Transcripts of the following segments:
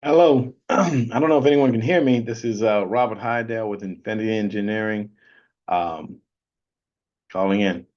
Hello. I don't know if anyone can hear me. This is Robert Hydell with Infinity Engineering, um, calling in.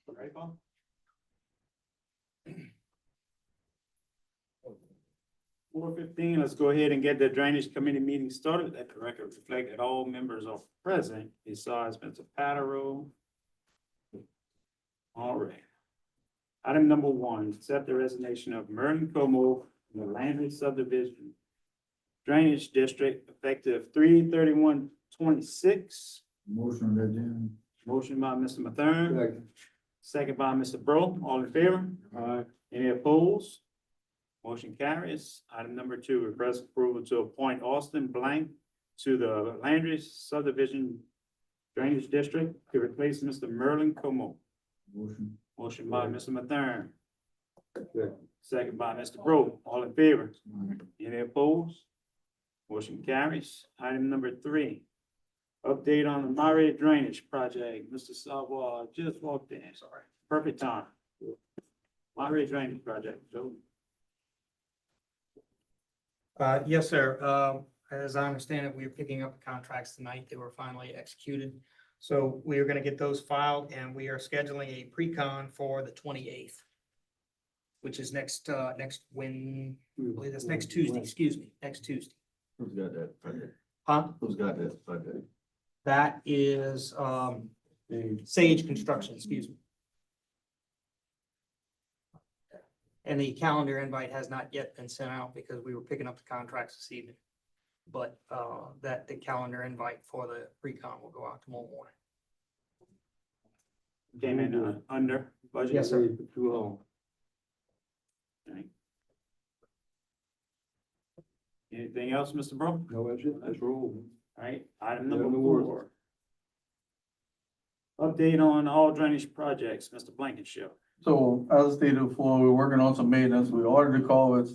Ready, Paul? 4:15, let's go ahead and get the drainage committee meeting started. Let the record reflect that all members are present besides Mr. Patterson. All right. Item number 1, accept the resignation of Merlin Como from the Landry subdivision drainage district effective 3/31/26. Motion that Jim. Motion by Mr. Mathern, second by Mr. Bro. All in favor? Any opposed? Motion carries. Item number 2, request approval to appoint Austin Blank to the Landry subdivision drainage district to replace Mr. Merlin Como. Motion. Motion by Mr. Mathern, second by Mr. Bro. All in favor? Any opposed? Motion carries. Item number 3, update on the Mare drainage project. Mr. Savoy just walked in, sorry. Perfect time. Mare drainage project, Joe. Yes, sir. As I understand it, we are picking up the contracts tonight. They were finally executed. So we are going to get those filed and we are scheduling a pre-con for the 28th, which is next believe that's next Tuesday, excuse me, next Tuesday. Who's got that project? Huh? Who's got that project? That is, Sage Construction, excuse me. And the calendar invite has not yet been sent out because we were picking up the contracts this evening. But, that the calendar invite for the pre-con will go out tomorrow morning. Came in under budget. Yes, sir. Too long. Okay. Anything else, Mr. Bro? No, that's it. That's roll. All right, item Yeah, number no 4. Update on all drainage projects, Mr. Blankenship. So as stated before, we're working on some maintenance. We ordered the culverts.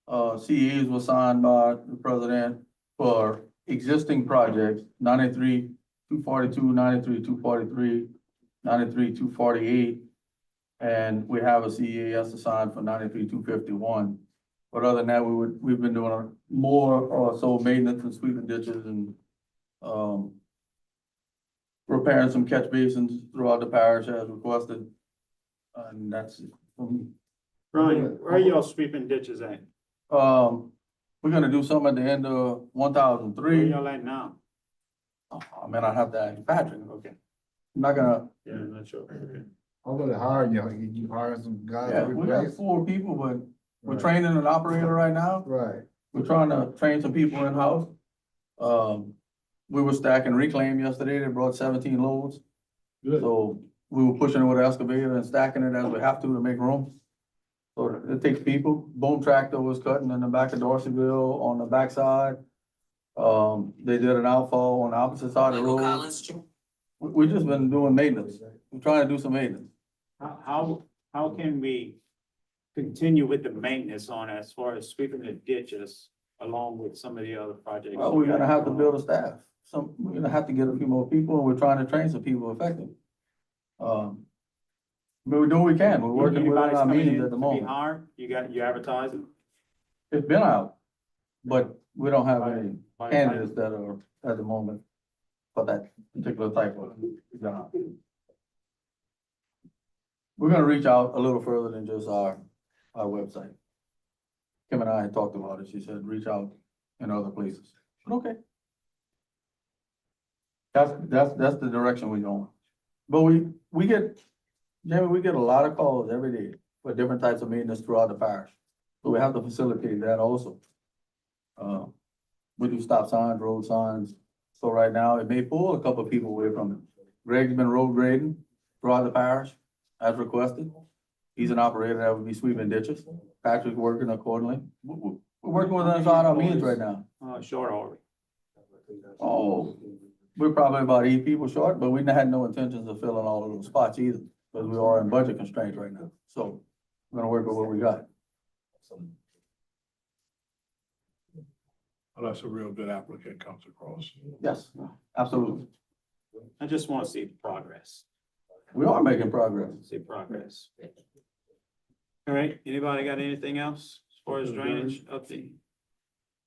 CAs were signed by the president for existing projects, 93-242, 93-243, 93-248. And we have a CAS assigned for 93-251. But other than that, we've been doing more or so maintenance and sweeping ditches and, repairing some catch basins throughout the parish as requested. And that's it for me. Brian, where are y'all sweeping ditches at? We're gonna do some at the end of Where 1003. y'all at now? I mean, I have to ask Patrick. Okay, I'm not gonna, yeah, I'm not sure. Okay. I'm gonna hire you. You hire some guys yeah, to we got replace. 4 people, but we're Right. training an operator right now. Right. We're trying to train some people in-house. We were stacking reclaim yesterday. They brought 17 loads. Good. So we were pushing it with an excavator and stacking it as we have to make room. So it takes people. Boom tractor was cutting in the back of Dorseyville on the backside. They did an outfall on the opposite side of the road. We just been doing maintenance. We're trying to do some maintenance. How can we continue with the maintenance on as far as sweeping the ditches along with some of the other projects? Well, we're gonna have to build a staff. We're gonna have to get a few more people and we're trying to train some people effectively. But we're doing what we can. We're working with Anybody's our coming in meetings at to the be moment. hired? You advertising? It's been out, but we don't have any candidates that are at the moment for that particular type of job. We're gonna reach out a little further than just our website. Kim and I had talked about it. She said, reach out in other places. But okay. That's the direction we're going. But we get, Jamie, we get a lot of calls every day for different types of maintenance throughout the parish. So we have to facilitate that also. We do stop signs, road signs. So right now, it may pull a couple of people away from it. Greg's been road grading throughout the parish as requested. He's an operator that would be sweeping ditches. Patrick's working accordingly. We're working with inside our meetings right now. Short already. Oh, we're probably about 8 people short, but we had no intentions of filling all of those spots either, because we are in budget constraints right now. So we're gonna work with what we got. Well, that's a real good applicant comes across. Yes, absolutely. I just want to see progress. We are making progress. See progress. All right, anybody got anything else as far as drainage update?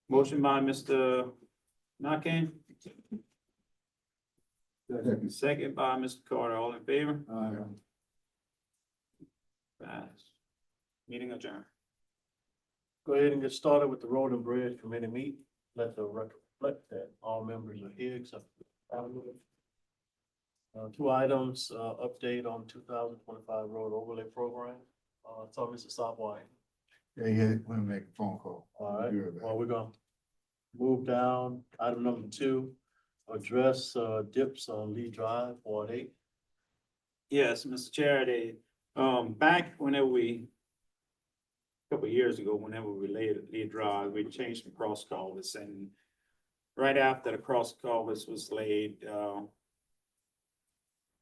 Motion by Mr. Nakane, second by Mr. Carter, all in favor? Pass. Meeting adjourned. Go ahead and get started with the road and bridge committee meet. Let the record reflect that all members are here except for two items, update on 2025 road overlay program. So Mr. Sopwine. Yeah, let me make a phone call. All right, Be right back. well, we're gonna move down. Item number 2, address, dips on Lee Drive, Ward 8. Yes, Mr. Chair, back whenever a couple of years ago, whenever we laid Lee Drive, we changed some cross culverts, and right after the cross culverts was laid,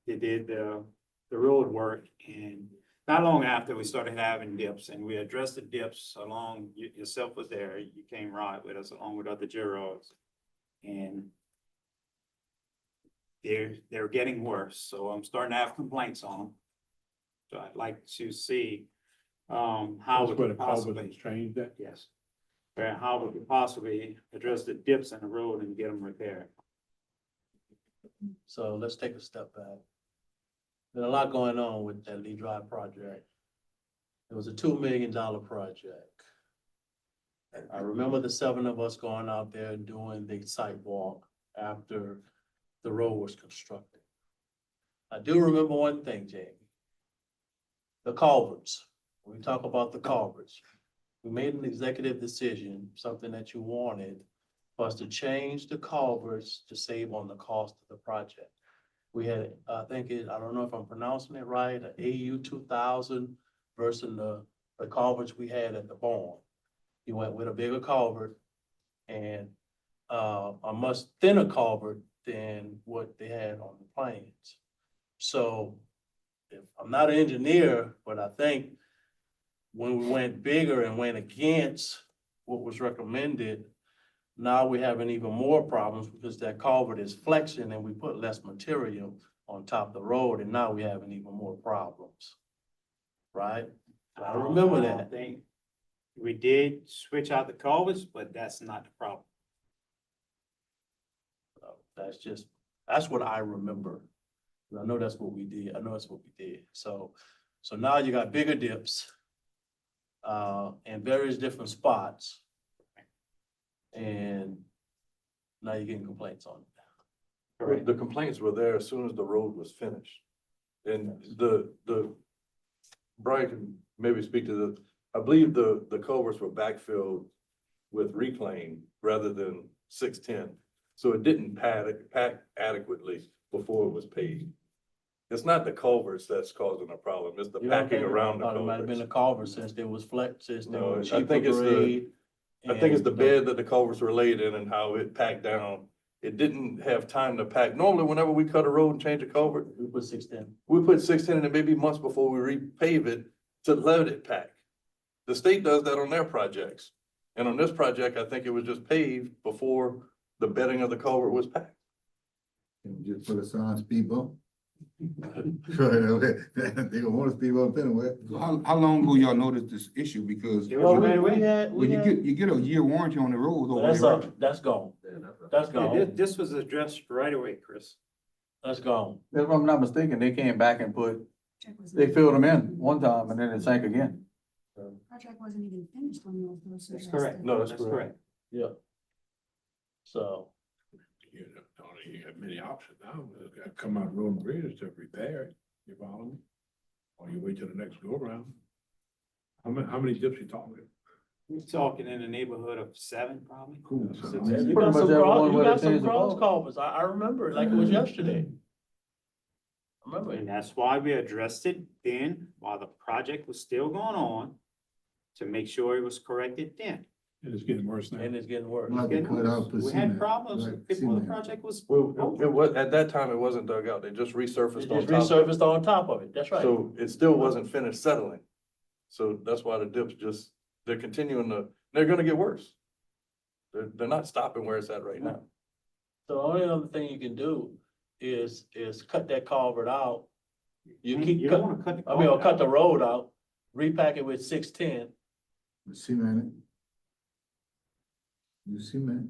they did the road work, and not long after, we started having dips, and we addressed the dips along, yourself was there, you came right with us along with other Gerards. And they're getting worse, so I'm starting to have complaints on them. So I'd like to see, how That's we where the could culvert possibly, was changed that. yes. How we could possibly address the dips in the road and get them repaired. So let's take a step back. There's a lot going on with that Lee Drive project. It was a $2 million project. I remember the 7 of us going out there and doing the site walk after the road was constructed. I do remember one thing, Jamie. The culverts. When we talk about the culverts, we made an executive decision, something that you wanted, for us to change the culverts to save on the cost of the project. We had, I don't know if I'm pronouncing it right, an AU 2000 versus the culverts we had at the barn. You went with a bigger culvert and a much thinner culvert than what they had on the plans. So if I'm not an engineer, but I think when we went bigger and went against what was recommended, now we're having even more problems because that culvert is flexing and we put less material on top of the road, and now we're having even more problems. Right? I remember that. I think we did switch out the culverts, but that's not the problem. So that's what I remember. I know that's what we did. I know that's what we did. So now you got bigger dips in various different spots. And now you're getting complaints on it. The complaints were there as soon as the road was finished. And Brian can maybe speak to I believe the culverts were backfilled with reclaim rather than 610. So it didn't pack adequately before it was paved. It's not the culverts that's causing a problem, it's the You packing okay? around the Thought it might have been culverts. the culvert since there was flex, since there No, were I cheaper think it's grade. I think it's the and, bed that the culverts were laid in and how it packed down. It didn't have time to pack. Normally, whenever we cut a road and change a culvert, We put 610. we put 610 in it maybe months before we repave it to let it pack. The state does that on their projects. And on this project, I think it was just paved before the bedding of the culvert was packed. Can we just put a sign speed bump? Okay. They don't want to speed bump anyway. So how long ago y'all noticed this issue? Because It Well, was right we away. had, well, you get a year warranty on the road well, over that's there. up, that's gone. That's Yeah, gone. this was addressed right away, Chris. That's gone. If I'm not mistaken, they came back and they filled them in one time and then it sank again. Project wasn't even finished when you were first. That's correct. No, that's That's correct. correct. Yeah. So, You have many options now. You gotta come out road and bridge to repair it. You follow me? Or you wait till the next go around. How many dips you talking? We're talking in the neighborhood of 7, probably. Cool. Six. you Pretty got much some everyone cross, you where they got some changed the cross culvert. culverts. I remember it like it was yesterday. I remember And it. that's why we addressed it then, while the project was still going on, to make sure it was corrected then. And it's getting worse now. And it's getting worse. Like they cut out the We had cement, problems like before the cement. project was. Well, it was, at that time, it wasn't dug out. They just It resurfaced on just top. resurfaced on top of it. That's right. So it still wasn't finished settling. So that's why the dips they're continuing they're gonna get worse. They're not stopping where it's at right now. So the only other thing you can do is cut that culvert out. You keep, You don't wanna cut the. or culvert cut out. the road out, repack it with 610. Cement it. You cement.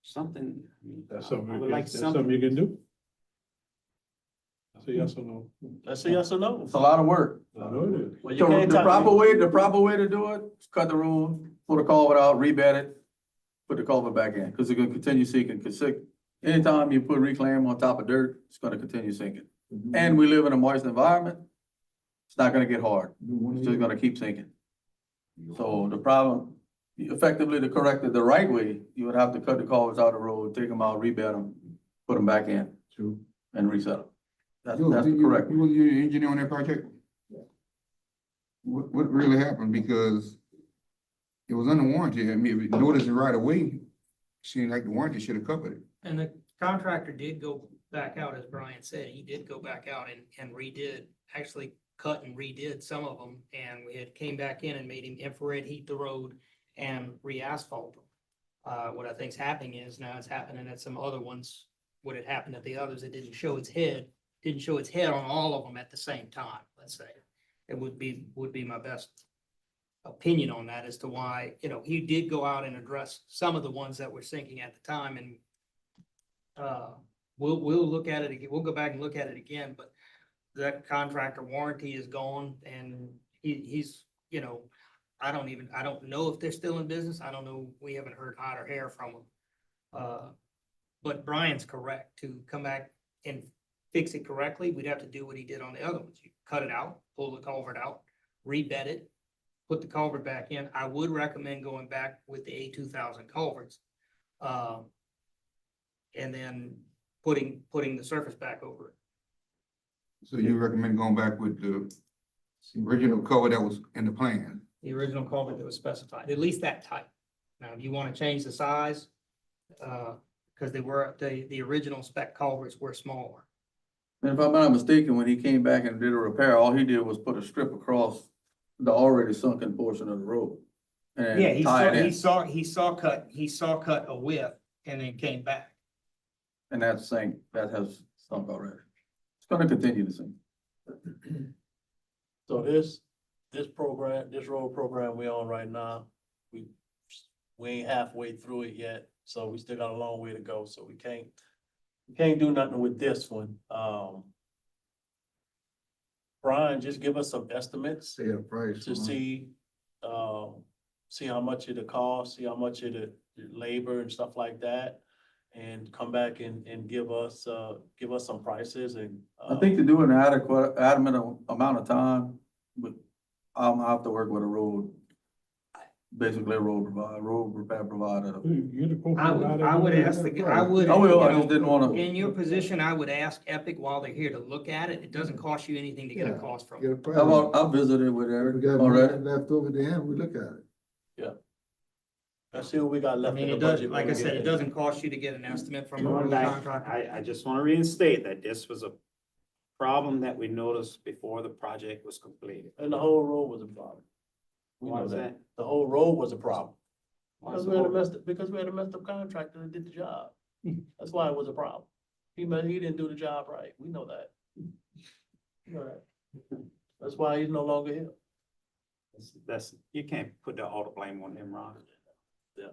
Something. I mean, That's I something, would like that's something you can do. That's a yes or no? That's a yes or no? It's a lot of work. I know it is. Well, you So can't the tell the proper way to do it, is cut the room, pull the culvert out, rebed it, put the culvert back in, because it's gonna continue sinking, anytime you put reclaim on top of dirt, it's gonna continue sinking. And we live in a moist environment, it's not gonna get hard, it's just gonna keep sinking. So the problem, effectively to correct it the right way, you would have to cut the culverts out of the road, take them out, rebed them, put them back in True. and reset them. That's You, the you, correct way. you was your engineer on that project? What really happened? Because it was under warranty. I mean, if you notice it right away, seemed like the warranty should have covered it. And the contractor did go back out, as Brian said, he did go back out and redid, actually cut and redid some of them. And we had came back in and made him infrared heat the road and re-asphalt them. What I think's happening is now it's happening at some other ones. What had happened at the others, it didn't show its head on all of them at the same time, let's say. It would be my best opinion on that as to why, he did go out and address some of the ones that were sinking at the time, and we'll look at it again. We'll go back and look at it again, but that contractor warranty is gone, and he's, I don't know if they're still in business. I don't know. We haven't heard hot or hair from them. But Brian's correct. To come back and fix it correctly, we'd have to do what he did on the other ones. You cut it out, pull the culvert out, rebed it, put the culvert back in. I would recommend going back with the A2000 culverts. And then putting the surface back over it. So you recommend going back with the original cover that was in the plan? The original culvert that was specified, at least that type. Now, if you want to change the size, because the original spec culverts were smaller. And if I'm not mistaken, when he came back and did a repair, all he did was put a strip across the already sunken portion of the road. And Yeah, tie it in. he saw cut a width and then came back. And that has sunk already. It's gonna continue to sink. So this road program we on right now, we ain't halfway through it yet, so we still got a long way to go, so we can't do nothing with this one. Brian, just give us some estimates Say a price. to see how much it'll cost, see how much it'll labor and stuff like that. And come back and give us some prices and. I think to do an adequate amount of time, but I'm gonna have to work with a road, basically a road repair provider. I would ask I will, I just didn't wanna. in your position, I would ask Epic while they're here to look at it. It doesn't cost you anything to get a Yeah. cost from Get it. a price. How about, I visited with We Eric got already. left over there, we look at it. Let's see what we got I left in mean, the it does, budget. like I when we said, get it doesn't cost you to get an estimate from a Going road back, contractor. I just want to reinstate that this was a problem that we noticed before the project was completed. And the whole road was a problem. We Why know is that. that? The whole road was a problem. Why Because is we the had a whole- messed up contractor that did the job. That's why it was a problem. He didn't do the job right. We know that. You know that. That's why he's no longer here. You can't put all the blame on him, Ron. Yeah,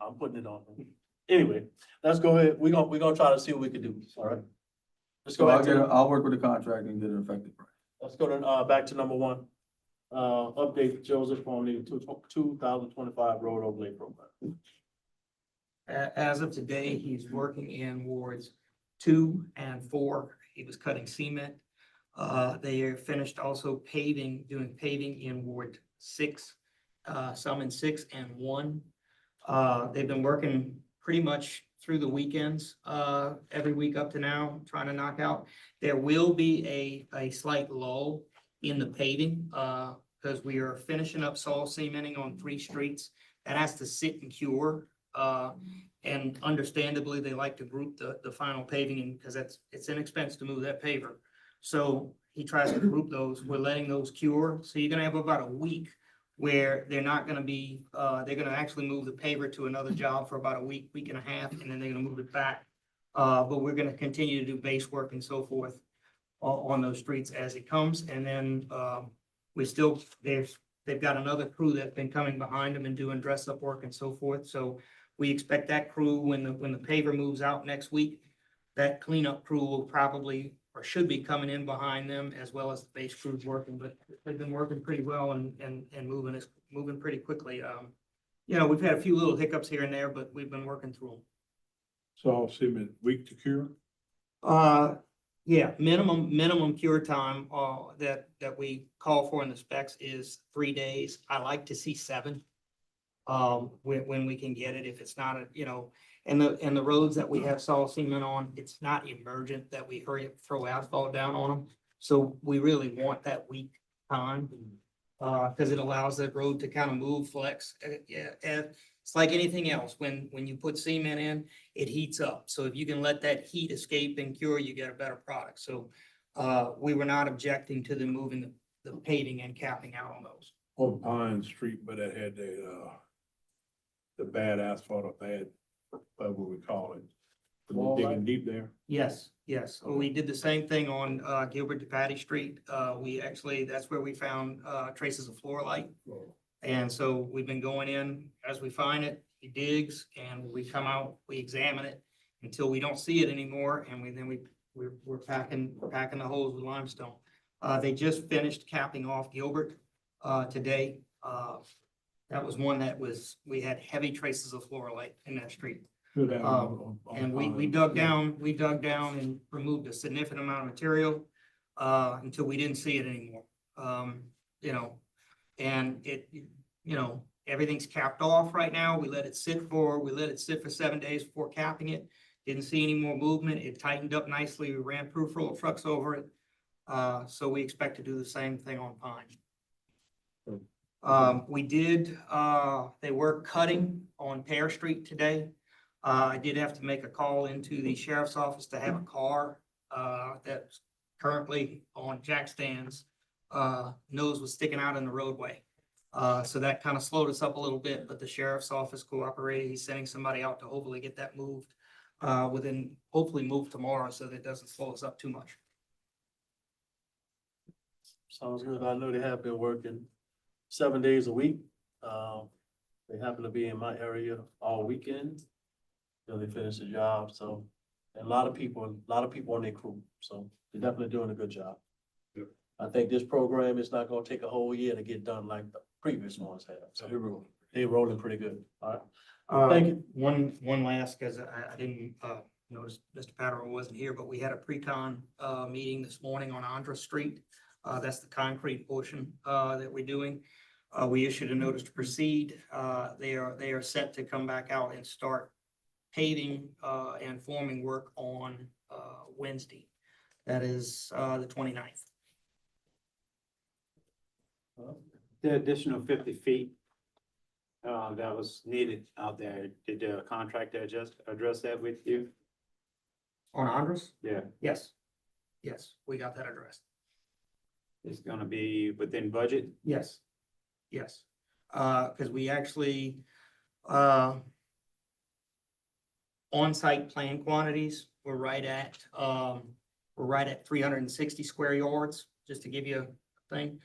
I'm putting it on him. Anyway, let's go ahead. We're gonna try to see what we can do. All right. Let's So go back to, I'll work with the contractor and get an effective price. let's go to, back to number one. Update Joseph on the 2025 road overlay program. As of today, he's working in wards 2 and 4. He was cutting cement. They are finished also doing paving in ward 6, some in 6 and 1. They've been working pretty much through the weekends, every week up to now, trying to knock out. There will be a slight lull in the paving, because we are finishing up soil cementing on 3 streets. That has to sit and cure. And understandably, they like to group the final paving in, because it's an expense to move that paver. So he tries to group those. We're letting those cure. So you're gonna have about a week where they're not gonna be, they're gonna actually move the paver to another job for about a week and a half, and then they're gonna move it back. But we're gonna continue to do base work and so forth on those streets as it comes. And then, they've got another crew that's been coming behind them and doing dress up work and so forth. So we expect that crew, when the paver moves out next week, that cleanup crew will probably, or should be coming in behind them, as well as the base crews working, but they've been working pretty well and moving pretty quickly. You know, we've had a few little hiccups here and there, but we've been working through them. So I'll see them week to cure. Yeah, minimum cure time, that we call for in the specs is 3 days. I like to see 7. When we can get it, if it's not, and the roads that we have saw cement on, it's not emergent that we hurry up, throw asphalt down on them. So we really want that week time, because it allows that road to kind of move, flex. Yeah, and it's like anything else, when you put cement in, it heats up. So if you can let that heat escape and cure, you get a better product. So we were not objecting to them moving the paving and capping out on those. On Pine Street, but that had the bad asphalt or bad, what we call it. Wall Digging line? deep there. Yes, yes. We did the same thing on Gilbert to Patty Street. We actually, that's where we found traces of fluorite. And so we've been going in as we find it, he digs, and we come out, we examine it until we don't see it anymore, and we're packing the holes with limestone. They just finished capping off Gilbert today. That was one we had heavy traces of fluorite in that street. Should have on And we Pine. dug down and removed a significant amount of material until we didn't see it anymore. And everything's capped off right now. We let it sit for 7 days before capping it. Didn't see any more movement. It tightened up nicely. We ran proof roll trucks over it. So we expect to do the same thing on Pine. They were cutting on Parish Street today. I did have to make a call into the sheriff's office to have a car that's currently on jack stands. Nose was sticking out in the roadway. So that kind of slowed us up a little bit, but the sheriff's office cooperated. He's sending somebody out to hopefully get that moved hopefully move tomorrow so that it doesn't slow us up too much. Sounds good. I know they have been working 7 days a week. They happen to be in my area all weekend. They finish the job, so, and a lot of people on their crew, so they're definitely doing a good job. Yeah. I think this program is not gonna take a whole year to get done like the previous ones have, so they're rolling pretty good. All right. Thank you. One last, because I didn't notice Mr. Patterson wasn't here, but we had a pre-con meeting this morning on Andres Street. That's the concrete portion that we're doing. We issued a notice to proceed. They are set to come back out and start paving and forming work on Wednesday. That is the 29th. The additional 50 feet that was needed out there, did the contractor just address that with you? On Andres? Yeah, Yes. Yes, we got that addressed. it's gonna be within budget? Yes. Yes. Because we actually, on-site plan quantities, we're right at 360 square yards, just to give you a thing.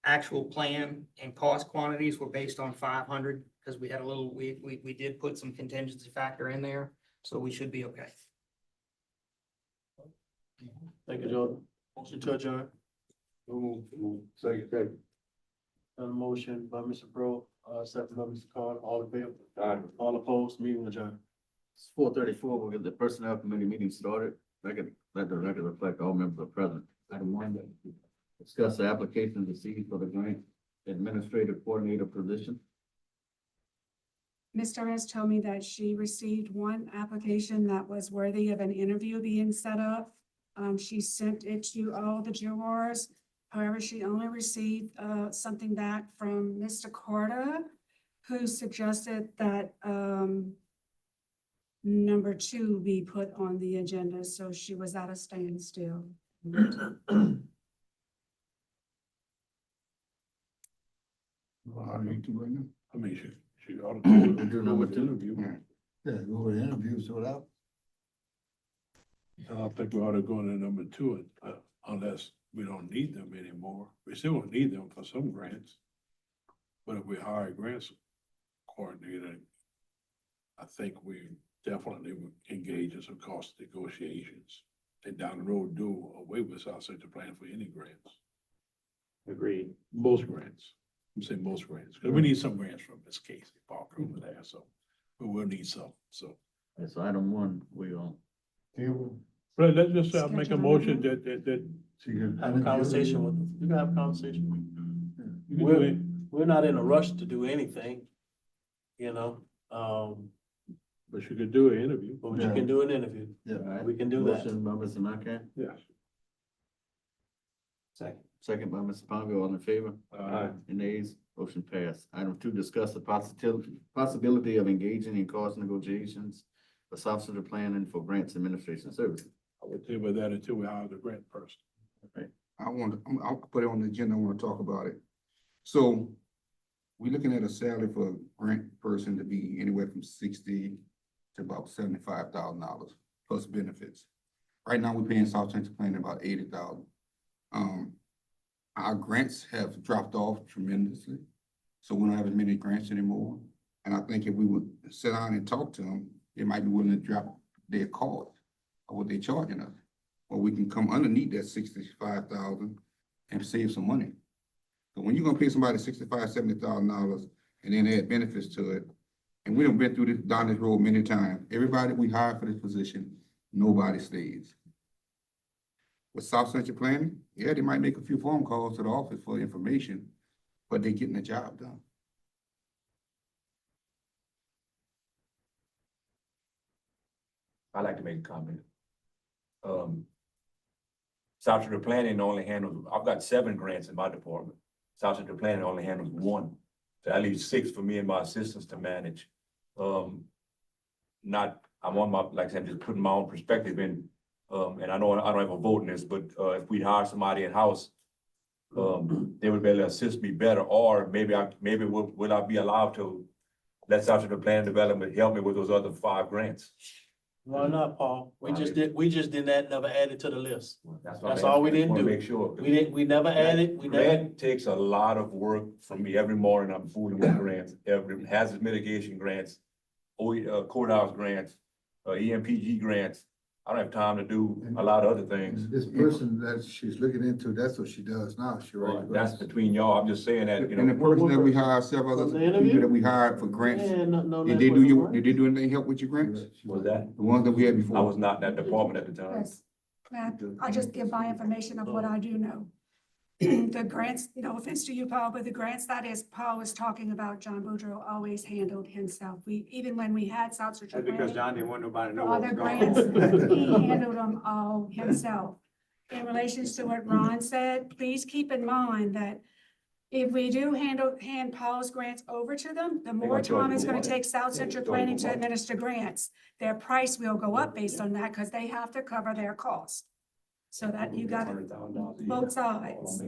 Actual plan and cost quantities were based on 500, because we had we did put some contingency factor in there, so we should be okay. Thank you, Jordan. Motion to adjourn. Second. Got a motion by Mr. Bro, second by Mr. Carter, all in favor? All opposed, meeting adjourned. It's 4:34, we'll get the personnel committee meeting started. Let the record reflect all members are present. Item 1, discuss the application received for the grant administrative coordinator position. Ms. Torres told me that she received one application that was worthy of an interview being set up. She sent it to all the jurors. However, she only received something back from Mr. Carter, who suggested that number 2 be put on the agenda, so she was at a standstill. I need to right now. I mean, she ought to Do number 2. interview. Yeah, go over the interview, sort out. I think we ought to go into number 2, unless we don't need them anymore. We still won't need them for some grants. But if we hire a grants coordinator, I think we definitely would engage in some cost negotiations. and down the road do away with South Central Plan for any grants. Agreed. Most grants. I'm saying most grants, because we need some grants from Miss Casey Parker over there, so we will need some, so. That's item one, we on. But let's just make a Schedule motion amendment. that. Have a conversation with them. You can have a conversation. You can do it. We're not in a rush to do anything, you know, But you could do an interview. but you can do an interview. Yeah. All right. We can do that. Motion by Mr. Nakane, Yes. Second. second by Mr. Pongo, all in favor? Uh, Any nays? Motion passed. Item two, discuss the possibility of engaging in cost negotiations for South Central Planning for grants administration services. I would say with that until we hire the grant person. I'll put it on the agenda, I wanna talk about it. So, we're looking at a salary for a grant person to be anywhere from 60 to about $75,000 plus benefits. Right now, we're paying South Central Planning about 80,000. Our grants have dropped off tremendously, so we don't have as many grants anymore. And I think if we would sit down and talk to them, they might be willing to drop their cost of what they're charging us. Or we can come underneath that 65,000 and save some money. So when you're gonna pay somebody $65,000, $70,000 and then add benefits to it, and we done been through this, down this road many times, everybody we hire for this position, nobody stays. With South Central Planning, yeah, they might make a few phone calls to the office for information, but they getting the job done. I'd like to make a comment. South Central Planning only handles, I've got 7 grants in my department. South Central Planning only handles 1. So that leaves 6 for me and my assistants to manage. I'm on my, like I said, just putting my own perspective in. And I know I don't have a vote in this, but if we hire somebody in-house, they would be able to assist me better, or maybe will I be allowed to let South Central Planning Development help me with those other 5 grants? Why not, Paul? We just did that, never added to the list. That's That's all we didn't do. Make sure. We never added, we never, Grant takes a lot of work from me every morning. I'm fooling with grants, every hazard mitigation grants, courthouse grants, EMPG grants. I don't have time to do a lot of other things. This person that she's looking into, that's what she does now, she writes. That's between y'all. I'm just saying that, you And the know. person that we hired, several From other the interview? people that we hired for grants, yeah, no. did they did they do anything help with your grants? Was that? The ones that we had I before? was not in that department at the time. Yes. I'll just give my information of what I do know. The grants, no offense to you, Paul, but the grants that is Paul was talking about, John Boudreaux always handled himself. Even when we had South Central That's because Planning, John didn't want nobody to know for what other was grants, going he on. handled them all himself. In relation to what Ron said, please keep in mind that if we do hand Paul's grants over to them, the more gonna charge time it's you gonna more. take South Central charge you Planning to more. administer grants. Their price will go up based on that, because they have to cover their cost. So that you got both sides.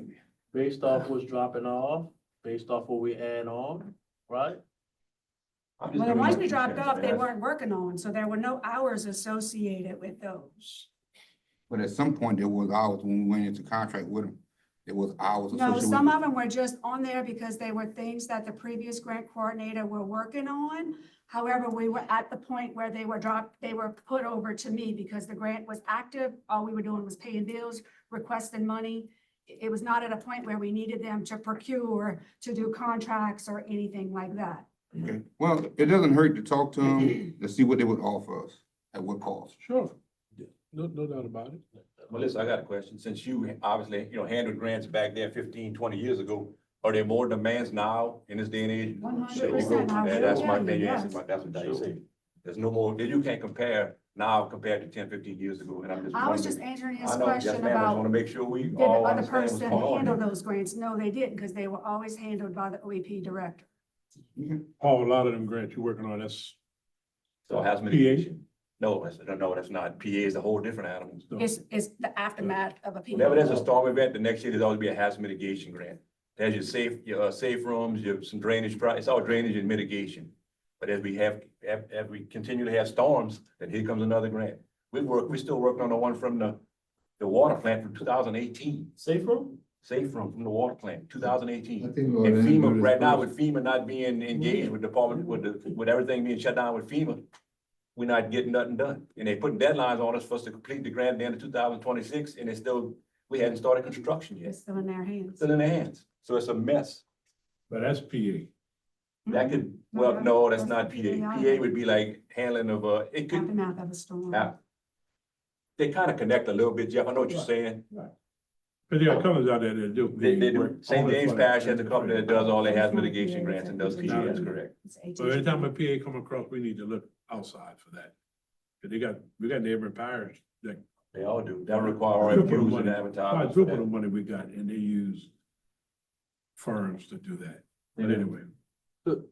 based off what's dropping off, based off what we add on, right? Well, the ones we dropped off, they weren't working on, so there were no hours associated with those. But at some point, there was hours when we went into contract with them. There was hours No, associated some with of them were just on there because they were things that the previous grant coordinator were working on. However, we were at the point where they were put over to me because the grant was active. All we were doing was paying bills, requesting money. It was not at a point where we needed them to procure, to do contracts or anything like that. Okay, well, it doesn't hurt to talk to them, to see what they would offer us, at what cost. Sure. No doubt about it. Well, listen, I got a question. Since you obviously, handled grants back there 15, 20 years ago, are there more demands now in this day and age? 100%, I will That's my tell you, thing. yes. That's what I say. There's no more, you can't compare now compared to 10, 15 years ago. And I'm just. I was wondering- just answering his I know, yes, question ma'am. I just want about, to make sure we did the all other understand what's person going on handle here. those grants? No, they didn't, because they were always handled by the OEP director. Paul, a lot of them grants you're working on, that's. So hazard mitigation. No, that's not. PA is a whole different animal. It's the aftermath of a P. Whenever there's a storm event, the next year there's always be a hazard mitigation grant. There's your safe rooms, some drainage, it's all drainage and mitigation. But as we continue to have storms, then here comes another grant. We're still working on the one from the water plant from 2018. Safe room? Safe room from the water plant, 2018. I think And we'll handle FEMA, this right now first. with FEMA not being engaged with department, with everything being shut down with FEMA, we're not getting nothing done. And they putting deadlines on us for us to complete the grant at the end of 2026, and it's still, we hadn't started construction yet. It's still in their hands. Still in their hands. So it's a mess. But that's PA. That could, well, no, that's not PA. PA would be like handling of, it could, Aftermath of a storm. they kind of connect a little bit, Jeff. I know what you're saying. But there are companies out there that do. They do. work St. only James for Parish has a the- company that does all their hazard mitigation grants and does PA, that's correct. It's So every time a AT&T. PA come across, we need to look outside for that. 'Cause we got neighboring parish that. They all do. That require Triple the RFQs money. and advertising. Quadruple the money we got, and they use firms to do that. But anyway,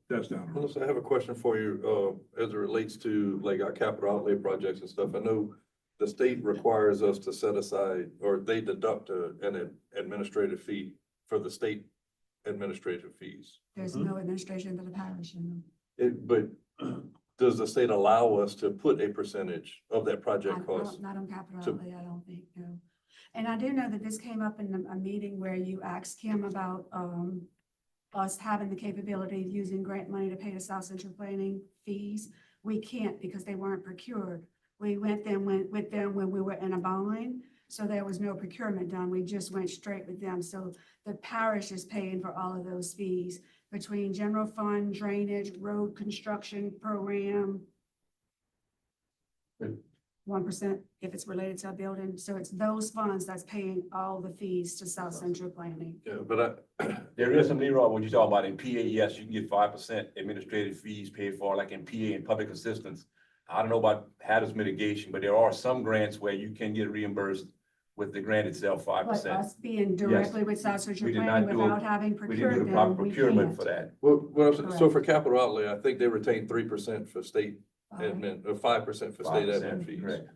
that's down the road. Melissa, I have a question for you, as it relates to like our capital outlay projects and stuff. I know the state requires us to set aside, or they deduct an administrative fee for the state administrative fees. There's no administration for the parish, you know. But does the state allow us to put a percentage of that I project don't- cost? Not on capital to- outlay, I don't think, no. And I do know that this came up in a meeting where you asked him about, us having the capability of using grant money to pay the South Central Planning fees. We can't because they weren't procured. We went with them when we were in a bind, so there was no procurement done. We just went straight with them. So the parish is paying for all of those fees between general fund, drainage, road construction program. 1% if it's related to a building. So it's those funds that's paying all the fees to South Central Planning. Yeah, but There is some, Leroy, what you talk about in PA, yes, you can get 5% administrative fees paid for, like in PA and public assistance. I don't know about hazard mitigation, but there are some grants where you can get reimbursed with the grant itself, But 5%. us being directly with South Central We did Planning not do without having We didn't do procured the proper them, we procurement can't. for that. so for capital outlay, I think they retain 3% for state admin, or 5% for state 5%, admin fees. correct.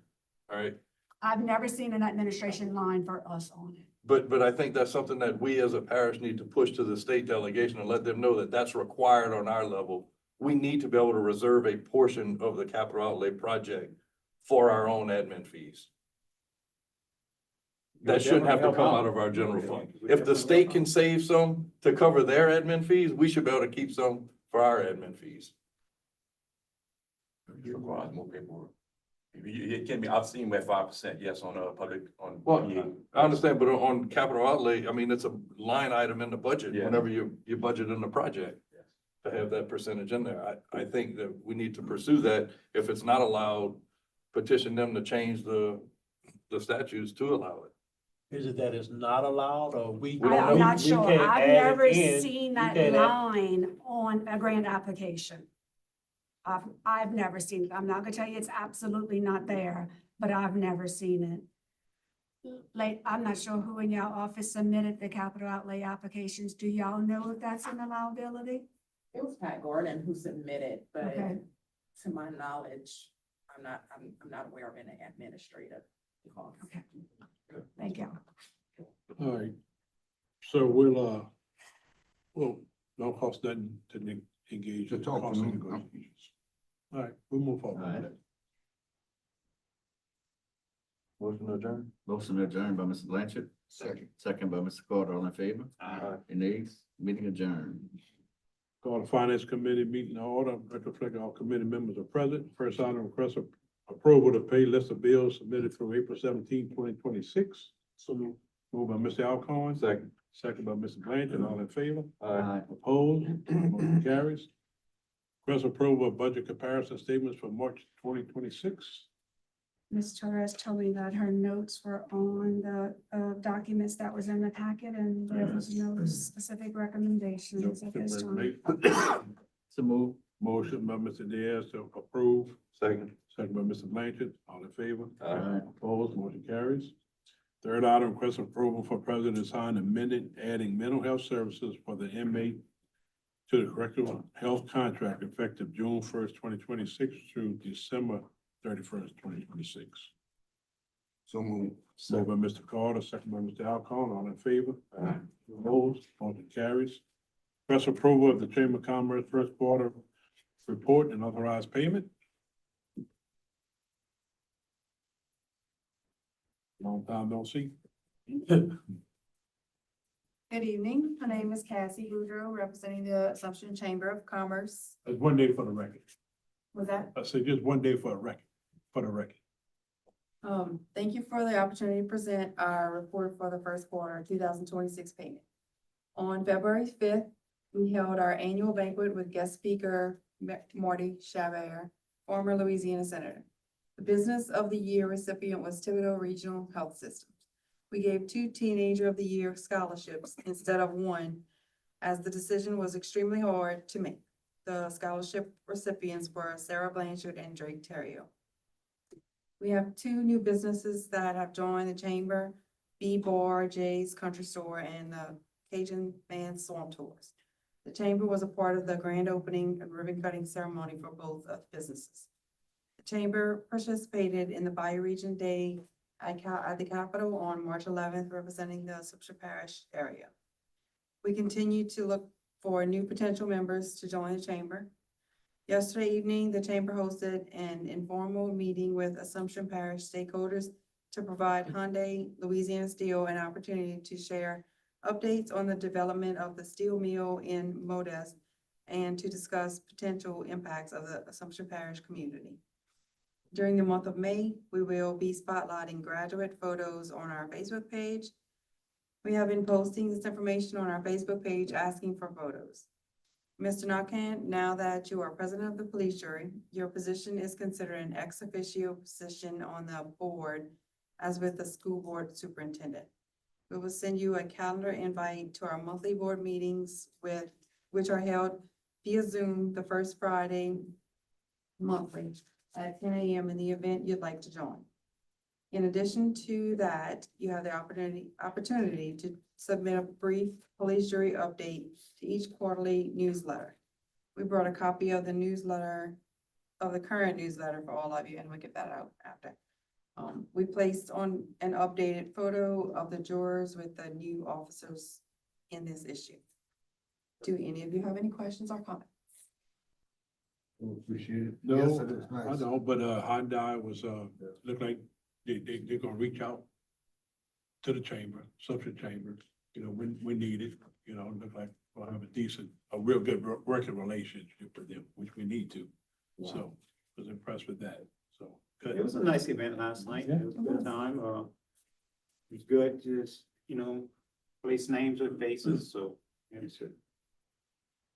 All right, I've never seen an administration line for us on it. but I think that's something that we as a parish need to push to the state delegation and let them know that that's required on our level. We need to be able to reserve a portion of the capital outlay project for our own admin fees. That shouldn't have to come out of our general fund. If the state can save some to cover their admin fees, we should be able to keep some for our admin fees. It requires more paperwork. It can be, I've seen where 5%, yes, on public, on. Well, PA. I understand, but on capital outlay, I mean, it's a line item in the budget, Yeah. whenever you budget in the project. To have that percentage in there. I think that we need to pursue that. If it's not allowed, petition them to change the statutes to allow it. Is it that it's not allowed or we? We don't I'm know. not we sure. can't I've add it never in. seen We that can't add- line on a grant application. I've never seen it. I'm not gonna tell you it's absolutely not there, but I've never seen it. Like, I'm not sure who in your office submitted the capital outlay applications. Do y'all know if that's an allowability? It was Pat Gordon who submitted, but Okay. to my knowledge, I'm not aware of any administrative costs. Okay. Thank you. All right. So we'll, don't cost nothing to engage To in talk to costing them. negotiations. All right, we'll move forward. All right. Motion adjourned. Motion adjourned by Mr. Blanchard, second by Mr. Carter, all in favor? Aye. Any nays? Meeting adjourned. Call the Finance Committee meeting to order. Reflect all committee members are present. First item, request of approval to pay list of bills submitted through April 17, 2026. So moved by Mr. Alcorn. Second by Mr. Blanchard, all in favor? Aye. Opposed? Motion carries. Request approval of budget comparison statements for March 2026. Ms. Torres told me that her notes were on the documents that was in the packet and there was no specific recommendations at this time. So move. Motion by Mr. Diaz to approve. Second. Second by Mr. Blanchard, all in favor? Aye. Opposed, motion carries. Third item, request approval for president to sign amended adding mental health services for the inmate to the correctional health contract effective June 1st, 2026 through December 31st, 2026. So move. Moved by Mr. Carter, second by Mr. Alcorn, all in favor? Opposed, motion carries. Request approval of the Chamber of Commerce first quarter report and authorized payment. Long time no see. Good evening. My name is Cassie Boudreaux, representing the Assumption Chamber of Commerce. That's one day for the record. Was that? I said just one day for a record, for the record. Thank you for the opportunity to present our report for the first quarter, 2026 payment. On February 5th, we held our annual banquet with guest speaker Marty Chabert, former Louisiana Senator. The Business of the Year recipient was Thibodeau Regional Health System. We gave 2 Teenager of the Year scholarships instead of 1, as the decision was extremely hard to make. The scholarship recipients were Sarah Blanchard and Drake Terrio. We have 2 new businesses that have joined the chamber, B Bar, Jay's Country Store, and the Cajun Man Swamp Tours. The chamber was a part of the grand opening and ribbon cutting ceremony for both of businesses. The chamber participated in the Bioregion Day at the Capitol on March 11th, representing the Assumption Parish area. We continue to look for new potential members to join the chamber. Yesterday evening, the chamber hosted an informal meeting with Assumption Parish stakeholders to provide Hyundai Louisiana Steel an opportunity to share updates on the development of the steel mill in Modest and to discuss potential impacts of the Assumption Parish community. During the month of May, we will be spotlighting graduate photos on our Facebook page. We have been posting this information on our Facebook page asking for photos. Mr. Nakhan, now that you are president of the police jury, your position is considered an ex officio position on the board, as with the school board superintendent. We will send you a calendar invite to our monthly board meetings which are held via Zoom the first Friday monthly at 10 a.m. in the event you'd like to join. In addition to that, you have the opportunity to submit a brief police jury update to each quarterly newsletter. We brought a copy of the newsletter, of the current newsletter for all of you, and we'll get that out after. We placed on an updated photo of the jurors with the new officers in this issue. Do any of you have any questions or comments? Appreciate it. No, Yes, it is I nice. know, but Hyundai was, look like they're gonna reach out to the chamber, social chamber, when needed, look like we'll have a real good working relationship with them, which we need to. Yeah. So I was impressed with that, so. Good. It was a nice event last night. It was a good time. It was good, just, place names with faces, so. It's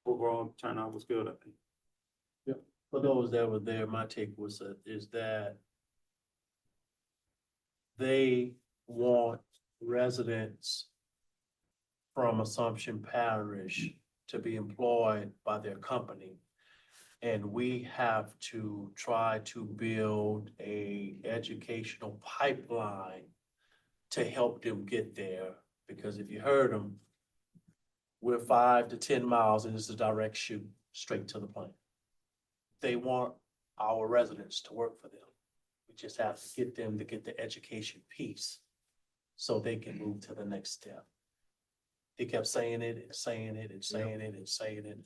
overall turnout was good, I think. For those that were there, my take was, is that they want residents from Assumption Parish to be employed by their company. And we have to try to build a educational pipeline to help them get there. Because if you heard them, we're 5 to 10 miles and it's a direct shoot straight to the plant. They want our residents to work for them. We just have to get them to get the education piece so they can move to the next step. He kept saying it and saying it and saying it and saying it.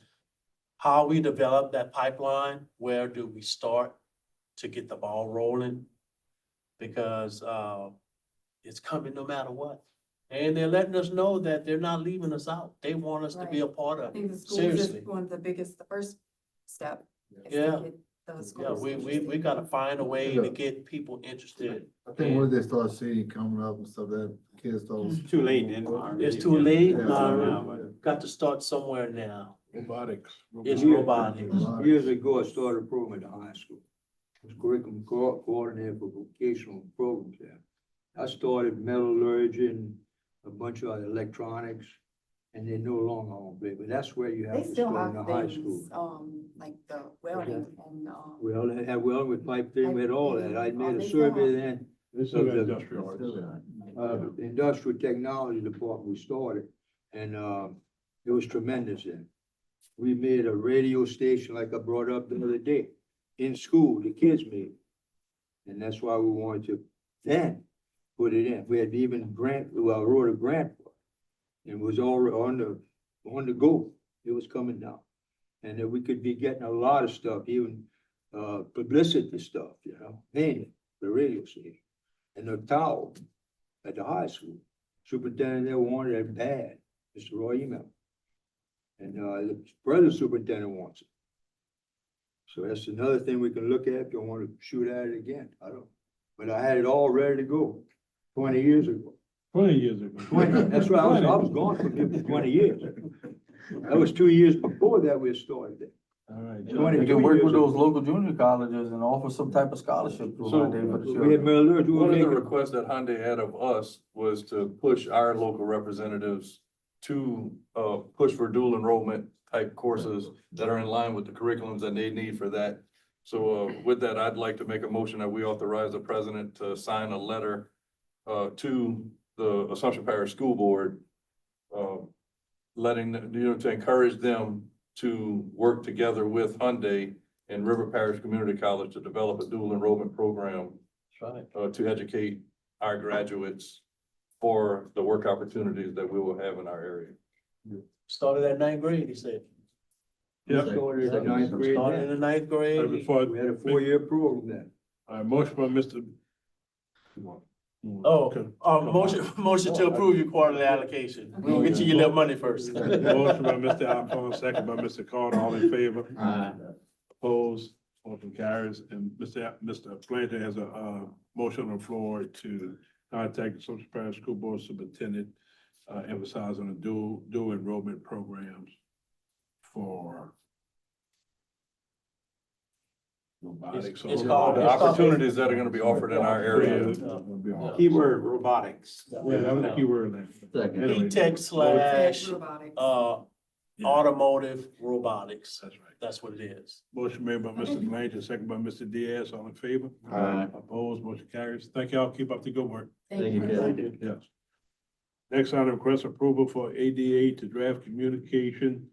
How we develop that pipeline, where do we start to get the ball rolling? Because it's coming no matter what. And they're letting us know that they're not leaving us out. They want us to be a part I of think the it, schools is seriously. one of the biggest, the first step. is to Yeah. get those Yeah, schools we interested. gotta find a way to get people interested. I think when they start seeing coming up and stuff, that kids don't. It's too late then. It's too late, Yeah. got to start somewhere now. Robotics. It's robotics. Years ago, I started a program at the high school. I was curriculum coordinator for vocational programs there. I started metallurgy and a bunch of electronics, and they're no longer on play, but that's where you have They to still start in have the high school. things, like the welding and, Well, they had welding with pipe thing, with all that. I made a They still survey have- then. This is Of the- industrial arts. Industrial technology department we started, and, it was tremendous then. We made a radio station like I brought up the other day, in school, the kids made. And that's why we wanted to then put it in. We had even wrote a grant for it. It was all on the go. It was coming down. And then we could be getting a lot of stuff, even, publicity stuff, mainly the radio station. And the towel at the high school, superintendent there wanted it bad, Mr. Roy Email. And, the present superintendent wants it. So that's another thing we can look at if you want to shoot at it again. I don't, but I had it all ready to go 20 years ago. 20 years ago. 20, that's right, I was gone for 20 years. That was 2 years before that we started it. All right. We 22 can work years with ago. those local junior colleges and offer some type of scholarship to So, Hyundai for the We had children. Miller, do One of the we requests that Hyundai had of us was to push our local representatives to, push for dual enrollment type courses that are in line with the curriculums that they need for that. So, with that, I'd like to make a motion that we authorize the president to sign a letter, to the Assumption Parish School Board, letting, to encourage them to work together with Hyundai and River Parish Community College to develop a dual enrollment program to educate our graduates for the work opportunities that we will have in our area. Started at ninth grade, he said. Yep. started in the ninth grade Started in then? the ninth grade. Before, We had a 4-year program then. all right, motion by Mr. Motion to approve your quarterly allocation. We'll get you your little money first. Motion by Mr. Alphonse, second by Mr. Carter, all in favor? Aye. Opposed, motion carries, and Mr. Blanchard has a motion on the floor to contact the Social Parish School Board Superintendent, emphasize on the dual enrollment programs for robotics. It's or- called- The opportunities that are gonna be offered in our area. Keyword robotics. Yeah, that was the key word there. Second. Anyway, E-tech slash, Robotics. Yeah. automotive robotics. That's right. That's what it is. Motion made by Mr. Blanchard, second by Mr. Diaz, all in favor? Aye. Opposed, motion carries. Thank y'all, keep up the good work. Thank you, Kevin. Yes. Next item, request approval for ADA to draft communication.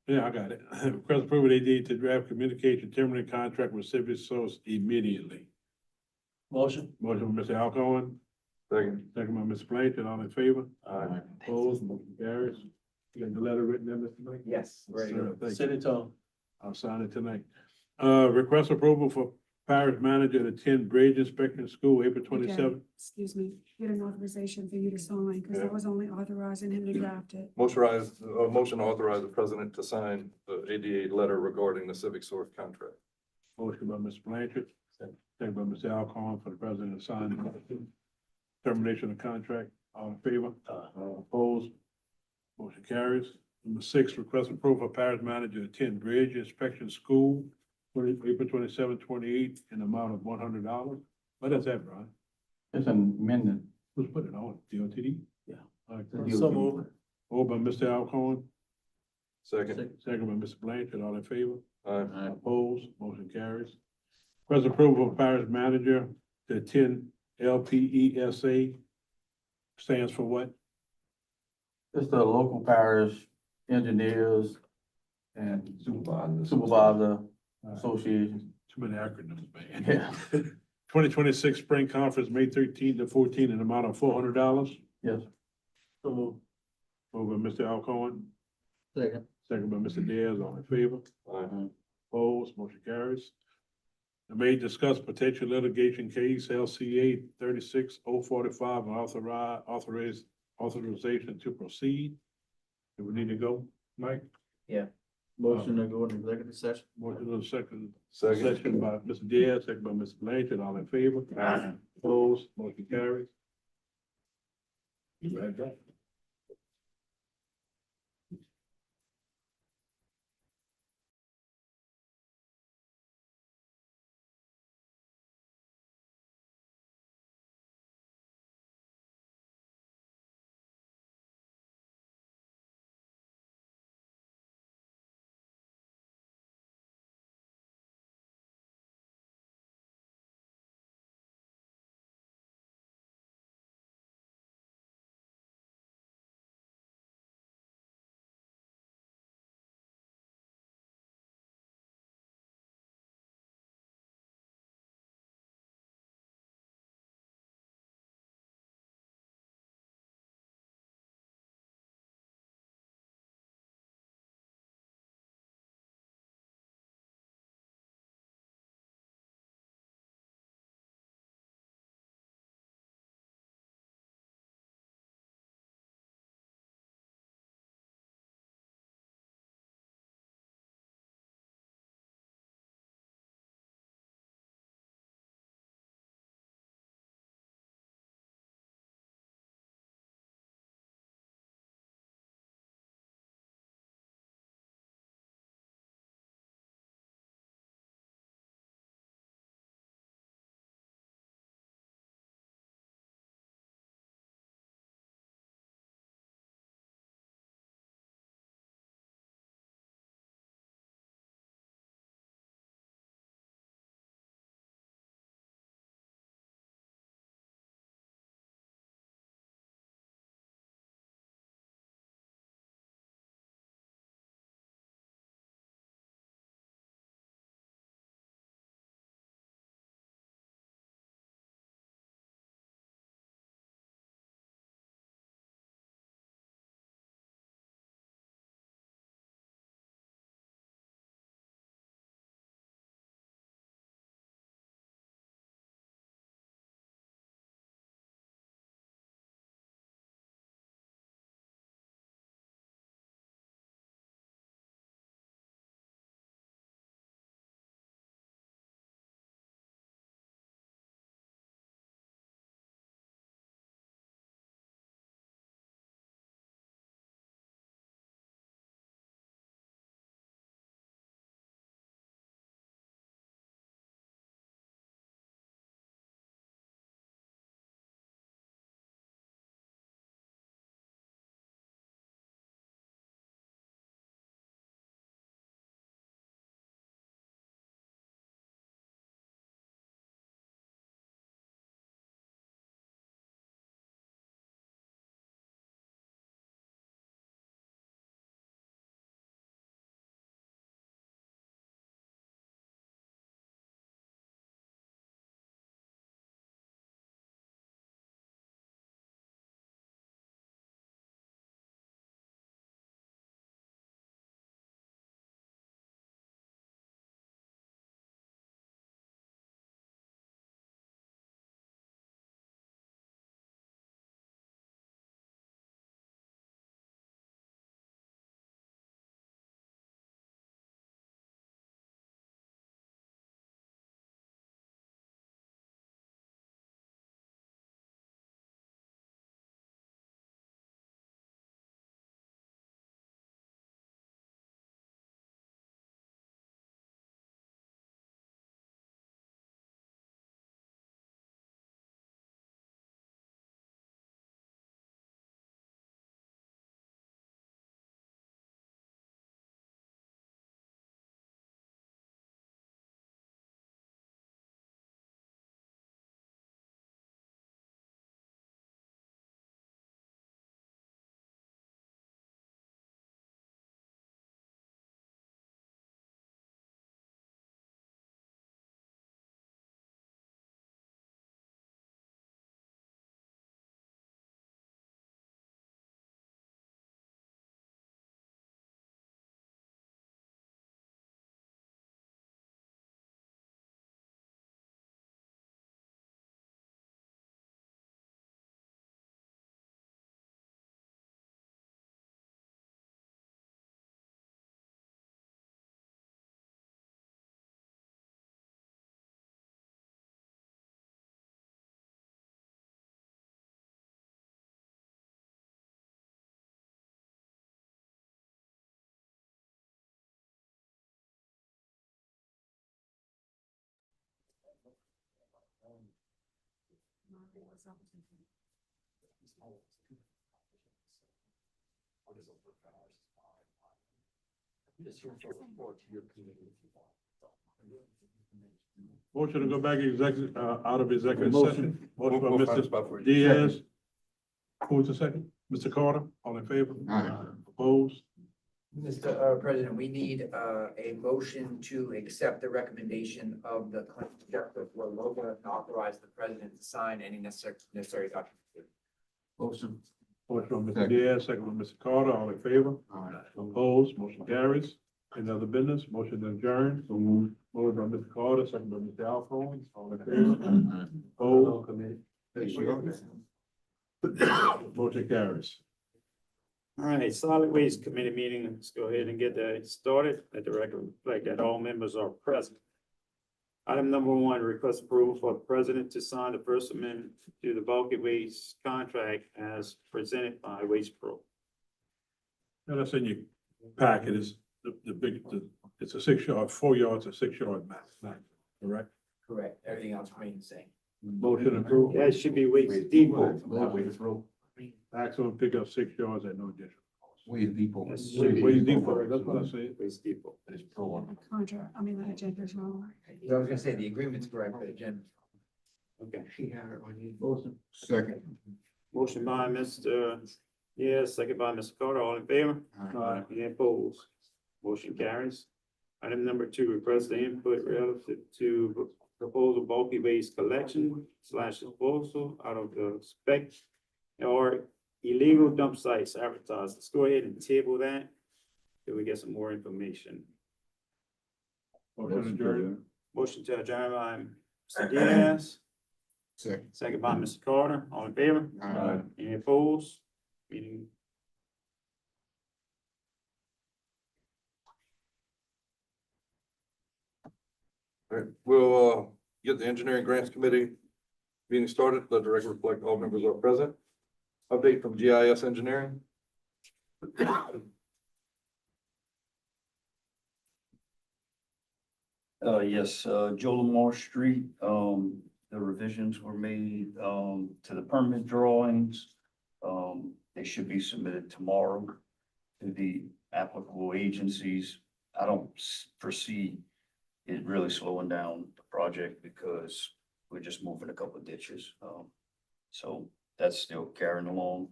Yeah, I got it. Request approval ADA to draft communication terminating contract with Civic Source immediately. Motion? Motion by Mr. Alcoin, Second. second by Mr. Blanchard, all in favor? Aye. Opposed, motion carries. You got the letter written there, Mr. Blanchard? Yes. Sir, thank you. City Tone. I'll sign it tonight. Request approval for parish manager to attend bridge inspection school, April Okay, 27th. excuse me, get an authorization for you to sign, because I was only authorizing him to draft it. Motion to authorize the president to sign the ADA letter regarding the Civic Source contract. Motion by Mr. Blanchard, second by Mr. Alcorn for the president to sign the termination of contract. All in favor? Opposed? Motion carries. Number 6, request approval for parish manager to attend bridge inspection school, April 27, 28, in the amount of $100. What is that, Brian? It's an amendment. Who's put it on? DOTD? Yeah. All right. So moved. Moved by Mr. Alcorn, Second. second by Mr. Blanchard, all in favor? Aye. Aye. Opposed, motion carries. Request approval of parish manager to attend LPESA, stands for what? It's the local parish engineers and supervisor association. Too many acronyms, man. Yeah. 2026 Spring Conference, May 13 to 14, in the amount of $400. Yes. So moved. Moved by Mr. Alcorn, Second. second by Mr. Diaz, all in favor? Aye. Opposed, motion carries. The may discuss potential litigation case, LCA 36045, and authorization to proceed. Do we need to go, Mike? Motion to go into executive session. Motion to the second Second. session by Mr. Diaz, second by Mr. Blanchard, all in favor? Opposed, motion carries. You ready, Jack? Motion to go back executive, out of executive Motion. session. Motion by We'll find a spot Mr. for you. Diaz. Who was the second? Mr. Carter, all in favor? Aye. Opposed? Mr. President, we need a motion to accept the recommendation of the claims adjuster for Logan and authorize the president to sign any necessary documents. Motion. Motion by Mr. Diaz, second by Mr. Carter, all in favor? Opposed? Motion carries. Any other business? Motion adjourned. Moved by Mr. Carter, second by Mr. Alphonse, all in favor? Opposed? Motion carries. All right, solid waste committee meeting, let's go ahead and get that started. Let the record reflect that all members are present. Item number one, request approval for the president to sign the first amendment to the bulky waste contract as presented by Waste Pro. Now, that's in your packet, is it's a 6 yard, 4 yards, a 6 yard max, correct? Correct. Everything else remains the same. Motion approved. That should be Waste Depot. Maximum pickup 6 yards at no additional cost. Waste Depot. That should be Waste Depot, that's what I said. Waste Depot. Contract, I mean, the agenda's wrong. So I was gonna say the agreement's correct, but agenda. Okay. Motion. Second. Motion by Mr. Yes, second by Mr. Carter, all in favor? Aye. Any opposed? Motion carries. Item number two, request the input relative to proposal bulky waste collection / disposal out of the spec or illegal dump sites advertised. Let's go ahead and table that till we get some more information. Motion adjourned. Motion to adjourn by Mr. Diaz, Second. second by Mr. Carter, all in favor? Aye. Any opposed? Meeting. All right, we'll, get the engineering grants committee meeting started. Let the record reflect all members are present. Update from GIS engineering. Yes, Joe Lamar Street, the revisions were made, to the permit drawings. They should be submitted tomorrow to the applicable agencies. I don't foresee it really slowing down the project because we're just moving a couple of ditches. So that's still carrying along.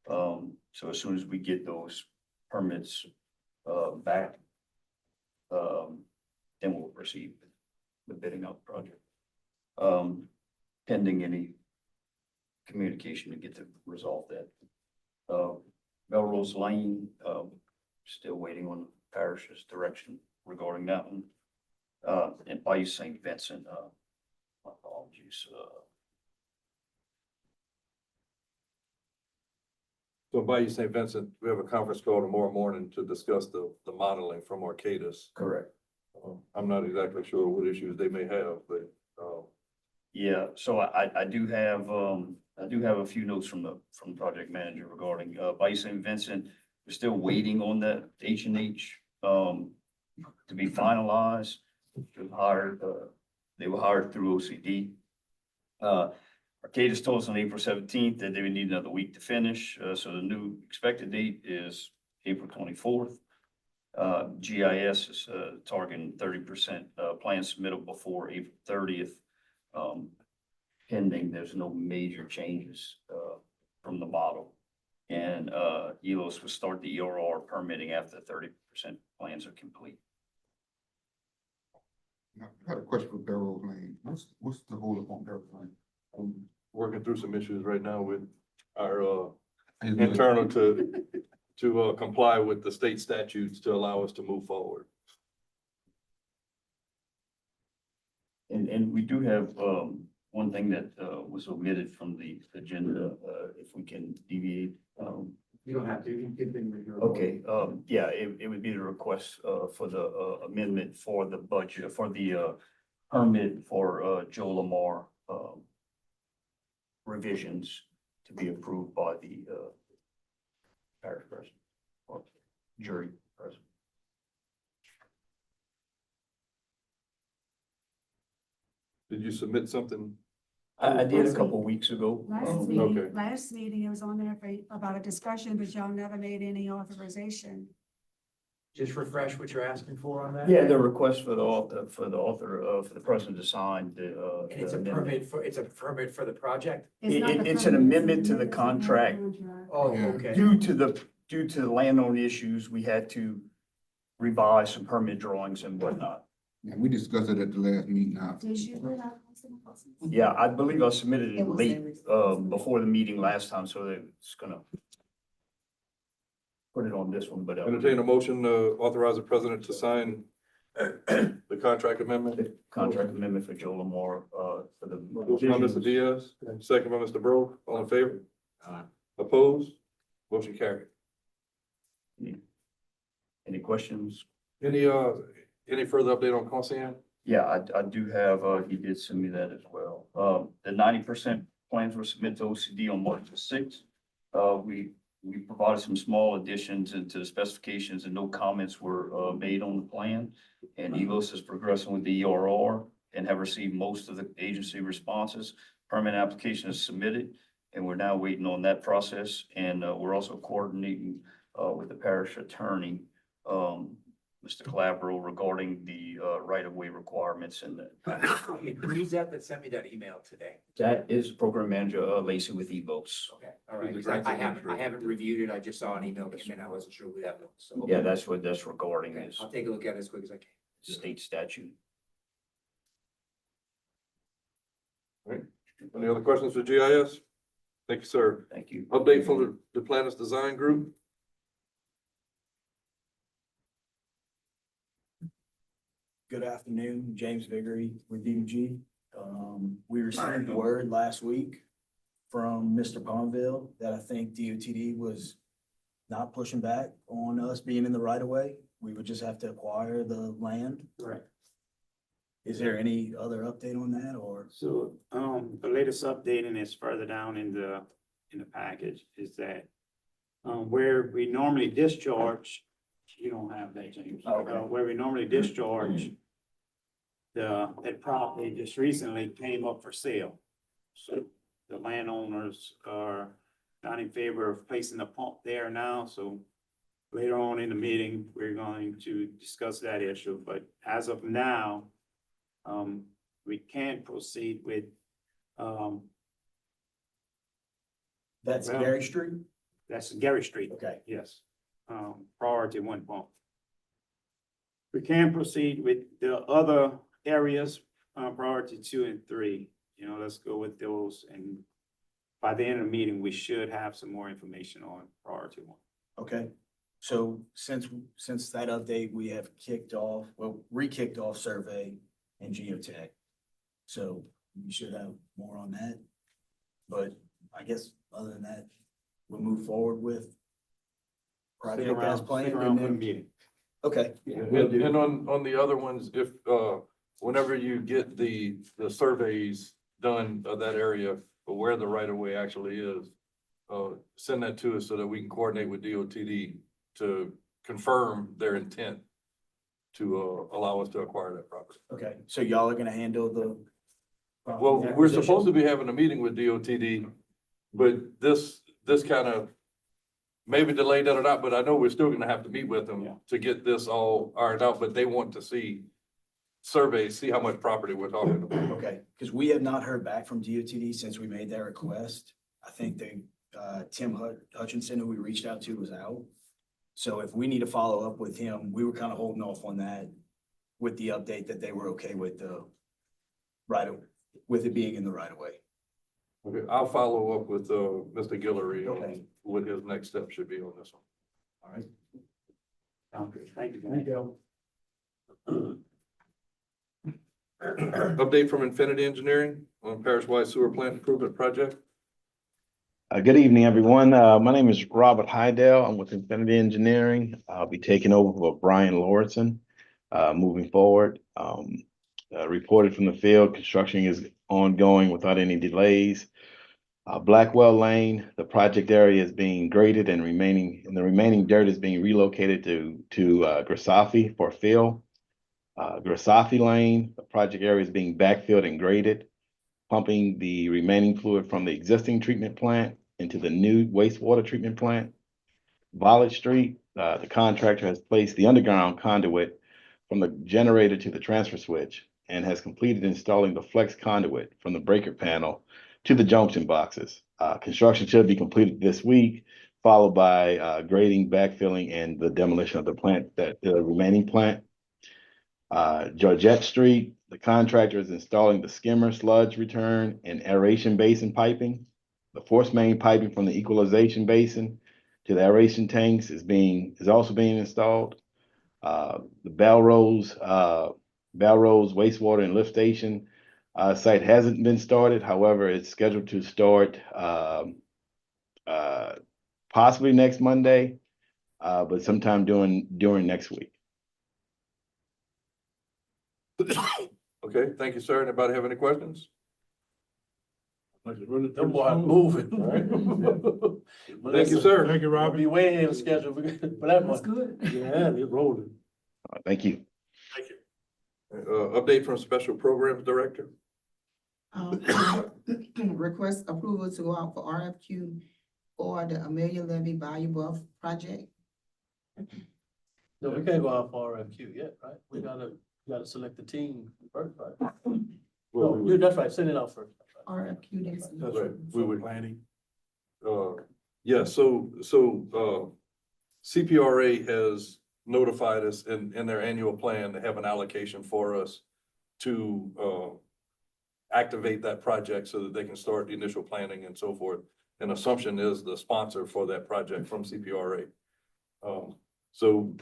So as soon as we get those permits, back, then we'll proceed with bidding out the project. Pending any communication to get to resolve that. Melrose Lane, still waiting on the parish's direction regarding that one. And Bayou St. Vincent, my apologies, So Bayou St. Vincent, we have a conference call tomorrow morning to discuss the modeling from Arcadis. correct. I'm not exactly sure what issues they may have, but, Yeah, so I do have a few notes from the project manager regarding, Bayou St. Vincent. We're still waiting on that H&H, to be finalized. They were hired through OCD. Arcadis told us on April 17th that they would need another week to finish, so the new expected date is April 24th. GIS is targeting 30% plan submittal before April 30th. Pending, there's no major changes from the model. And ELOS will start the ERR permitting after 30% plans are complete. Now, I had a question for Barrow Lane. What's the hold up on Barrow Lane? I'm working through some issues right now with our, Is it- internal to comply with the state statutes to allow us to move forward. And we do have one thing that was omitted from the agenda, if we can deviate. You don't have to, you can continue your. Okay, yeah, it would be the request for the amendment for the budget, for the permit for Joe Lamar revisions to be approved by the parish president or jury president. Did you submit something I did a couple weeks ago. Okay. Last meeting, it was on there for, about a discussion, but y'all never made any authorization. Just refresh what you're asking for on that? Yeah, the request for the author, for the president to sign the, And it's a amendment. permit for the project? It's an amendment to the contract. Oh, Yeah. okay. Due to the landowner issues, we had to revise some permit drawings and whatnot. Yeah, we discussed it at the last meeting now. Did you? Yeah, I believe I submitted it late, before the meeting last time, so it's gonna put it on this one, but. Entertain a motion to authorize the president to sign the contract amendment. The contract amendment for Joe Lamar, for the. Motion by Mr. Diaz, second by Mr. Bro, all in favor? Opposed? Motion carried. Any questions? Any further update on Conscian? Yeah, I do have, he did send me that as well. The 90% plans were submitted to OCD on March the 6th. We provided some small additions into the specifications and no comments were, made on the plan. And ELOS is progressing with the ERR and have received most of the agency responses. Permit application is submitted and we're now waiting on that process. And, we're also coordinating, with the parish attorney, Mr. Calabro, regarding the right-of-way requirements and Who's that sent me that email today? that is program manager Lacy with EVOS. Okay, all right, because I haven't reviewed it, I just saw an email come in, I wasn't sure who that was, so. Yeah, that's what that's regarding Okay, is I'll take a look at it as quick as I can. state statute. Any other questions for GIS? Thank you, sir. Thank you. Update from the Planners Design Group. Good afternoon, James Viggory with DDG. We received word last week from Mr. Palmville that I think DOTD was not pushing back on us being in the right of way. We would just have to acquire the land. Right. Is there any other update on that or? So, the latest update, and it's further down in the package, is that, where we normally discharge, you don't have that, James. Okay. Where we normally discharge, that property just recently came up for sale. So the landowners are not in favor of placing a pump there now, so later on in the meeting, we're going to discuss that issue, but as of now, we can proceed with, That's Well- Gary Street? that's Gary Street. Okay. Yes, priority one pump. We can proceed with the other areas, priority 2 and 3. You know, let's go with those, and by the end of the meeting, we should have some more information on priority 1. Okay. So since that update, we have re-kicked off survey and geotech. So we should have more on that. But I guess other than that, we'll move forward with project as planned. Stick and around for the then- meeting. Okay. And on the other ones, if, whenever you get the surveys done of that area, or where the right of way actually is, send that to us so that we can coordinate with DOTD to confirm their intent to, allow us to acquire that property. Okay, so y'all are gonna handle the. Well, we're supposed to be having a meeting with DOTD, but this kind of maybe delayed that or not, but I know we're still gonna have to meet with them to get this all ironed out, but they want to see surveys, see how much property we're talking about. Okay, because we have not heard back from DOTD since we made that request. I think Tim Hutchinson, who we reached out to, was out. So if we need to follow up with him, we were kind of holding off on that with the update that they were okay with with it being in the right of way. Okay, I'll follow up with, Mr. Guillory Okay. on what his next step should be on this one. All right. Sounds good. Thank you. Update from Infinity Engineering on parish-wide sewer plant improvement project. Good evening, everyone. My name is Robert Hydell. I'm with Infinity Engineering. I'll be taking over for Brian Lauritsen, moving forward. Reported from the field, construction is ongoing without any delays. Blackwell Lane, the project area is being graded and the remaining dirt is being relocated to Grisafi for fill. Grisafi Lane, the project area is being backfilled and graded. pumping the remaining fluid from the existing treatment plant into the new wastewater treatment plant. Violet Street, the contractor has placed the underground conduit from the generator to the transfer switch and has completed installing the flex conduit from the breaker panel to the junction boxes. Construction should be completed this week, followed by grading, backfilling, and the demolition of the remaining plant. Georgette Street, the contractor is installing the skimmer, sludge return, and aeration basin piping. The force main piping from the equalization basin to the aeration tanks is also being installed. The Belrose wastewater and lift station site hasn't been started. However, it's scheduled to start possibly next Monday, but sometime during next week. Okay, thank you, sir. Anybody have any questions? Them boys moving. Thank you, sir. Thank you, We'll Robert. be way ahead of schedule for that That's one. good. Yeah, they're rolling. Thank you. Thank you. Update from Special Programs Director. Request approval to go out for RFQ for the Amelia Levy Bayou Bluff project. No, we can't go out for RFQ yet, right? We gotta select the team first, right? No, yeah, that's right, send it out first. RFQ next. That's right. We would, Planning. yeah, so CPRA has notified us in their annual plan to have an allocation for us to activate that project so that they can start the initial planning and so forth. And Assumption is the sponsor for that project from CPRA. So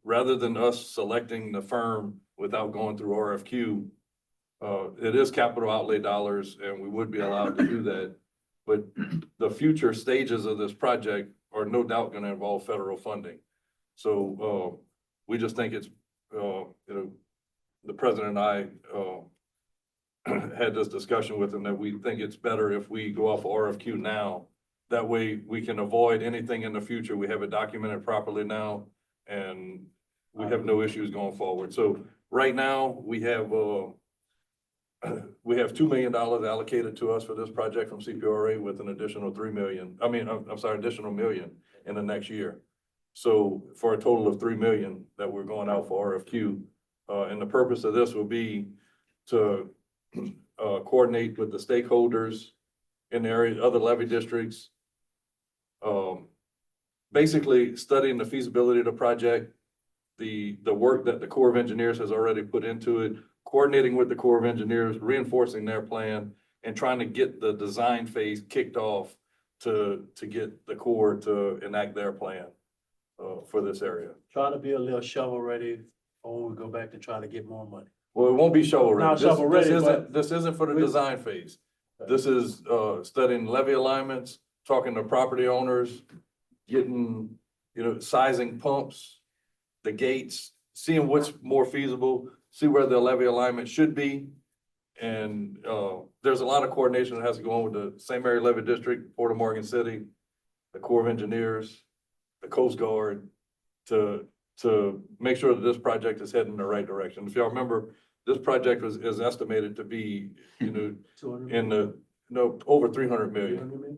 rather than us selecting the firm without going through RFQ, it is capital outlay dollars and we would be allowed to do that. But the future stages of this project are no doubt going to involve federal funding. So we just think it's, the president and I had this discussion with him that we think it's better if we go off RFQ now. That way we can avoid anything in the future. We have it documented properly now and we have no issues going forward. So right now we have $2 million allocated to us for this project from CPRA with an additional additional $1 million in the next year. So for a total of $3 million that we're going out for RFQ. And the purpose of this will be to coordinate with the stakeholders in the area, other levy districts. Basically studying the feasibility of the project, the work that the Corps of Engineers has already put into it, coordinating with the Corps of Engineers, reinforcing their plan, and trying to get the design phase kicked off to get the Corps to enact their plan for this area. Try to be a little shovel ready, or we go back to try to get more money. Well, it won't be shovel ready. Not shovel ready, but This isn't for the design phase. This is studying levee alignments, talking to property owners, getting, sizing pumps, the gates, seeing what's more feasible, see where the levee alignment should be. And there's a lot of coordination that has to go on with the St. Mary Levee District, Port of Morgan City, the Corps of Engineers, the Coast Guard, to make sure that this project is heading in the right direction. If y'all remember, this project is estimated to be, over 300 million.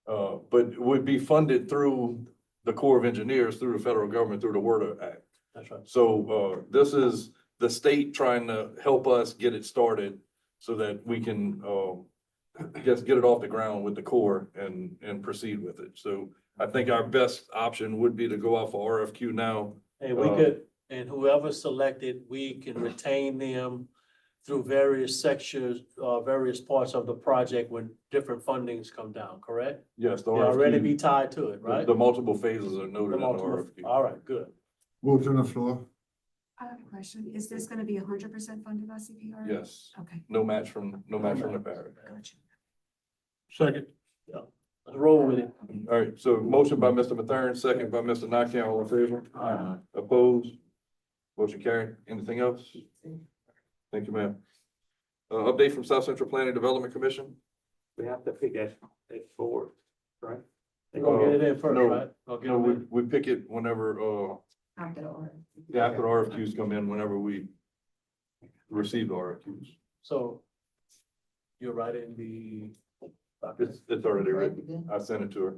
But would be funded through the Corps of Engineers, through the federal government, through the WRDA Act. That's right. So this is the state trying to help us get it started so that we can just get it off the ground with the Corps and proceed with it. So I think our best option would be to go out for RFQ now. And we could, and whoever selected, we can retain them through various sections, various parts of the project when different fundings come down, correct? Yes, the They already RFQ, be tied to it, right? the multiple phases are noted in the RFQ. All right, good. Votes on the floor. I have a question. Is this gonna be 100% funded by CPR? Yes, Okay, no match from the parish. gotcha. Second. Let's roll with it. All right, so motion by Mr. Mathern, second by Mr. Nakam, all in favor? Aye. Opposed? Motion carried. Anything else? Thank you, ma'am. Update from South Central Planning Development Commission? We have to pick that forward, right? They're gonna get it in first, No, right? Gonna get No, them in. we pick it whenever, After the order. after the RFQs come in, whenever we receive the RFQs. So You're writing the. It's already written. I sent it to her.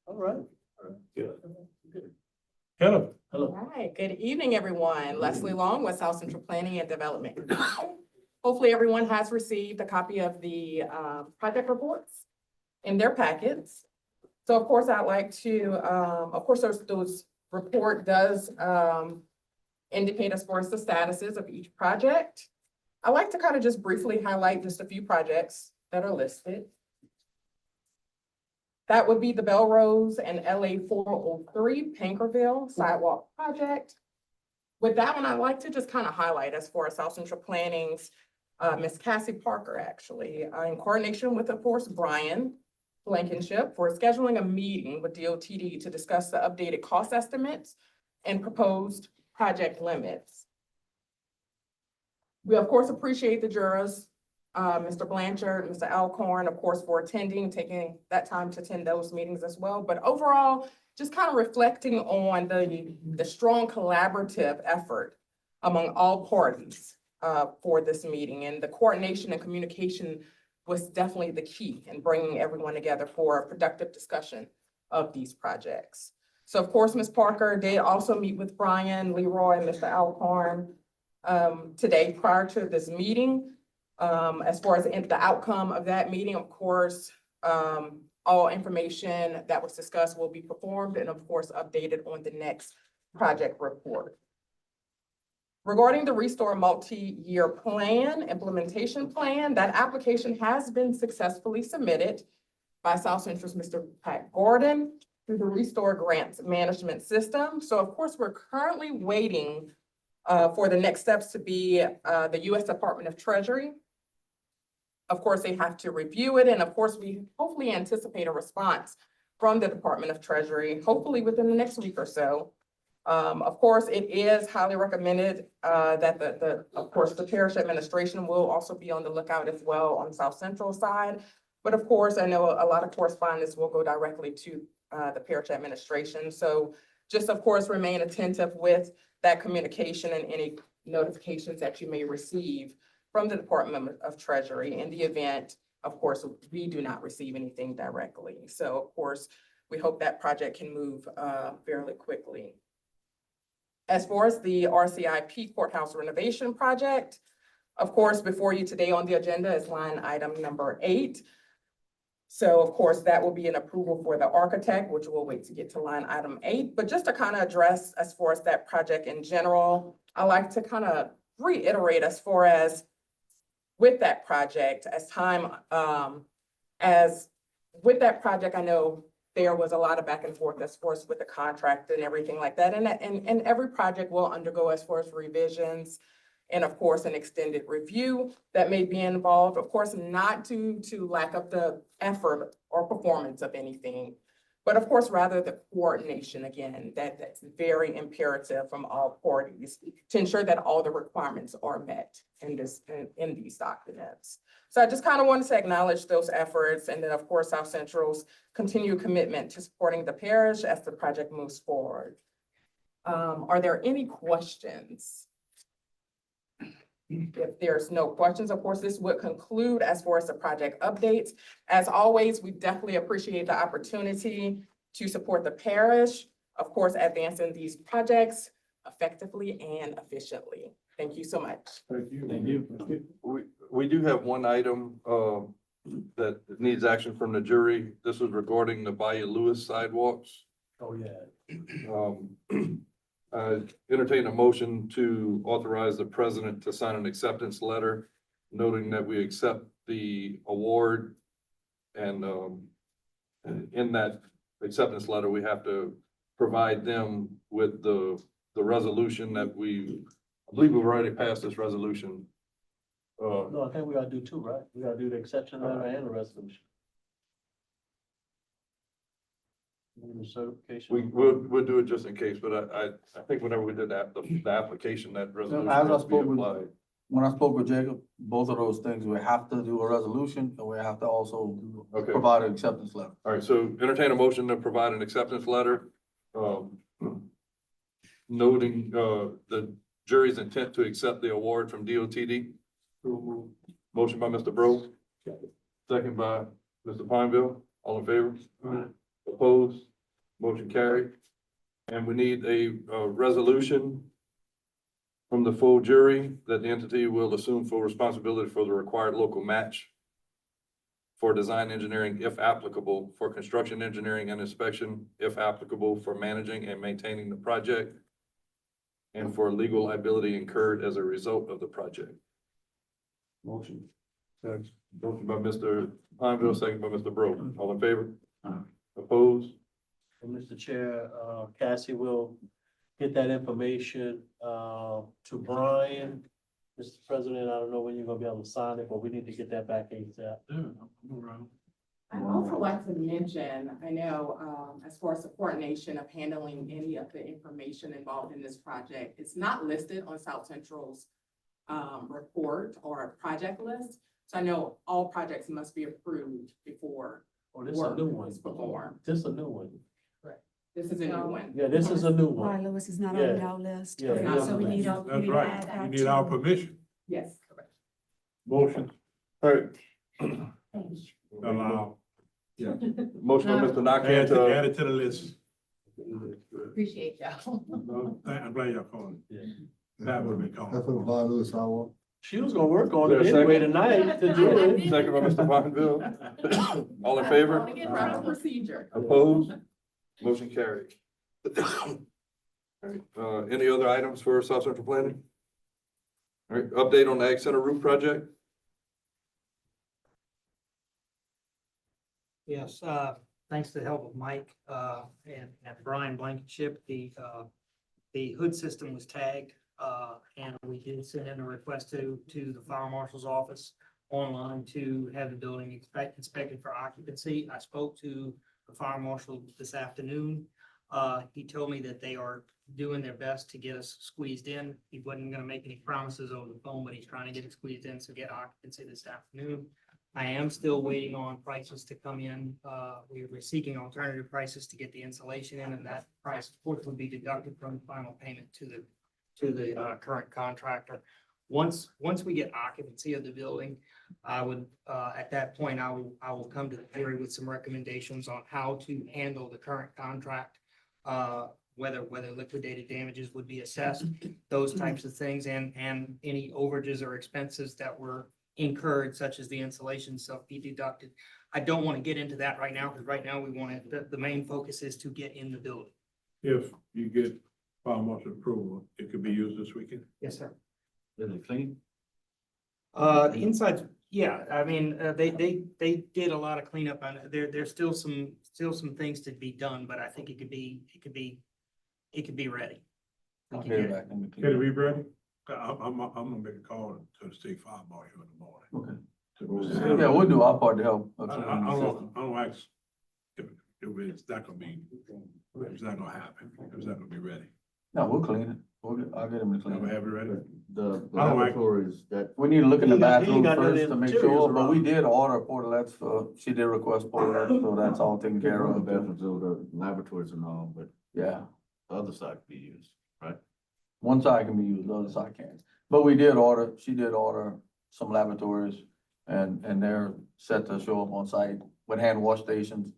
All right. Hello. Hello. All right, good evening, everyone. Leslie Long with South Central Planning and Development. Hopefully, everyone has received a copy of the project reports in their packets. So of course, I'd like to, of course, those report does indicate as far as the statuses of each project. I'd like to kind of just briefly highlight just a few projects that are listed. That would be the Belrose and LA 403 Pankerville Sidewalk Project. With that one, I'd like to just kind of highlight as far as South Central Planning's Ms. Cassie Parker, actually, in coordination with, of course, Brian Blankenship for scheduling a meeting with DOTD to discuss the updated cost estimates and proposed project limits. We, of course, appreciate the jurors, Mr. Blanchard, Mr. Alcorn, of course, for attending, taking that time to attend those meetings as well. But overall, just kind of reflecting on the strong collaborative effort among all parties for this meeting, and the coordination and communication was definitely the key in bringing everyone together for a productive discussion of these projects. So of course, Ms. Parker did also meet with Brian, Leroy, and Mr. Alcorn today prior to this meeting. As far as the outcome of that meeting, of course, all information that was discussed will be performed and of course updated on the next project report. Regarding the Restore multi-year plan, implementation plan, that application has been successfully submitted by South Central's Mr. Pat Gordon through the Restore Grants Management System. So of course, we're currently waiting for the next steps to be the U.S. Department of Treasury. Of course, they have to review it, and of course, we hopefully anticipate a response from the Department of Treasury, hopefully within the next week or so. Of course, it is highly recommended that of course, the parish administration will also be on the lookout as well on South Central side. But of course, I know a lot of correspondence will go directly to the parish administration. So just of course, remain attentive with that communication and any notifications that you may receive from the Department of Treasury in the event, of course, we do not receive anything directly. So of course, we hope that project can move fairly quickly. As far as the RCIP courthouse renovation project, of course, before you today on the agenda is line item number 8. So of course, that will be an approval for the architect, which we'll wait to get to line item 8. But just to kind of address as far as that project in general, I like to kind of reiterate as far as with that project, with that project, I know there was a lot of back and forth as far as with the contract and everything like that. And every project will undergo as far as revisions and of course, an extended review that may be involved, of course, not due to lack of the effort or performance of anything, but of course, rather the coordination, again, that's very imperative from all parties to ensure that all the requirements are met in these documents. So I just kind of wanted to acknowledge those efforts, and then of course, South Central's continued commitment to supporting the parish as the project moves forward. Are there any questions? If there's no questions, of course, this would conclude as far as the project updates. As always, we definitely appreciate the opportunity to support the parish, of course, advancing these projects effectively and efficiently. Thank you so much. Thank you. Thank you. We do have one item that needs action from the jury. This is regarding the Bayou Lewis sidewalks. Oh, yeah. Entertain a motion to authorize the president to sign an acceptance letter, noting that we accept the award. And in that acceptance letter, we have to provide them with the resolution that I believe we've already passed this resolution. No, I think we gotta do two, right? We gotta do the exception letter and the resolution. The certification. We'll do it just in case, but I think whenever we did that, the application, that resolution As I has to be spoke with, applied. when I spoke with Jacob, both of those things, we have to do a resolution and we have to also Okay. provide an acceptance letter. All right, so entertain a motion to provide an acceptance letter, noting, the jury's intent to accept the award from DOTD. Motion by Mr. Bro, Second by Mr. Pineville. All in favor? Opposed? Motion carried. And we need a resolution from the full jury that the entity will assume full responsibility for the required local match for design engineering, if applicable, for construction engineering and inspection, if applicable, for managing and maintaining the project, and for legal liability incurred as a result of the project. Motion. Motion by Mr. Pineville, second by Mr. Bro. All in favor? Opposed? And Mr. Chair, Cassie will get that information, to Brian. Mr. President, I don't know when you're gonna be able to sign it, but we need to get that back ASAP. I'd also like to mention, I know, as far as the coordination of handling any of the information involved in this project, it's not listed on South Central's report or project list. So I know all projects must be approved before Oh, this is a new work one. is performed. This is a new one. This is a new one. Yeah, this is a new one. Brian Lewis is not Yeah. on our list. Yeah, yeah. So we need to. That's right. You need our permission. Yes, correct. Motion. All right. Allow. Yeah. Motion by Mr. Add Nakane add to, it to the list. Appreciate y'all. I'm glad y'all called it. That would be That's called. what Brian Lewis, I want. She was gonna work on Is it there a anyway tonight to do it. second by Mr. Pineville. All in favor? Want to get proper procedure. Opposed? Motion carried. All right, any other items for South Central Planning? All right, update on the Ag Center roof project? Yes, thanks to the help of Mike, and Brian Blankenship, the hood system was tagged, and we did send in a request to the fire marshal's office online to have the building inspected for occupancy. I spoke to the fire marshal this afternoon. He told me that they are doing their best to get us squeezed in. He wasn't gonna make any promises over the phone, but he's trying to get it squeezed in, so get occupancy this afternoon. I am still waiting on prices to come in. We're seeking alternative prices to get the insulation in, and that price, of course, would be deducted from the final payment to the current contractor. Once we get occupancy of the building, I would, at that point, I will come to the jury with some recommendations on how to handle the current contract. Whether liquidated damages would be assessed, those types of things, and any overages or expenses that were incurred, such as the insulation stuff, be deducted. I don't want to get into that right now, because right now we want to, the main focus is to get in the building. If you get fire marshal approval, it could be used this weekend. Yes, sir. Is it clean? The insides, yeah, I mean, they did a lot of cleanup on it. There's still some things to be done, but I think it could be ready. We can get it. Can it be ready? I'm gonna make a call to the state fire marshal in the morning. Okay. Yeah, we'll do our part to help. I don't ask if it's not gonna be, if it's not gonna happen, if it's not gonna be ready. No, we'll clean it. I'll get them to clean Never it. have it ready. The I don't like- laboratories that, We need to look in the He ain't bathroom got none of first them to make materials sure, but we around. did order portalettes for, she did request portalettes, so that's all taken care the of. bathrooms, the laboratories and all, but Yeah, the other side could be used, right? one side can be used, the other side can't. But she did order some laboratories and they're set to show up on site with hand wash stations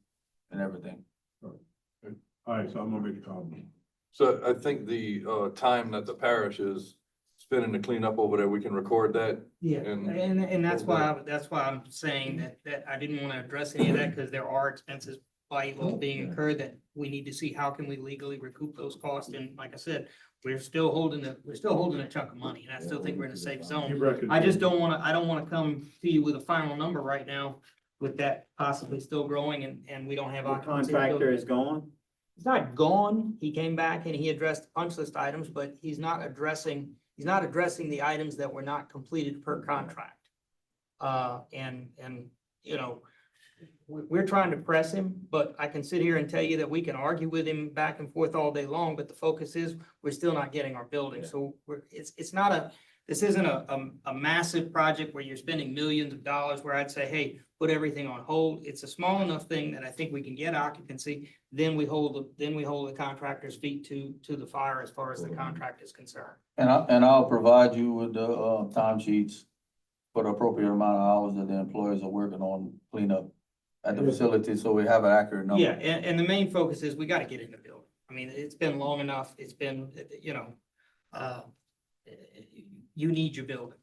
and everything. All right, so I'm gonna make a call. So I think the, time that the parish is spending to clean up over there, we can record that. Yeah, And- and that's why I'm saying that I didn't want to address any of that, because there are expenses by you all being incurred that we need to see how can we legally recoup those costs. And like I said, we're still holding a chunk of money, and I still think we're in a safe zone. I just don't want to come to you with a final number right now with that possibly still growing and we don't have The occupancy. contractor is gone. He's not gone. He came back and he addressed punch list items, but he's not addressing the items that were not completed per contract. And you know, we're trying to press him, but I can sit here and tell you that we can argue with him back and forth all day long, but the focus is we're still not getting our building. So this isn't a massive project where you're spending millions of dollars where I'd say, hey, put everything on hold. It's a small enough thing that I think we can get occupancy. Then we hold the contractor's feet to the fire as far as the contract is concerned. And I'll provide you with the, time sheets for the appropriate amount of hours that the employees are working on cleanup at the facility, so we have an accurate number. Yeah, and the main focus is we gotta get in the building. I mean, it's been long enough, it's been, uh, you need your building.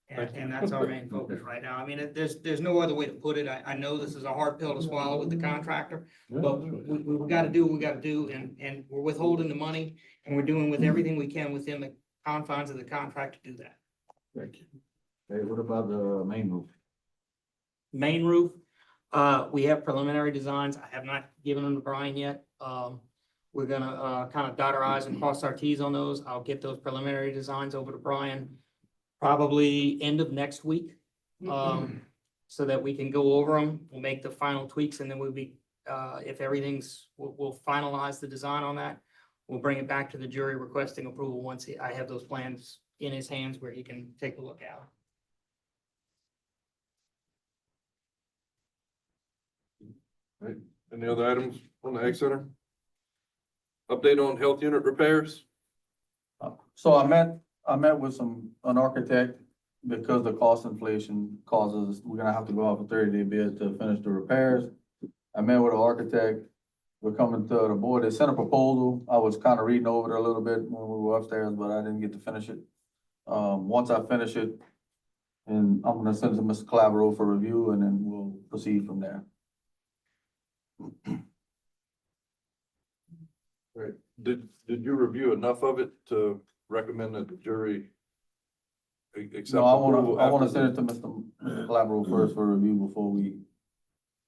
And that's our main focus right now. I mean, there's no other way to put it. I know this is a hard pill to swallow with the contractor, but we gotta do what we gotta do, and we're withholding the money, and we're doing with everything we can within the confines of the contract to do that. Thank you. Hey, what about the main roof? Main roof, we have preliminary designs. I have not given them to Brian yet. We're gonna, kind of dot our i's and cross our t's on those. I'll get those preliminary designs over to Brian probably end of next week. So that we can go over them. We'll make the final tweaks, and then we'll be, if everything's, we'll finalize the design on that. We'll bring it back to the jury requesting approval once I have those plans in his hands where he can take a look at them. Right, any other items on the Ag Center? Update on health unit repairs? So I met with an architect, because the cost inflation causes, we're gonna have to go out for 30-day bids to finish the repairs. I met with an architect, we're coming to the board, they sent a proposal, I was kind of reading over it a little bit when we were upstairs, but I didn't get to finish it. Once I finish it, and I'm gonna send it to Mr. Calabro for review, and then we'll proceed from there. Right, did you review enough of it to recommend that the jury accept? No, I approval wanna after send it to Mr. Calabro first for review before we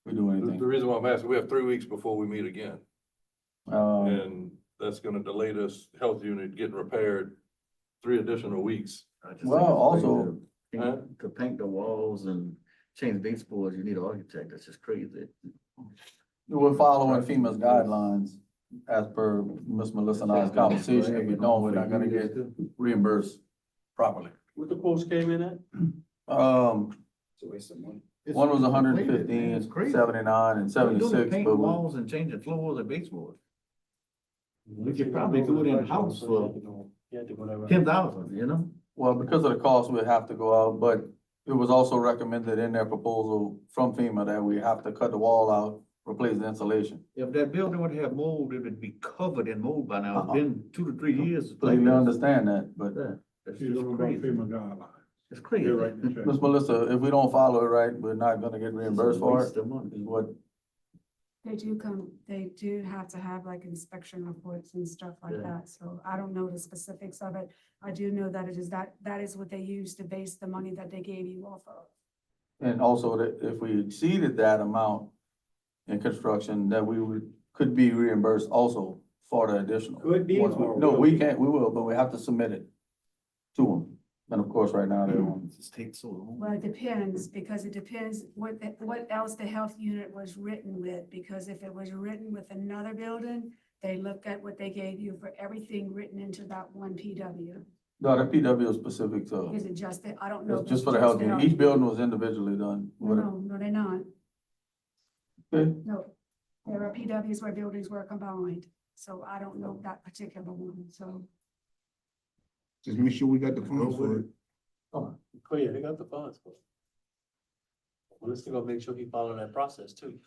do the anything. reason why I'm asking, we have 3 weeks before we meet again, and that's gonna delay this health unit getting repaired 3 additional weeks. I just Well, think it's also- crazy to paint the walls and change baseboards, you need an architect, that's just crazy. We're following FEMA's guidelines as per Ms. Melissa and I's conversation. If we don't, we're not gonna get reimbursed properly. What the quotes came in at? It's a waste of money. One was It's 115, crazy. 79, and You're doing 76, paint but walls and changing floors and baseboards. We could probably do it in-house for $10,000, you know? well, because of the cost, we'd have to go out, but it was also recommended in their proposal from FEMA that we have to cut the wall out, replace the insulation. If that building would have mold, it would be covered in mold by now. It's been 2 to 3 years. Completely understand that, but Yeah, that's You just don't know about crazy. FEMA guidelines. It's crazy. You're right in the check. Ms. Melissa, if we don't follow it right, we're not gonna get reimbursed for Waste it, of money. is what, They do have to have like inspection reports and stuff like Yeah. that, so I don't know the specifics of it. I do know that it is that is what they use to base the money that they gave you off of. and also that if we exceeded that amount in construction, that could be reimbursed also for the additional. Could be, Once we- or No, will we be? can't, we will, but we have to submit it to them. And of course, right now, they won't. It just takes so long. Well, it depends, because it depends what else the health unit was written with, because if it was written with another building, they look at what they gave you for everything written into that one PW. No, the PW is specific to, Is it just that, I don't know. it's if just it's for the health unit. Each unit. building was individually done. No, they're not. Okay. No, there are PWs where buildings were combined, so I don't know that particular one, so. Just make sure we got the funds for it. Oh, yeah, they got the funds for it. Well, let's go make sure he follow that process too.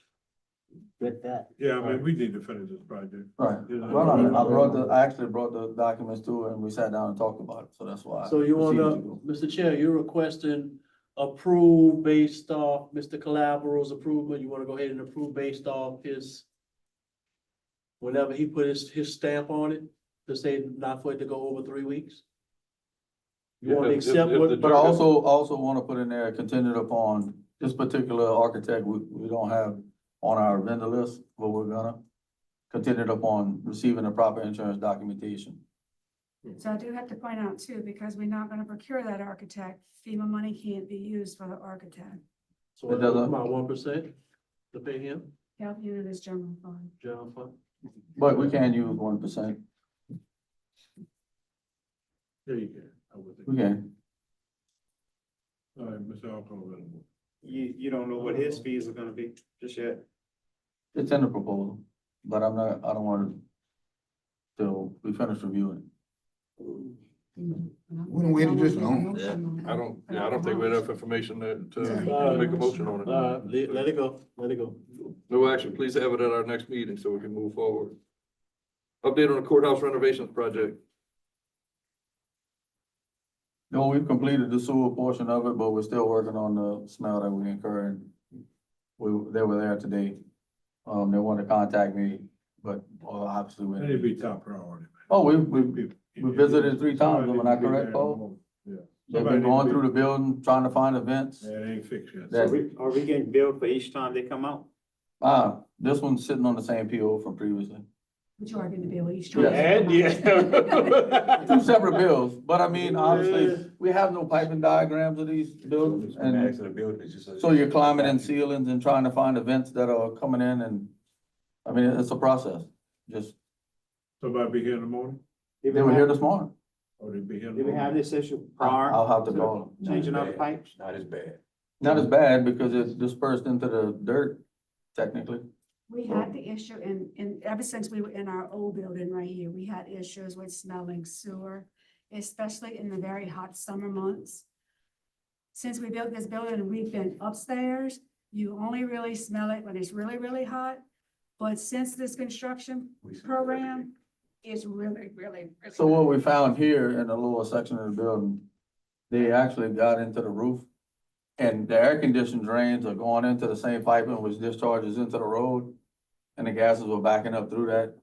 Get that. Yeah, I mean, we need to finish this project. Right. You know, Well, I actually brought the documents to her and we sat down and talked about it, so that's why. I So you proceeded wanna, to go. Mr. Chair, you're requesting approve based off Mr. Calabro's approval, you wanna go ahead and approve based off his whenever he put his stamp on it, to say not for it to go over 3 weeks? You wanna accept what? But I also want to put in there contingent upon this particular architect, we don't have on our vendor list, but we're gonna contingent upon receiving the proper insurance documentation. So I do have to point out too, because we're not gonna procure that architect, FEMA money can't be used for the architect. So It it's doesn't- about 1% to pay him, Health unit is general fund. general fund. But we can use 1%, There you go. I would think. we can. All right, Mr. Alcott. You don't know what his fees are gonna be just yet? It's in the proposal, but I don't want to till we finish reviewing. We don't wait this long. I don't think we have enough information to make a motion on it. Let it go, let it go. No action, please have it at our next meeting so we can move forward. Update on the courthouse renovations project. No, we've completed the sewer portion of it, but we're still working on the smell that we incurred. They were there today. They wanted to contact me, but obviously we. That'd be top priority. Oh, we visited 3 times, am I not correct, Paul? Yeah. They've been going through the building, trying to find events. That ain't fixed yet. That- Are we getting billed for each time they come out? This one's sitting on the same PO from previously. But you are gonna be able each Yes. Yeah. 2 separate bills, but I mean, obviously, we have no piping diagrams of these buildings, and Schematics of the building is just a- so you're climbing in ceilings and trying to find events that are coming in, and I mean, it's a process. Just, Somebody be here in the morning? they were here this morning. Or they be here in the Did we morning? have this issue prior? I'll have to call them. Changing out the pipes? Not as bad. Not as bad because it's dispersed into the dirt, technically. We had the issue and ever since we were in our old building right here, we had issues with smelling sewer, especially in the very hot summer months. Since we built this building, we've been upstairs, you only really smell it when it's really, really hot. But since this construction program, it's really, really, really. So what we found here in the lower section of the building, they actually got into the roof. And the air conditioned drains are going into the same piping which discharges into the road. And the gases were backing up through that.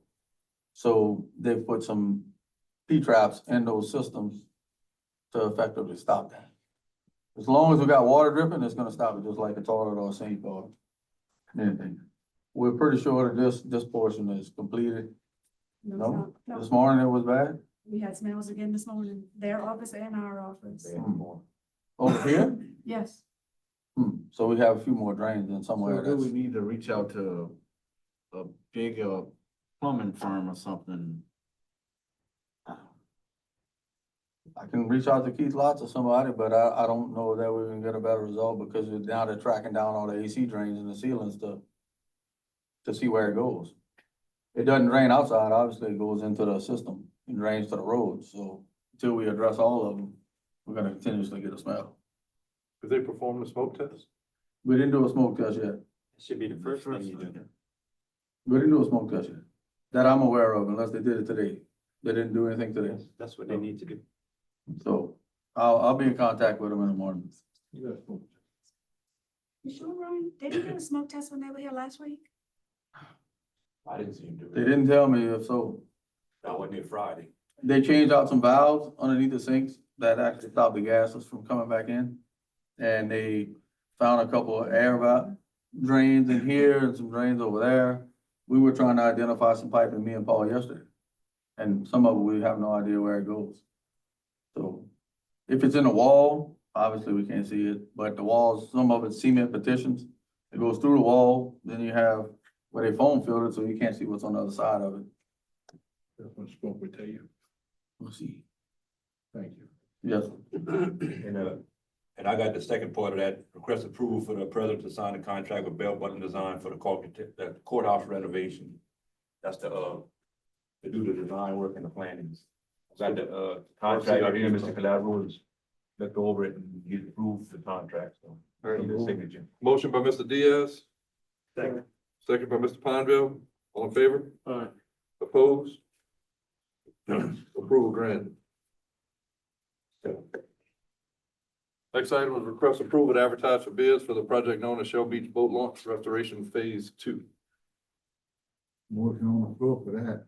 So they put some P-traps in those systems to effectively stop that. As long as we got water dripping, it's gonna stop it, just like a toilet or a sink or anything. We're pretty sure that this portion is completed. No, this morning it was bad. We had smells again this morning, their office and our office. Over here? Yes. So we have a few more drains in So somewhere do we that's, need to reach out to a big, plumbing firm or something? I can reach out to Keith Lots or somebody, but I don't know that we can get a better result because now they're tracking down all the AC drains and the ceilings to see where it goes. It doesn't drain outside, obviously it goes into the system and drains to the road, so until we address all of them, we're gonna continuously get a smell. Did they perform the smoke test? We didn't do a smoke test yet. Should be the first thing you do. We didn't do a smoke test yet, that I'm aware of, unless they did it today. They didn't do anything today, That's what they need to do. so I'll be in contact with them in the morning. You got smoke. You sure, Ryan? They didn't do a smoke test when they were here last week? I didn't see him do it. They didn't tell me if so. I wasn't there Friday. They changed out some valves underneath the sinks that actually stop the gases from coming back in. And they found a couple of drains in here and some drains over there. We were trying to identify some piping, me and Paul yesterday. And some of it, we have no idea where it goes. So if it's in the wall, obviously we can't see it, but the walls, some of it's cement partitions. It goes through the wall, then you have where they foam filled it, so you can't see what's on the other side of it. That's what smoke would tell you. We'll see. Thank you. Yes. And I got the second part of that, request approval for the president to sign a contract with Bell Button Design for the courthouse renovation. That's to do the design work and the plannings. Got the contract out here, Mr. Calabro has looked over it and he's approved the contract, so. Need a signature. Motion by Mr. Diaz, Second. second by Mr. Pondville. All in favor? Aye. Opposed? Approval granted. Next item is request approval to advertise for bids for the project known as Shell Beach Boat Launch Restoration Phase 2. Working on the floor for that.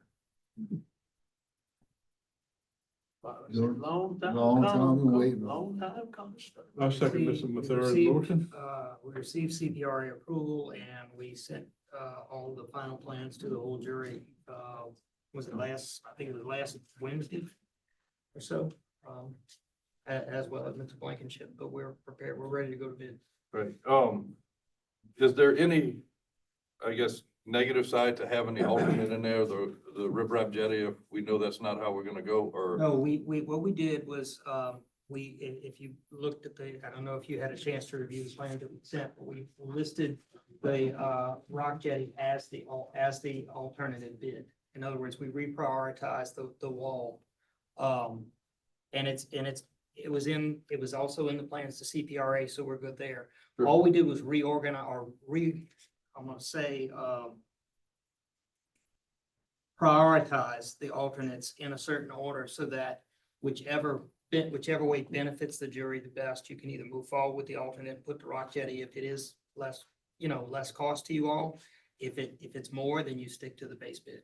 Long time Long time coming, we waiting. long time coming. I'll second Mr. We Matherin's received, motion. We received CPRA approval and we sent, all the final plans to the whole jury. Was it I think it was last Wednesday or so, as well as Mr. Blankenship, but we're prepared, we're ready to go to bid. Right. Is there any, I guess, negative side to having the alternate in there, the riprap jetty, if we know that's not how we're gonna go, or? No, what we did was, if you looked at I don't know if you had a chance to review the plan that we sent, but we listed the, rock jetty as the alternative bid. In other words, we reprioritized the wall. And it was also in the plans to CPRA, so we're good there. Sure. All we did was reorganize I'm gonna say, prioritize the alternates in a certain order so that whichever way benefits the jury the best, you can either move forward with the alternate, put the rock jetty if it is less, less cost to you all. If it's more, then you stick to the base bid.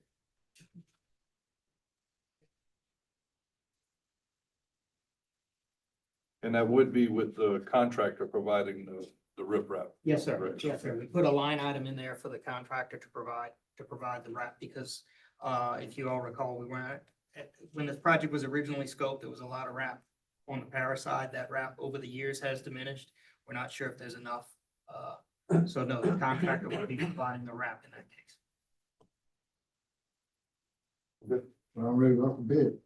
And that would be with the contractor providing the riprap. Yes, sir. Correct. Yes, sir. We put a line item in there for the contractor to provide the wrap because, if you all recall, when this project was originally scoped, there was a lot of wrap on the Parish side. That wrap over the years has diminished. We're not sure if there's enough. So no, the contractor will be providing the wrap in that case. I'm ready to go for bid.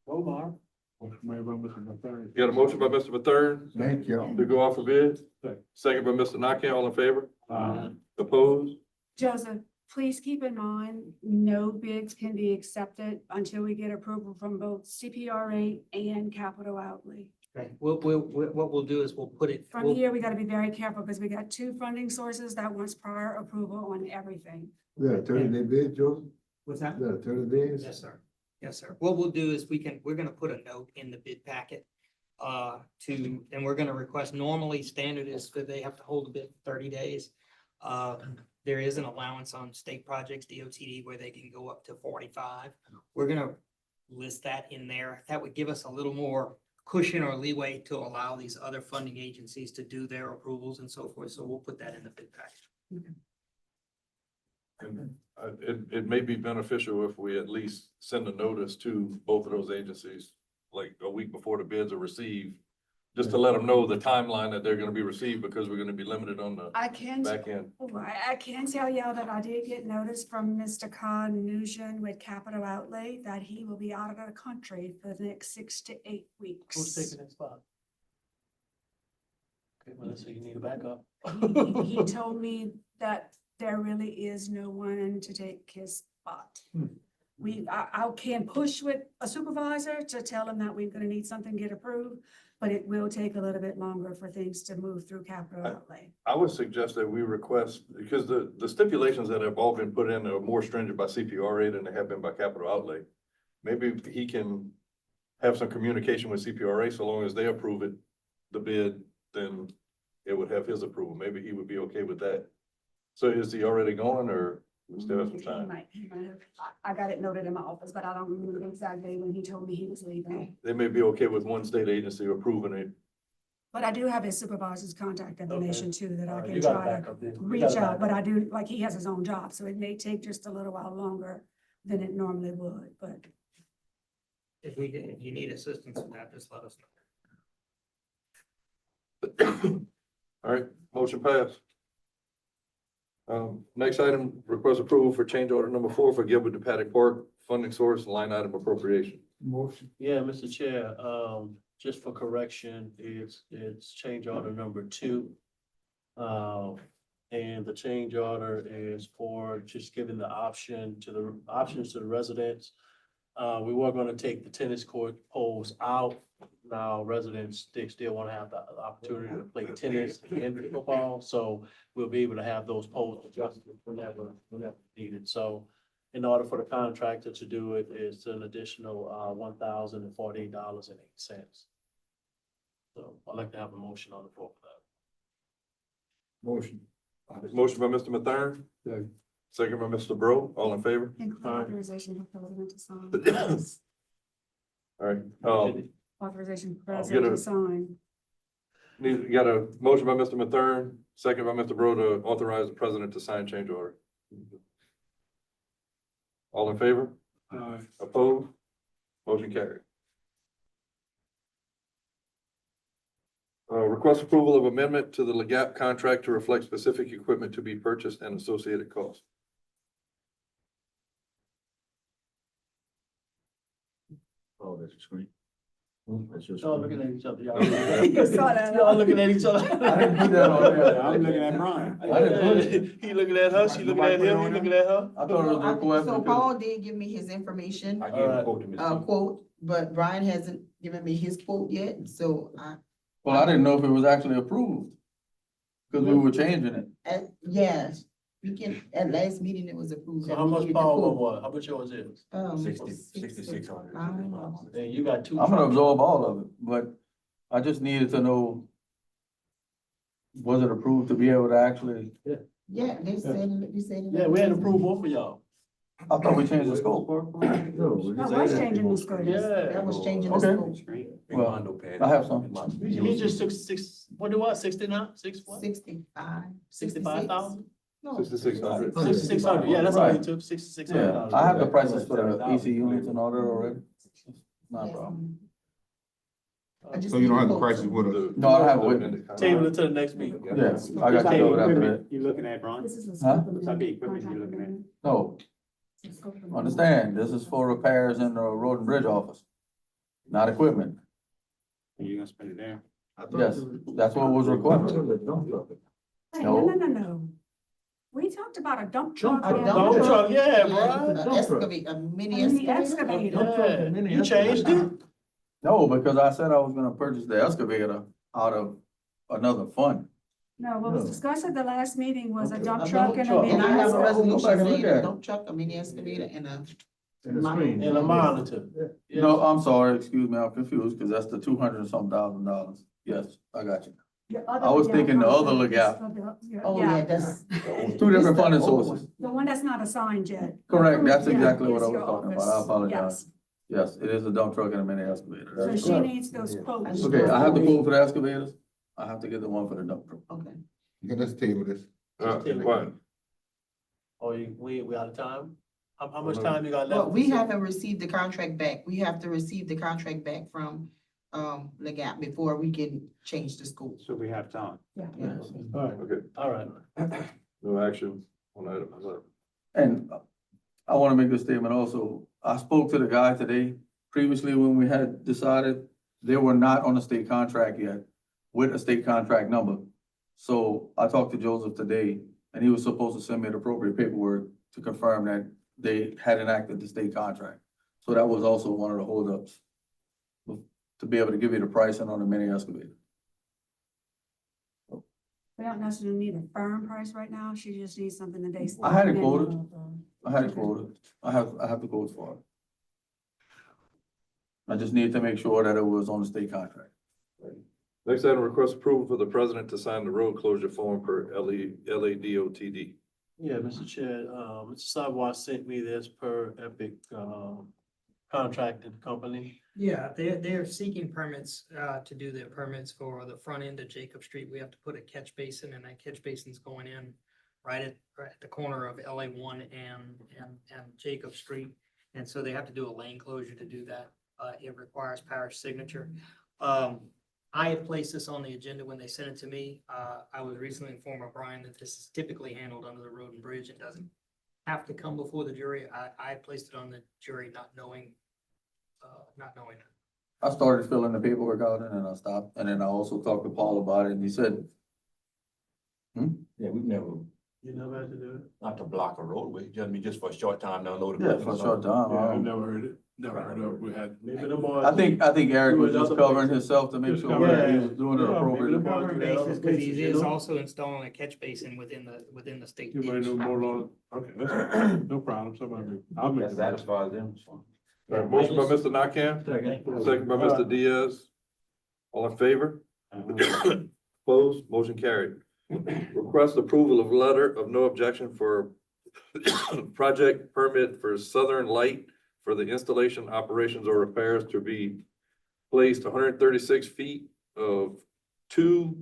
Omar. Motion made by Mr. McFerrin. Got a motion by Mr. Mathern Thank you. to go out for bid, Second. second by Mr. Nakane, all in favor? Aye. Opposed? Joseph, please keep in mind, no bids can be accepted until we get approval from both CPRA and capital outlay. Okay, what we'll do is we'll put it. From here, we gotta be very careful because we got two funding sources that wants prior approval on everything. You got a 30-day bid, Joseph? What's that? You got a 30 days? Yes, sir. Yes, sir. What we'll do is we're gonna put a note in the bid packet. And we're gonna request, normally standard is that they have to hold a bid 30 days. There is an allowance on state projects, DOTD, where they can go up to 45. We're gonna list that in there. That would give us a little more cushion or leeway to allow these other funding agencies to do their approvals and so forth. So we'll put that in the bid packet. And it may be beneficial if we at least send a notice to both of those agencies, like a week before the bids are received, just to let them know the timeline that they're gonna be received, because we're gonna be limited on the I can, back end. I can tell y'all that I did get notice from Mr. Khan Nugent with Capital Outlay that he will be out of the country for the next 6 to 8 weeks. Who's taking that spot? Okay, well, so you need a backup. He told me that there really is no one to take his spot. I can push with a supervisor to tell him that we're gonna need something to get approved, but it will take a little bit longer for things to move through capital outlay. I would suggest that we request, because the stipulations that have all been put in are more stringent by CPRA than they have been by capital outlay. Maybe he can have some communication with CPRA, so long as they approve it, the bid, then it would have his approval. Maybe he would be okay with that. So is he already going, or we still have some time? He might have. I got it noted in my office, but I don't remember the exact day when he told me he was leaving. They may be okay with one state agency approving it. But I do have his supervisor's contact information too, that I You can got a try to backup then. You reach got a out, but backup. I do, like, he has his own job, so it may take just a little while longer than it normally would, but. If you need assistance with that, just let us know. All right, motion passed. Next item, request approval for change order number 4 for Gilbert to Paddock Park, funding source, line item appropriation. Motion. Yeah, Mr. Chair, just for correction, it's change order number 2. And the change order is for just giving the options to the residents. We were gonna take the tennis court poles out. Now residents, they still wanna have the opportunity to play tennis and football, so we'll be able to have those poles adjusted whenever needed. So in order for the contractor to do it, it's an additional $1,048.08. So I'd like to have a motion on the floor for that. Motion. Motion by Mr. Mathern, Second. second by Mr. Bro, all in favor? Include authorization for president to sign. All right, Authorization for I'll president get to a- sign. you got a motion by Mr. Mathern, second by Mr. Bro to authorize the president to sign change order. All in favor? Aye. Opposed? Motion carried. Request approval of amendment to the Legap contract to reflect specific equipment to be purchased and associated costs. Oh, that's a screen. Y'all looking at each other, y'all. You saw that, huh? Y'all looking at each other. I didn't put that on there. I'm looking at Brian. I didn't put it. He looking at her, she looking at him, he looking at her. I thought it was a request So because, Paul did give me his information, I gave a quote to Ms. T. quote, but Brian hasn't given me his quote yet, so well, I didn't know if it was actually approved. Cause we were changing it. yes, we can, at last meeting it was approved. So how much Paul want, how much yours is? 6,600. And you got two. I'm gonna trucks. absorb all of it, but I just needed to know, was it approved to be able to actually, Yeah, they said. Yeah, we had to approve both of y'all. I thought we changed the scope. That was changing the scope. Yeah. That was changing the Okay. scope. Well, I have some. He just took what do I, 69, 6 what? 65. 65,000? No. 6,600. 6,600, yeah, that's all he Right. took, 66. Yeah, I have the prices for the AC units and all that already. Not a Yes. problem. I just So you don't have the need prices with us? No, I have it with me. Table it to the next meeting. Yes, I got you covered after that. You looking at, Brian? This is a Huh? scope of What type of equipment you looking at? No, It's a scope of- understand, this is for repairs in the road and bridge office, not equipment. You gonna spend it there? Yes, that's what was requested. Hey, no. We talked about a dump truck. A and- Dump truck, yeah, A bro. excavate, a A mini mini excavator. excavator. Yeah, you changed it? No, because I said I was gonna purchase the excavator out of another fund. No, what was discussed at the last meeting was a dump A truck and a dump mini And I have a excavator. resolution back and look saying at a it. dump truck, a mini excavator, and a. And a monitor. Yes. No, I'm sorry, excuse me, I'm confused, because that's the $200 and some $1,000. Yes, I got you. Your other I was legal thinking the other contract legal- is for the- Oh, yeah, that's. Two different This funding the old sources. The one that's not assigned yet. Correct, that's Yeah, exactly what I is was your talking about, I office. apologize. Yes, it is a dump truck and a mini excavator. So That's she correct. needs those quotes. Okay, I have the quote for the excavators, I have to get the one for the dump truck. Okay. Okay, let's table this. Fine. Oh, we out of time? How much time you got left? Well, we haven't received the contract back. We have to receive the contract back from, Legat before we can change the scope. So we have time. Yes. All right, Okay, all right. no action on item 11. And I want to make this statement also. I spoke to the guy today, previously when we had decided they were not on a state contract yet with a state contract number. So I talked to Joseph today and he was supposed to send me the appropriate paperwork to confirm that they had enacted the state contract. So that was also one of the holdups to be able to give you the pricing on the mini excavator. We don't necessarily need a firm price right now. She just needs something that they. I had it quoted. I had it quoted. I have the quotes for it. I just need to make sure that it was on the state contract. Next item, request approval for the president to sign the road closure form per LADOTD. Yeah, Mr. Chair, Mr. Savoy sent me this per Epic, contracted company. Yeah, they're seeking permits, to do the permits for the front end of Jacob Street. We have to put a catch basin, and that catch basin's going in right at the corner of LA one and Jacob Street. And so they have to do a lane closure to do that. It requires parish signature. I had placed this on the agenda when they sent it to me. I was recently informed by Brian that this is typically handled under the road and bridge. It doesn't have to come before the jury. I placed it on the jury not knowing. I started filling the paperwork out and then I stopped. And then I also talked to Paul about it and he said, Yeah, we've never, You never had to do it? not to block a roadway, just for a short time, down load. yeah, for a short time. Yeah, I never heard it, never heard of, we had. Maybe the boys. I think Eric was just Another covering place. himself to make Just sure covering that he it. was doing it Yeah, appropriately. maybe the boys- Cover basis, because he You is know? also installing a catch basin within the state. You might ditch. know more on, okay, that's, no problem, somebody, I'll make That it. satisfies them, so. All right, motion by Mr. Nakam, second by Mr. Diaz. All in favor? Opposed, motion carried. Request approval of letter of no objection for project permit for Southern Light for the installation, operations, or repairs to be placed 136 feet of two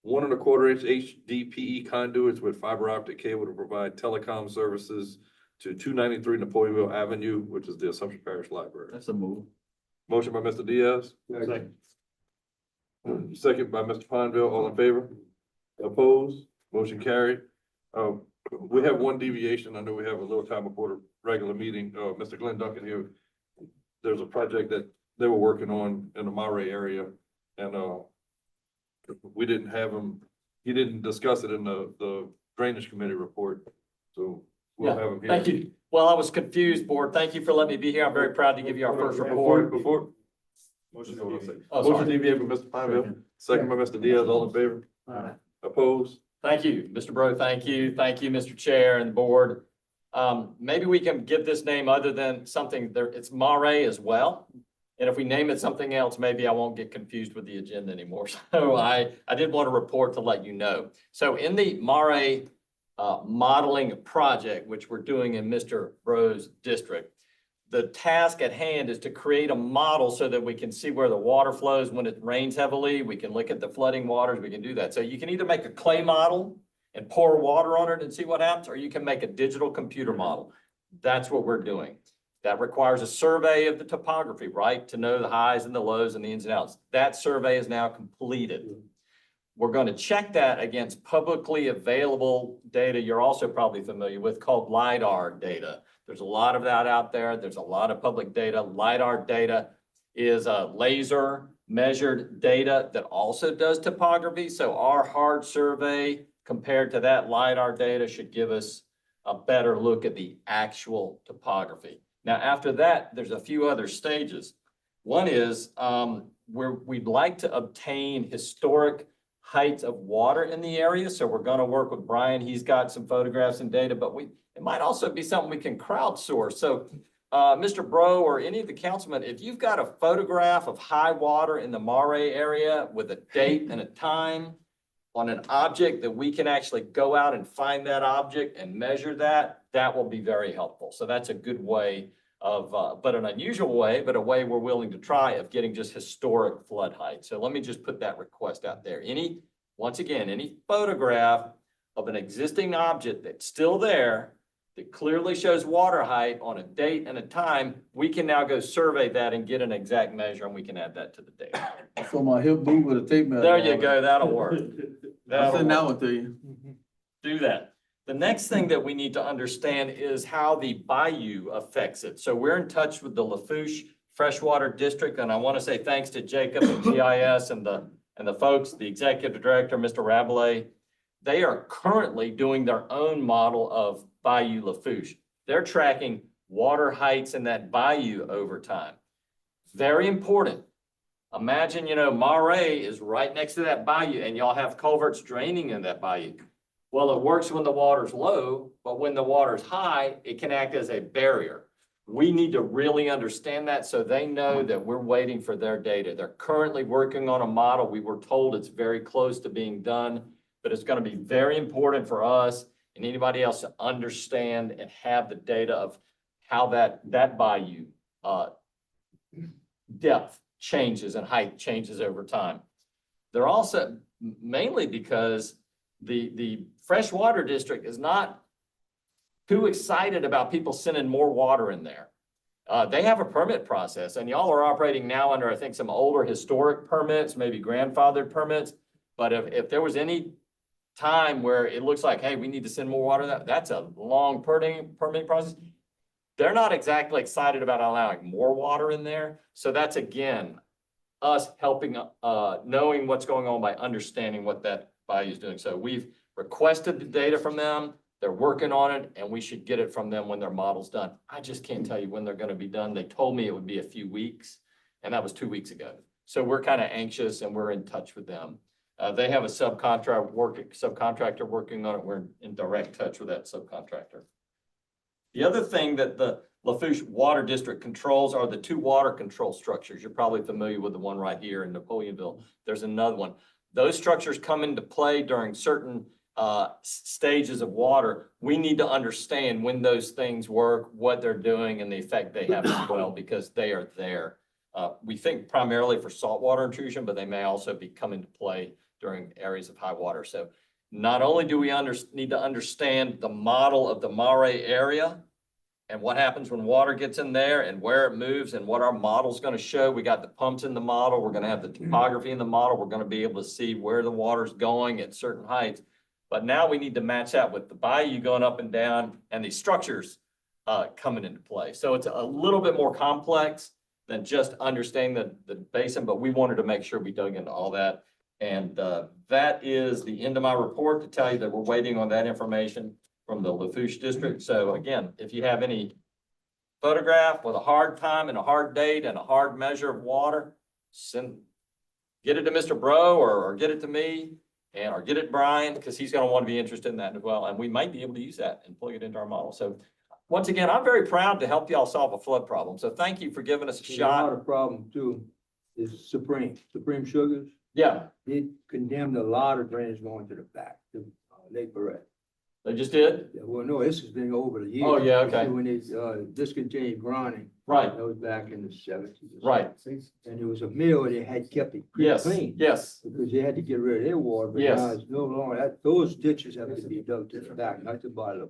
1¼ inch HDPE conduits with fiber optic cable to provide telecom services to 293 Napoleonville Avenue, which is the Assumption Parish Library. That's a move. Motion by Mr. Diaz. Second. Second by Mr. Pondville, all in favor? Opposed? Motion carried. We have one deviation. I know we have a little time before the regular meeting. Mr. Glenn Duncan here. There's a project that they were working on in the Murray area. And, we didn't have him, he didn't discuss it in the drainage committee report. So we'll have him here. Thank you. Well, I was confused, board. Thank you for letting me be here. I'm very proud to give you our first report. Before. Motion Motion deviate from Mr. Pineville, second by Mr. Diaz, all in favor? Opposed? Thank you, Mr. Bro. Thank you. Thank you, Mr. Chair and the board. Maybe we can give this name other than something there. It's Mare as well. And if we name it something else, maybe I won't get confused with the agenda anymore. So I did want to report to let you know. So in the Mare modeling project, which we're doing in Mr. Bro's district, the task at hand is to create a model so that we can see where the water flows when it rains heavily. We can look at the flooding waters. We can do that. So you can either make a clay model and pour water on it and see what happens, or you can make a digital computer model. That's what we're doing. That requires a survey of the topography, right? To know the highs and the lows and the ins and outs. That survey is now completed. We're going to check that against publicly available data you're also probably familiar with called LiDAR data. There's a lot of that out there. There's a lot of public data. LiDAR data is a laser measured data that also does topography. So our hard survey compared to that LiDAR data should give us a better look at the actual topography. Now, after that, there's a few other stages. One is where we'd like to obtain historic heights of water in the area. So we're going to work with Brian. He's got some photographs and data, but it might also be something we can crowdsource. So Mr. Bro or any of the councilmen, if you've got a photograph of high water in the Mare area with a date and a time on an object that we can actually go out and find that object and measure that, that will be very helpful. So that's a good way of, but an unusual way, but a way we're willing to try of getting just historic flood height. So let me just put that request out there. Once again, any photograph of an existing object that's still there that clearly shows water height on a date and a time, we can now go survey that and get an exact measure, and we can add that to the data. So my hip boot with a tape measure. There you go. That'll work. I'll send that one to you. Do that. The next thing that we need to understand is how the bayou affects it. So we're in touch with the Lafourche Freshwater District, and I want to say thanks to Jacob and GIS and the folks, the executive director, Mr. Rabelais. They are currently doing their own model of Bayou Lafourche. They're tracking water heights in that bayou over time. Very important. Imagine, Mare is right next to that bayou and y'all have culverts draining in that bayou. Well, it works when the water's low, but when the water's high, it can act as a barrier. We need to really understand that so they know that we're waiting for their data. They're currently working on a model. We were told it's very close to being done, but it's going to be very important for us and anybody else to understand and have the data of how that bayou depth changes and height changes over time. They're also mainly because the freshwater district is not too excited about people sending more water in there. They have a permit process and y'all are operating now under, I think, some older historic permits, maybe grandfathered permits. But if there was any time where it looks like, hey, we need to send more water, that's a long permitting process. They're not exactly excited about allowing more water in there. So that's, again, us helping, knowing what's going on by understanding what that bayou is doing. So we've requested the data from them. They're working on it, and we should get it from them when their model's done. I just can't tell you when they're going to be done. They told me it would be a few weeks, and that was 2 weeks ago. So we're kind of anxious, and we're in touch with them. They have a subcontractor working on it. We're in direct touch with that subcontractor. The other thing that the Lafourche Water District controls are the 2 water control structures. You're probably familiar with the one right here in Napoleonville. There's another one. Those structures come into play during certain stages of water. We need to understand when those things work, what they're doing, and the effect they have as well, because they are there. We think primarily for saltwater intrusion, but they may also be coming to play during areas of high water. So not only do we need to understand the model of the Mare area and what happens when water gets in there and where it moves and what our model is going to show. We got the pumps in the model. We're going to have the topography in the model. We're going to be able to see where the water's going at certain heights. But now we need to match that with the bayou going up and down and these structures coming into play. So it's a little bit more complex. than just understanding the basin, but we wanted to make sure we dug into all that. And that is the end of my report, to tell you that we're waiting on that information from the Lafourche District. So again, if you have any photograph with a hard time and a hard date and a hard measure of water, get it to Mr. Bro or get it to me, or get it to Brian, because he's gonna want to be interested in that as well. And we might be able to use that and plug it into our model. So once again, I'm very proud to help y'all solve a flood problem. So thank you for giving us a There's shot. another problem too, is Supreme Sugars. Yeah, They condemned a lot of drains going to the back, to Lake Barrett. they just did? Yeah, well, no, this has been over the years. Oh, yeah, okay. See, when they, discontinued grinding. Right. That was back in the seventies. Right. And there was a mill, they had kept it Yes, clean. yes. Because they had to get rid of their water, but Yes. now it's no longer, those ditches have to be dug to the back, not to bottom.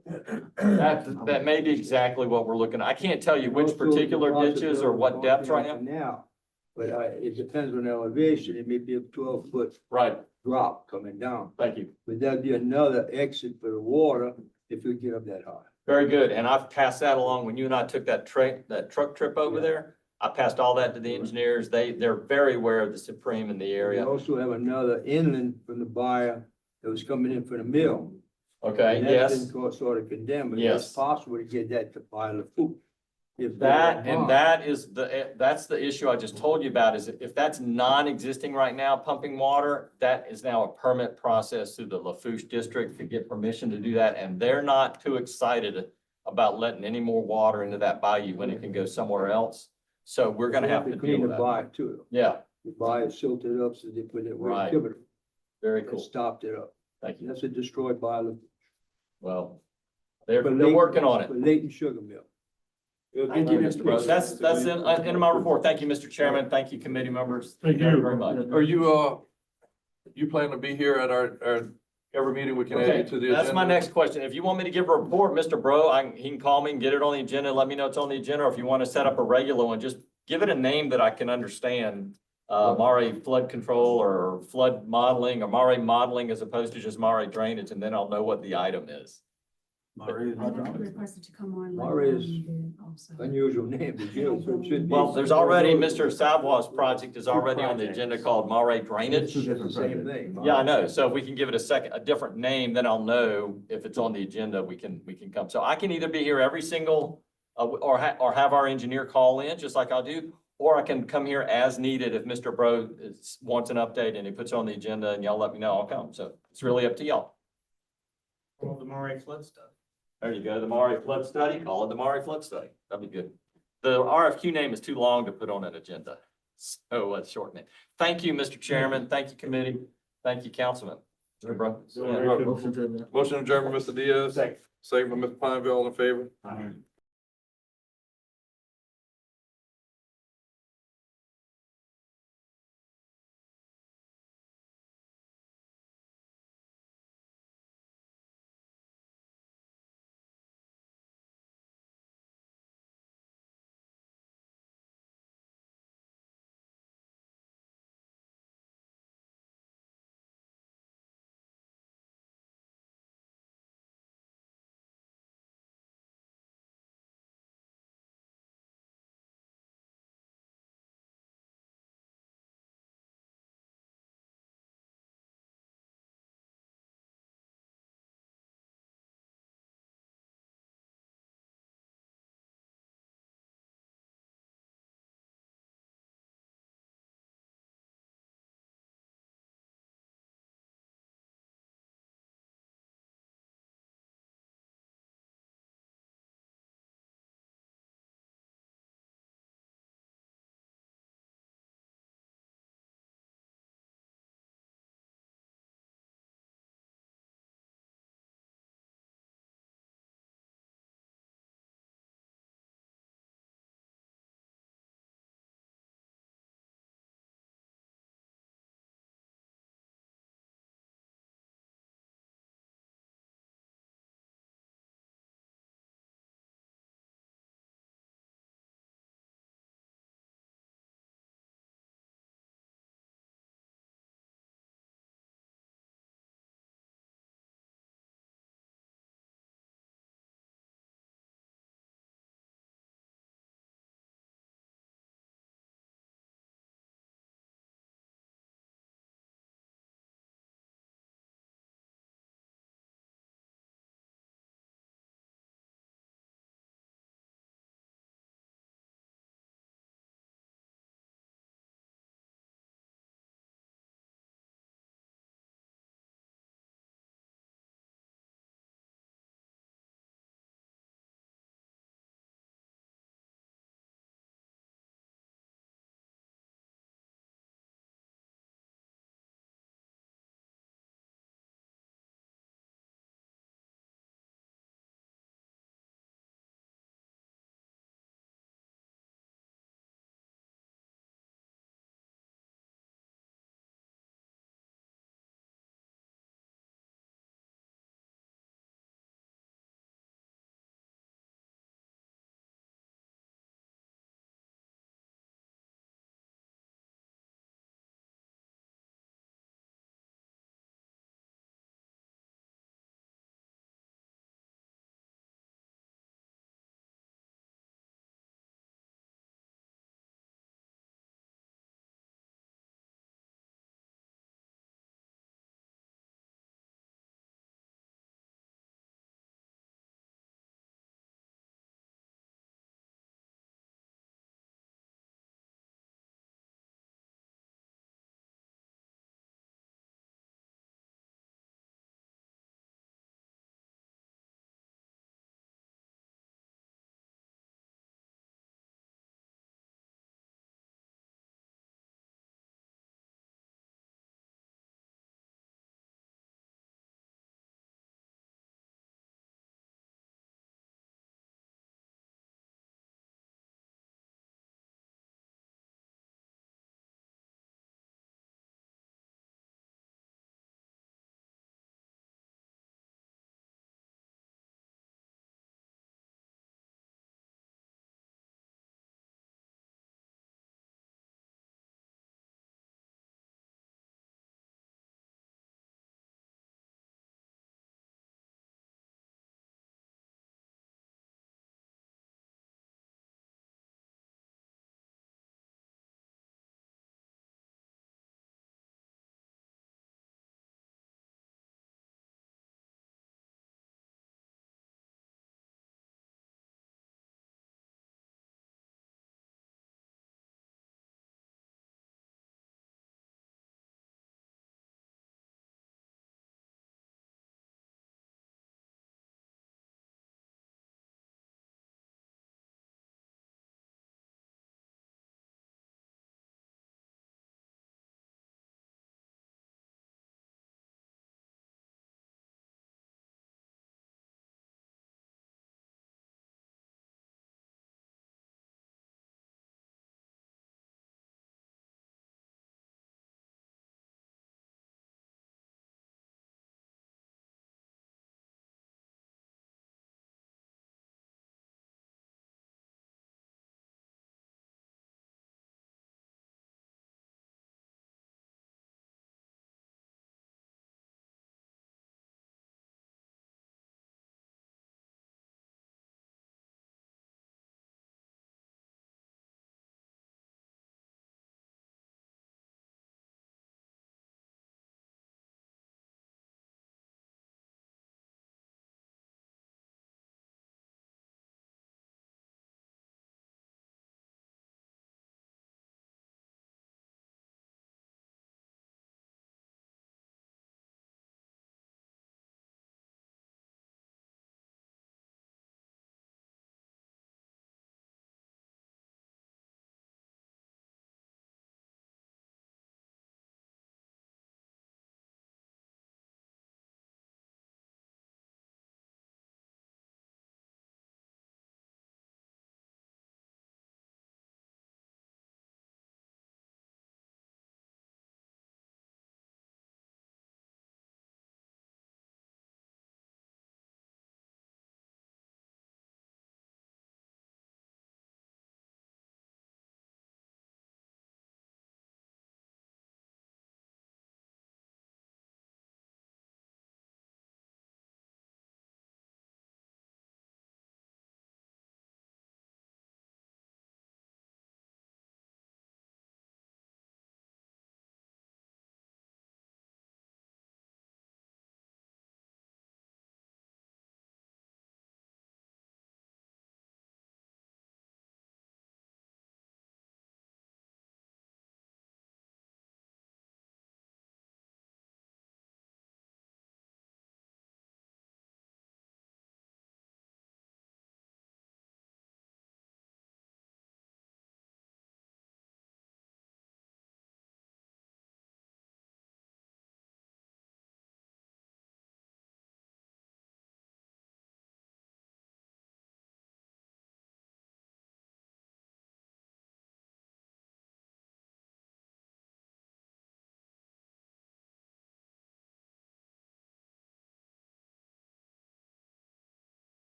That may be exactly what we're looking at. I can't tell you which particular ditches or what depth right now. Now, but, it depends on the elevation, it may be a 12-foot Right, drop coming down. thank you. But that'd be another exit for the water if we get up that high. Very good. And I've passed that along. When you and I took that truck trip over there, I passed all that to the engineers. They're very aware of the Supreme in the We area. also have another inland from the buyer that was coming in for the mill. Okay, And that's yes. been sort of condemned, but Yes. it's possible to get that to pile of food. That's the issue I just told you about, is if that's non-existing right now, pumping water, that is now a permit process through the Lafourche District to get permission to do that, and they're not too excited about letting any more water into that bayou when it can go somewhere else. So we're gonna have to deal clean with the that. buyer too. Yeah, The buyer silted up, so they put it where Right. it very and cool. stopped it up. Thank you. That's a destroyed buyer. Well, they're For working on it. For Leighton Sugar Mill. Thank you, Mr. Rose. That's the end of my report. Thank you, Mr. Chairman. Thank you, committee members. Thank you. Very much. Are you plan to be here at our every meeting we can add Okay, you to the agenda? that's my next question. If you want me to give a report, Mr. Bro, he can call me and get it on the agenda, let me know it's on the agenda, or if you want to set up a regular one, just give it a name that I can understand. Mare flood control or flood modeling, or Mare modeling as opposed to just Mare drainage, and then I'll know what the item is. I requested to come on. Mare is unusual name, but you know, so it should be. Well, there's already, Mr. Savoy's project is already on the agenda called Mare Drainage. It's the same thing. Yeah, I know. So if we can give it a different name, then I'll know if it's on the agenda, we can come. So I can either be here every single, or have our engineer call in, just like I'll do, or I can come here as needed if Mr. Bro wants an update and he puts it on the agenda and y'all let me know, I'll come. So it's really up to y'all. All the Murray flood stuff. There you go, the Mare flood study, call it the Mare flood study. That'd be good. The RFQ name is too long to put on an agenda. So let's shorten it. Thank you, Mr. Chairman. Thank you, committee. Thank you, Councilman. Mr. Bro. Motion adjourned by Mr. Diaz. Second by Mr. Pineville, all in favor?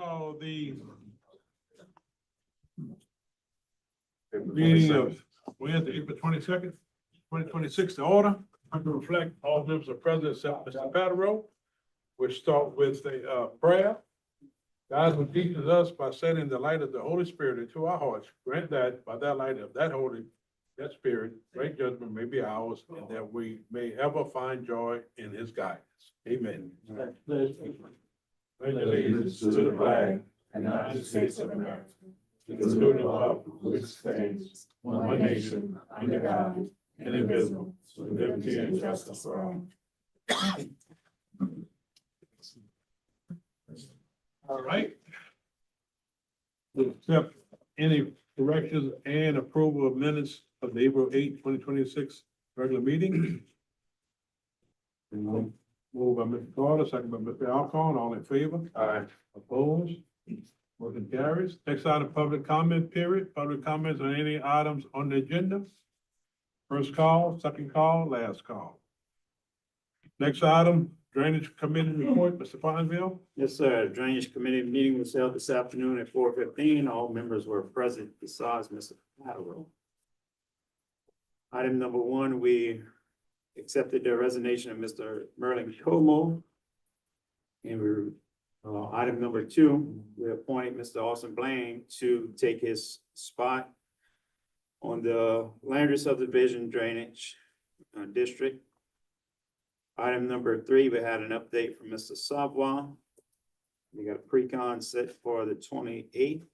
call the meeting of Wednesday, April 22nd, 2026 to order. I'm going to reflect all members of President except Mr. Patero. We'll start with a prayer. God who teaches us by setting the light of the Holy Spirit into our hearts, grant that by that light of that Spirit, great judgment may be ours, and that we may ever find joy in his guidance. Amen. Pledge allegiance to the flag and United States of America, to the republic which stands one nation under God, indivisible, with liberty and justice for all. All right. We'll accept any corrections and approval of minutes of the April 8, 2026 regular meeting. Moved by Mr. Carter, second by Mr. Alcorn, all in favor? Aye. Opposed? Motion carries. Next item, public comment period. Public comments on any items on the agenda. First call, second call, last call. Next item, Drainage Committee report, Mr. Fonville. Yes, sir. Drainage Committee meeting was held this afternoon at 4:15. All members were present besides Mr. Patero. Item number one, we accepted the resignation of Mr. Merlin Como. And item number two, we appointed Mr. Austin Blaine to take his spot on the Landry subdivision drainage district. Item number three, we had an update from Mr. Savoy. We got a pre-con set for the 28th.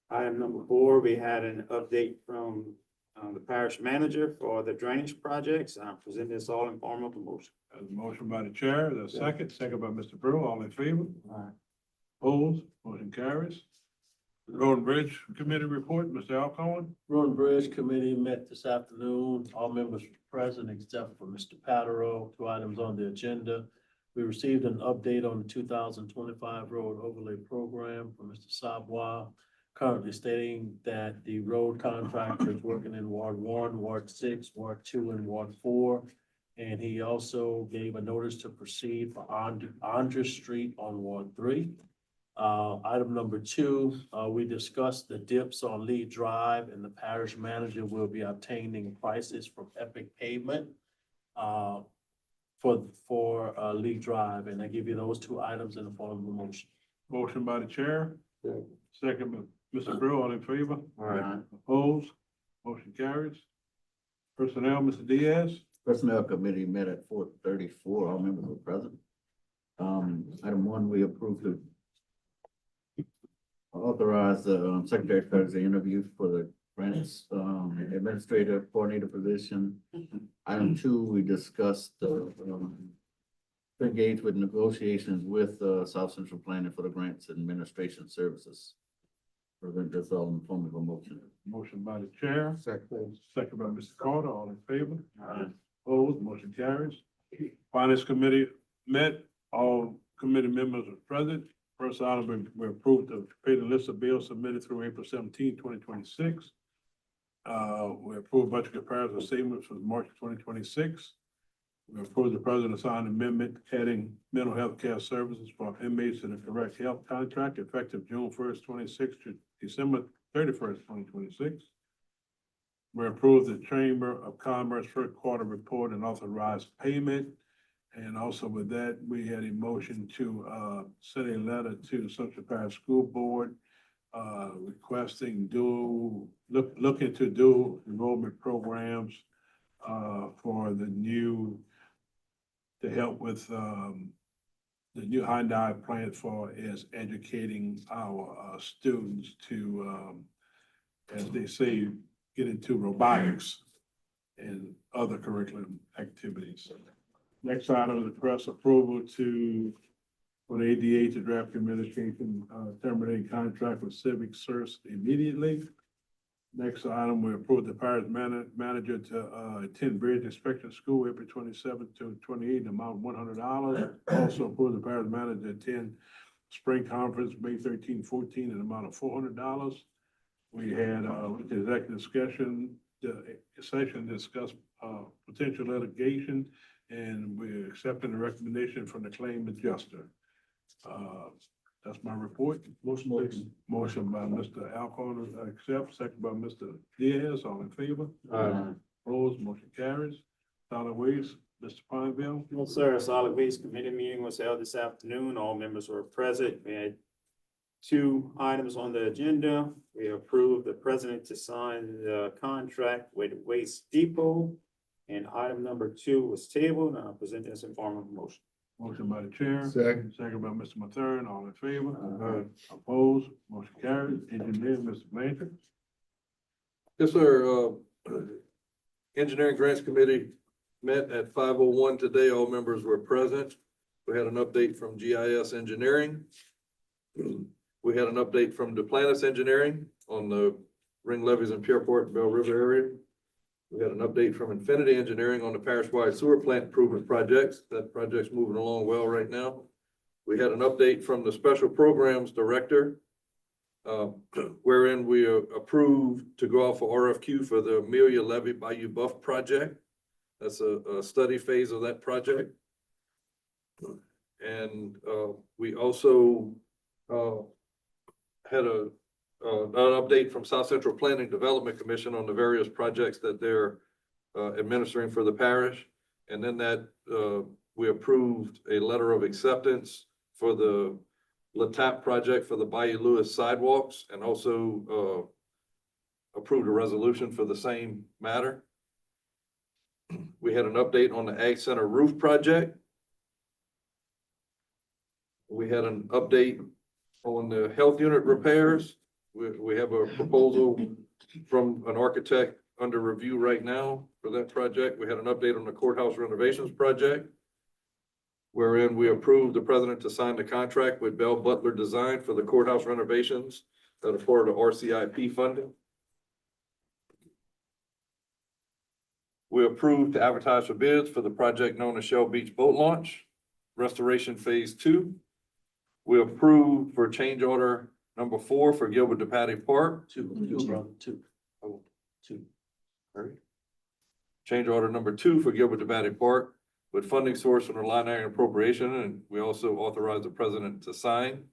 Item number four, we had an update from the parish manager for the drainage projects. I present this all in form of a motion. There's a motion by the chair, there's a second by Mr. Brew, all in favor? Opposed? Motion carries. Road and Bridge Committee report, Mr. Alcorn. Road and Bridge Committee met this afternoon. All members were present except for Mr. Patero. Two items on the agenda. We received an update on the 2025 road overlay program from Mr. Savoy, currently stating that the road contractor is working in Ward 1, Ward 6, Ward 2, and Ward 4. And he also gave a notice to proceed for Andrews Street on Ward 3. Item number two, we discussed the dips on Lee Drive, and the parish manager will be obtaining prices from Epic Pavement for Lee Drive, and I give you those two items in the form of a motion. Motion by the chair, second by Mr. Brew, all in favor? Aye. Opposed? Motion carries. Personnel, Mr. Diaz. Personnel Committee met at 4:34. All members were present. Item one, we approved to authorize the Secretary of Treasury interviews for the grants administrative coordinator position. Item two, we discussed engage with negotiations with South Central Planning for the grants administration services. Present this all in the form of a motion. Motion by the chair. Second by Mr. Carter, all in favor? Opposed? Motion carries. Finance Committee met, all committee members are present. First item, we approved to pay the list of bills submitted through April 17, 2026. We approved budget comparison statements for March 2026. We approved the president signed amendment adding mental health care services for inmates in the correct health contract effective June 1st, 26 to December 31st, 2026. We approved the Chamber of Commerce first quarter report and authorized payment. And also with that, we had a motion to send a letter to Central Parish School Board requesting look into dual enrollment programs for the new, to help with the new high dive plan for is educating our students to, as they say, get into robotics and other curriculum activities. Next item is request approval for the ADA to draft communication, terminating contract with Civic Source immediately. Next item, we approve the parish manager to attend bridge inspection school April 27th to 28th, in amount of $100. Also approve the parish manager to attend spring conference May 13, 14, in amount of $400. We had executive session discuss potential litigation, and we're accepting the recommendation from the claim adjuster. That's my report. Motion by Mr. Alcorn to accept, second by Mr. Diaz, all in favor? Opposed, motion carries. Solid Waste, Mr. Pineville. No, sir. Solid Waste Committee meeting was held this afternoon. All members were present. We had two items on the agenda. We approved the president to sign the contract with Waste Depot. And item number 2 was tabled, and I'll present this in form of a motion. Motion by the chair. Second. Second by Mr. Mathern, all in favor? Opposed, motion carries. Engineer, Mr. Blanchard. Yes, sir. Engineering Grants Committee met at 5:01 today. All members were present. We had an update from GIS Engineering. We had an update from Duplantis Engineering on the ring levees in Pierport and Bell River area. We had an update from Infinity Engineering on the parish-wide sewer plant improvement projects. That project's moving along well right now. We had an update from the Special Programs Director, wherein we approved to go out for RFQ for the Amelia Levy Bayou Buff project. That's a study phase of that project. And we also had an update from South Central Planning Development Commission on the various projects that they're administering for the parish. And then that we approved a letter of acceptance for the LaTappe project for the Bayou Lewis sidewalks, and also approved a resolution for the same matter. We had an update on the Ag Center roof project. We had an update on the health unit repairs. We have a proposal from an architect under review right now for that project. We had an update on the courthouse renovations project, wherein we approved the president to sign the contract with Bell Butler Design for the courthouse renovations that are part of the RCIP funding. We approved to advertise for bids for the project known as Shell Beach Boat Launch, Restoration Phase 2. We approved for change order number 4 for Gilbert DePatie Park. Two. All right. Change order number 2 for Gilbert DePatie Park with funding source from the line item appropriation, and we also authorized the president to sign.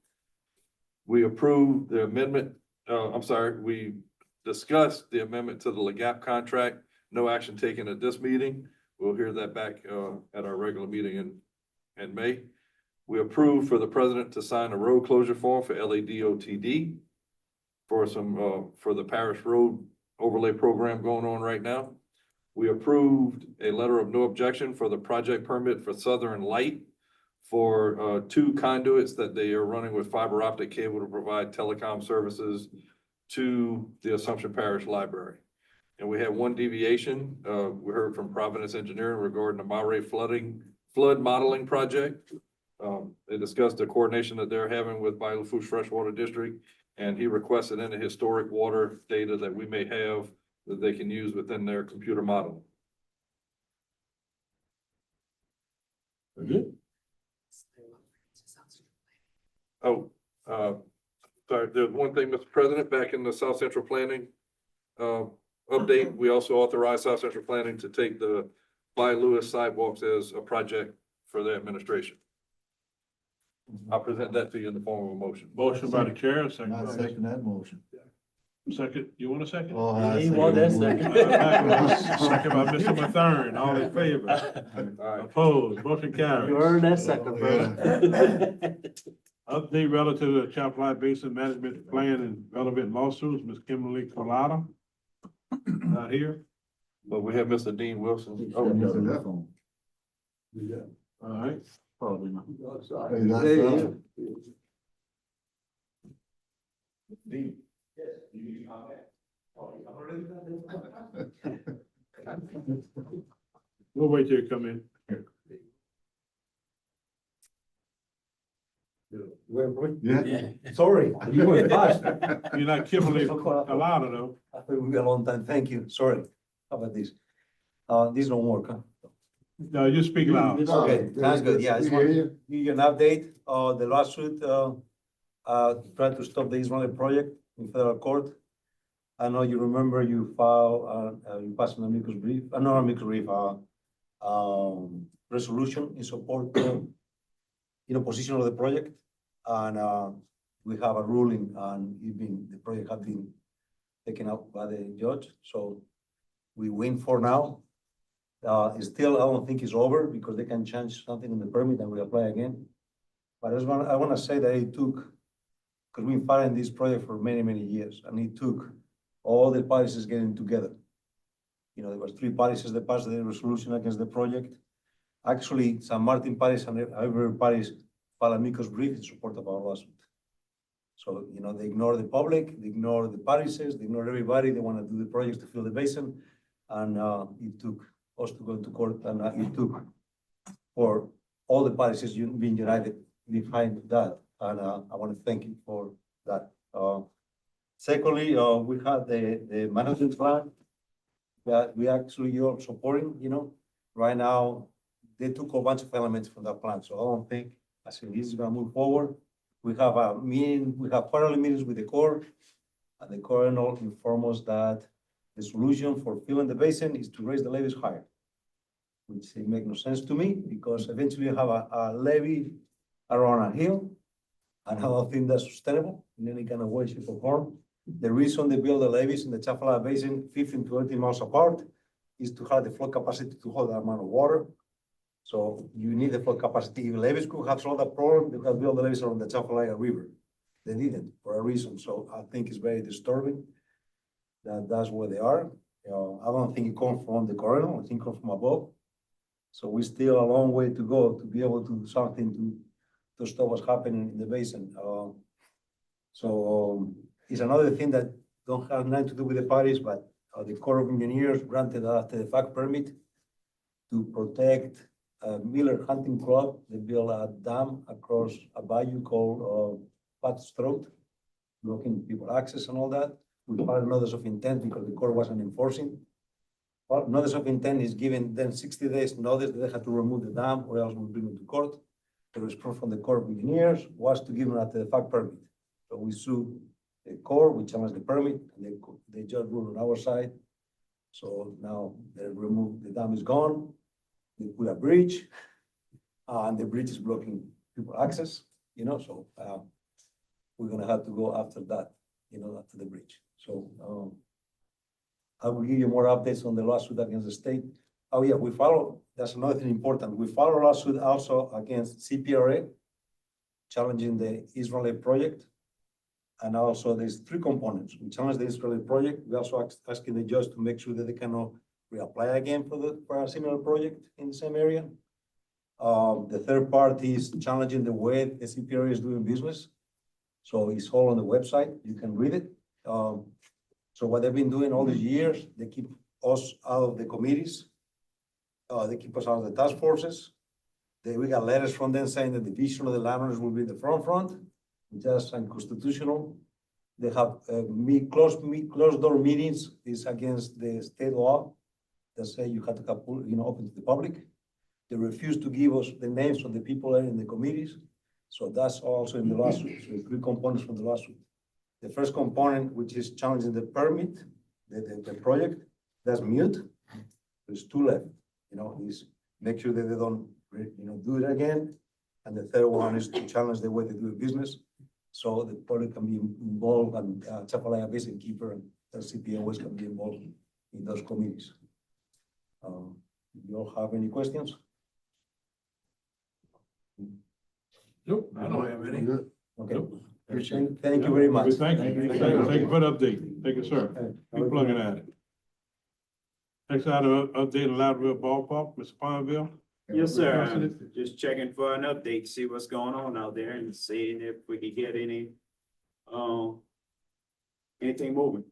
We approved the amendment, we discussed the amendment to the LAGAP contract. No action taken at this meeting. We'll hear that back at our regular meeting in May. We approved for the president to sign a road closure form for LADOTD for for the parish road overlay program going on right now. We approved a letter of no objection for the project permit for Southern Light for 2 conduits that they are running with fiber optic cable to provide telecom services to the Assumption Parish Library. And we had 1 deviation. We heard from Providence Engineering regarding the Maury flood modeling project. They discussed the coordination that they're having with Bayou Lafourche Freshwater District, and he requested any historic water data that we may have that they can use within their computer model. Good. Oh, sorry, there's one thing, Mr. President, back in the South Central Planning update, we also authorized South Central Planning to take the Bayou Lewis sidewalks as a project for their administration. I'll present that to you in the form of a motion. Motion by the chair, second I by second that motion. second. You want a second? Oh, I He want that second. Second by Mr. Mathern, all in favor? All right. Opposed, motion carries. You earned that second, brother. Update relative to the Champlain Basin Management Plan and relevant lawsuits, Ms. Kimberly Colada. Not here. But we have Mr. Dean Wilson. Oh, Oh, All right. Probably not. Hey, that's, We'll wait till you come in. yeah. Sorry, you went fast. You're not Kimberly Colada though. I thought we got a long time. Thank you. Sorry. How about this? This don't work, huh? No, you speak loud. Okay, that's good. Yeah, I just want to give you an update. The lawsuit, tried to stop the Israeli project in federal court. I know you remember you filed, you passed an amicus brief, not amicus brief, resolution in support, in opposition of the project. And, we have a ruling on the project have been taken up by the judge, so we win for now. Still, I don't think it's over because they can change something in the permit and we apply again. But I wanna say that it took, because we've been fighting this project for many, many years, and it took all the parishes getting together. You know, there was 3 parishes that passed the resolution against the project. Actually, San Martin Parish and every parish filed amicus brief in support of our lawsuit. So, you know, they ignore the public, they ignore the parishes, they ignore everybody. They want to do the projects to fill the basin. And it took us to go to court, and it took for all the parishes being united behind that. And I want to thank you for that. Secondly, we had the management plan that we actually you're supporting, you know. Right now, they took a bunch of elements from that plan, so I don't think, I think this is gonna move forward. We have a meeting, we have quarterly meetings with the Corps, and the Corps inform us that the solution for filling the basin is to raise the levees higher, which it make no sense to me, because eventually you have a levee around a hill, and I don't think that's sustainable in any kind of way, shape, or form. The reason they build the levees in the Chafalaya Basin 15 to 18 miles apart is to have the flow capacity to hold that amount of water. So you need the flow capacity. If levees could have solved that problem, they could build the levees around the Chafalaya River. They didn't for a reason. So I think it's very disturbing that that's where they are. I don't think it comes from the coronel. I think it comes from above. So we still a long way to go to be able to do something to stop what's happening in the basin. It's another thing that don't have nothing to do with the parish, but the Corps of Engineers granted after the fact permit to protect Miller Hunting Club. They built a dam across a bayou called Pat's Throat, blocking people access and all that. We filed notice of intent because the Corps wasn't enforcing. Well, notice of intent is given then 60 days notice that they had to remove the dam or else we'll bring it to court. The response from the Corps of Engineers was to give them after the fact permit. So we sued the Corps, we challenged the permit, and they just ruled on our side. So now they removed, the dam is gone, they put a bridge, and the bridge is blocking people access, you know, so we're gonna have to go after that, you know, after the bridge. So I will give you more updates on the lawsuit against the state. Oh yeah, we follow, that's another thing important. We follow a lawsuit also against CPRA, challenging the Israeli project. And also there's 3 components. We challenge the Israeli project. We also asking the judge to make sure that they cannot reapply again for a similar project in the same area. The third part is challenging the way the CPRA is doing business. So it's all on the website. You can read it. So what they've been doing all these years, they keep us out of the committees. They keep us out of the task forces. We got letters from them saying that the vision of the landowners will be in the front, just unconstitutional. They have closed door meetings is against the state law that say you have to have, you know, open to the public. They refuse to give us the names of the people in the committees. So that's also in the lawsuit. So 3 components from the lawsuit. The first component, which is challenging the permit, the project, that's mute. There's 2 left, you know, is make sure that they don't, you know, do it again. And the third one is to challenge the way they do business. So the public can be involved, and Chapalaya Basin Keeper and CPA always can be involved in those committees. You all have any questions? Nope, I don't have any. Okay. Nope. Thank you very much. Thank you. Thank you for the update. Thank you, sir. Keep plugging at it. Next item, update on Loudville Ballpark, Mr. Ponville. Yes, sir. Just checking for an update, see what's going on out there and seeing if we could get anything moving.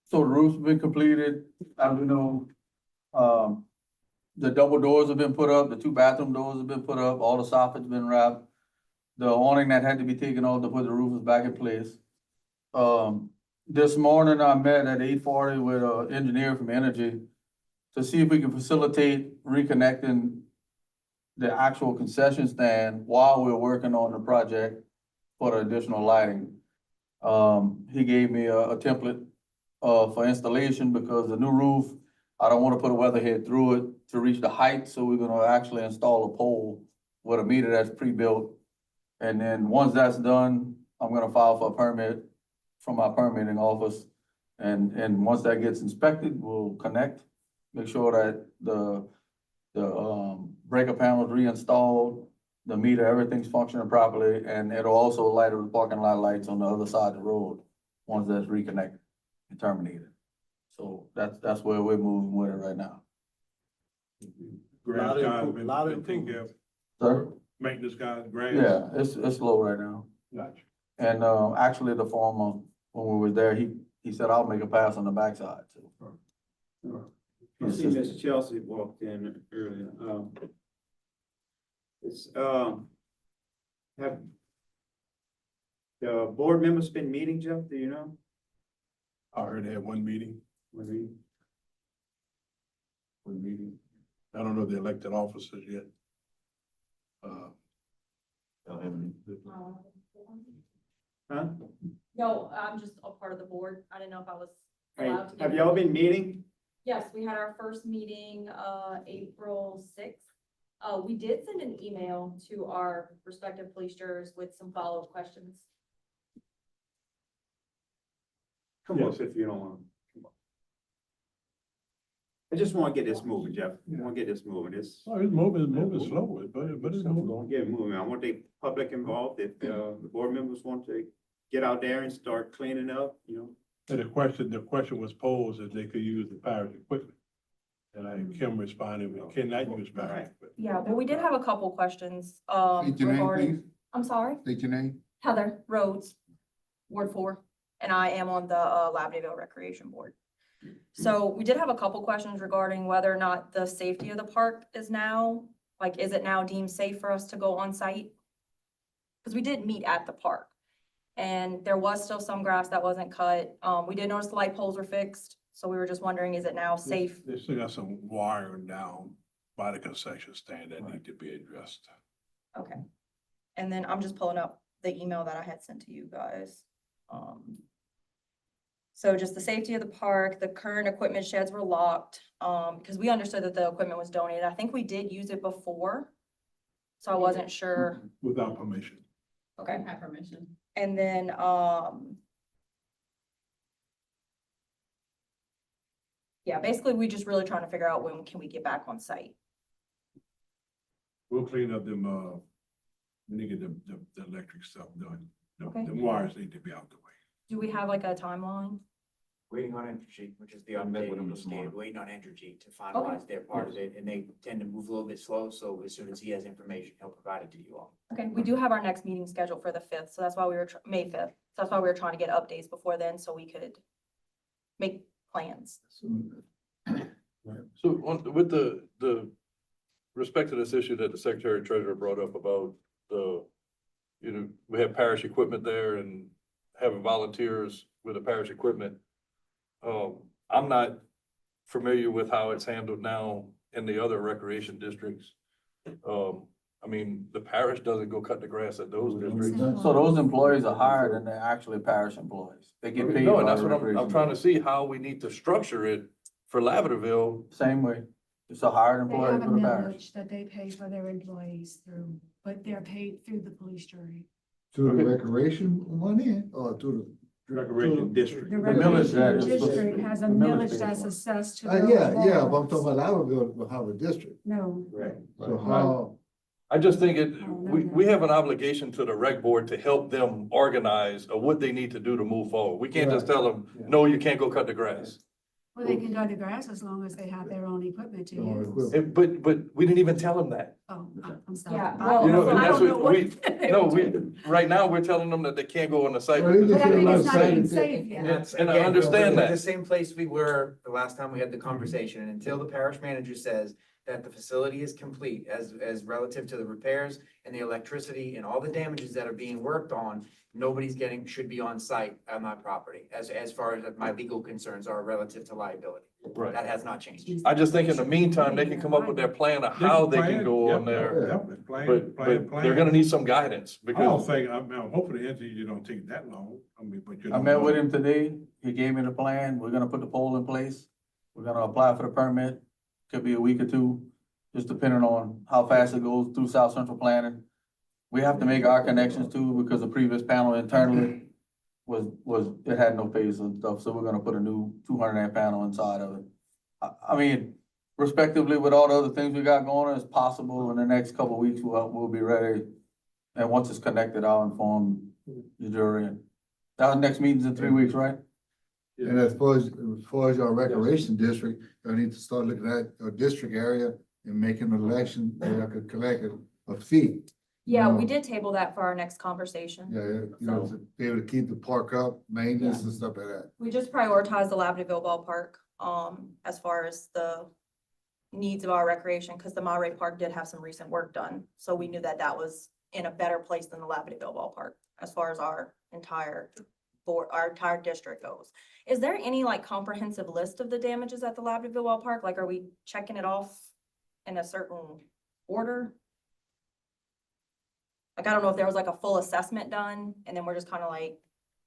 So the roof's been completed, as we know, the double doors have been put up, the 2 bathroom doors have been put up, all the soffits been wrapped. The awning that had to be taken off to put the roof is back in place. This morning I met at 8:40 with an engineer from Energy to see if we can facilitate reconnecting the actual concession stand while we're working on the project for the additional lighting. He gave me a template for installation because the new roof, I don't want to put a weatherhead through it to reach the height, so we're gonna actually install a pole with a meter that's pre-built And then once that's done, I'm gonna file for a permit from our permitting office. And once that gets inspected, we'll connect, make sure that the breaker panel's reinstalled, the meter, everything's functioning properly, and it'll also light up the parking lot lights on the other side of the road, once that's reconnected and terminated. So that's where we're moving with it right now. Grass guys been taking care of, Sir? maintenance guys, grass. Yeah, it's low right now. Gotcha. And, actually, the former, when we were there, he said, I'll make a pass on the backside, so. I see Mr. Chelsea walked in earlier. Have the board members been meeting, Jeff? Do you know? I heard they had one meeting. One meeting. I don't know the elected officers yet. Huh? No, I'm just a part of the board. I didn't know if I was allowed to. Have y'all been meeting? Yes, we had our first meeting, April 6th. We did send an email to our respective police jurors with some follow-up questions. Come on, if you don't want. I just want to get this moving, Jeff. I want to get this moving. It's moving slow, but it's moving. Don't get it moving. I want the public involved. If the board members want to get out there and start cleaning up, you know. And the question was posed if they could use the parish equipment. And Kim responded, we cannot use parish equipment. Yeah, well, we did have a couple questions, State your name, regarding, please. I'm sorry, State your name. Heather Rhodes, Ward 4, and I am on the Labadeville Recreation Board. So we did have a couple questions regarding whether or not the safety of the park is now, like, is it now deemed safe for us to go on site? Because we did meet at the park, and there was still some grass that wasn't cut. We did notice the light poles were fixed, so we were just wondering, is it now safe? They still got some wiring down by the concession stand that need to be addressed. Okay. And then I'm just pulling up the email that I had sent to you guys. So just the safety of the park, the current equipment sheds were locked, because we understood that the equipment was donated. I think we did use it before. So I wasn't sure. Without permission. Okay. Have permission. And then, yeah, basically, we just really trying to figure out when can we get back on site. We'll clean up them, we need to get the electric stuff done. Okay. The wires need to be out the way. Do we have like a timeline? Waiting on Entergy, which is the I met with update him we this morning. gave, waiting on Entergy to finalize their part of it, and they tend to move a little bit slow, so as soon as he has information, he'll provide it to you all. Okay, we do have our next meeting scheduled for the 5th, so that's why we were, May 5th. So that's why we were trying to get updates before then, so we could make plans. So with the respect to this issue that the Secretary Treasurer brought up about we have parish equipment there and having volunteers with the parish equipment. I'm not familiar with how it's handled now in the other recreation districts. I mean, the parish doesn't go cut the grass at those districts. So those employees are hired and they're actually parish employees. They get paid. No, and by that's the what I'm recreation trying to board. see how we need to structure it for Laverdeville. Same way. It's a hired They employee have a for the parish. millage that they pay for their employees through, but they're paid through the police jury. To the recreation money or to Recreation district. The millage that recreation is supposed to district be- has a the millage millage pays that's for it. assessed to. the, those yeah, but I'm laws. talking about Louderville, Howard District. No, Right. So how, I just think no, we have an obligation to the rec board to help them organize what they need to do to move forward. We can't just tell them, no, you can't go cut the grass. well, they can cut the grass as long as they have their own equipment to Their own use. equipment. But we didn't even tell them that. Oh, I'm sorry. Yeah, I well, don't You know, know. and I that's don't know what what. right now, we're telling them that they can't go on the site. Well, they because just But I said think about it's not even Saturday. safe yet. That's, And I again, understand we're that. The same place we were the last time we had the conversation, and until the parish manager says that the facility is complete as relative to the repairs and the electricity and all the damages that are being worked on, should be on site on my property, as far as my legal concerns are relative to liability. Right. That has not changed. I just think in the meantime, they can come up with their plan of how they can go on there. But they're gonna need some guidance I don't because think, hopefully the interview don't take that long. I mean, but you I don't met know. with him today. He gave me the plan. We're gonna put the pole in place. We're gonna apply for the permit. Could be a week or two, just depending on how fast it goes through South Central Planning. we have to make our connections too, because the previous panel internally it had no phase and stuff, so we're gonna put a new 200 amp panel inside of it. I mean, respectively, with all the other things we got going on, it's possible in the next couple of weeks, we'll be ready. And once it's connected, I'll inform the jury. Our next meeting's in 3 weeks, right? And as far as your recreation district, you need to start looking at your district area and making an election, where I could collect a fee. Yeah, we No. did table that for our next conversation. Yeah, you know, to be able to keep the park up, maintenance and stuff like that. We just prioritized the Labradorville ballpark, as far as the needs of our recreation, because the Monterey Park did have some recent work done. So we knew that that was in a better place than the Labradorville ballpark, as far as our entire board, our entire district goes. Is there any like comprehensive list of the damages at the Labradorville ballpark? Like, are we checking it off in a certain order? Like, I don't know if there was like a full assessment done, and then we're just kind of like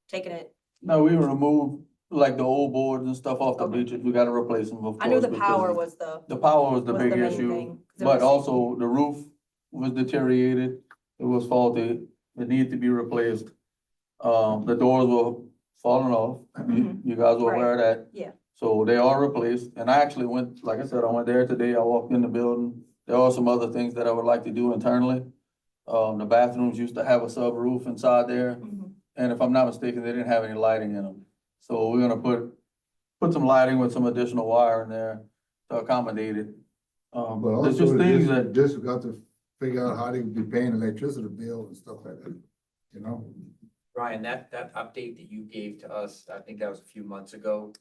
taking it. No, we removed like the old boards and stuff off the Okay. bleachers. We gotta replace them, of course. I knew the because power was the. The power was the was big the main issue, thing, 'cause it but was- also the roof was deteriorated. It was faulty. It needed to be replaced. The doors were falling off. You guys were aware of that. Yeah. So they are replaced. And I actually went, like I said, I went there today. I walked in the building. There are some other things that I would like to do internally. The bathrooms used to have a sub roof inside there. And if I'm not mistaken, they didn't have any lighting in them. So we're gonna put some lighting with some additional wire in there to accommodate it. But There's just also, things that, district got to figure out how they can be paying electricity bill and stuff like that, you know? Ryan, that update that you gave to us, I think that was a few months ago.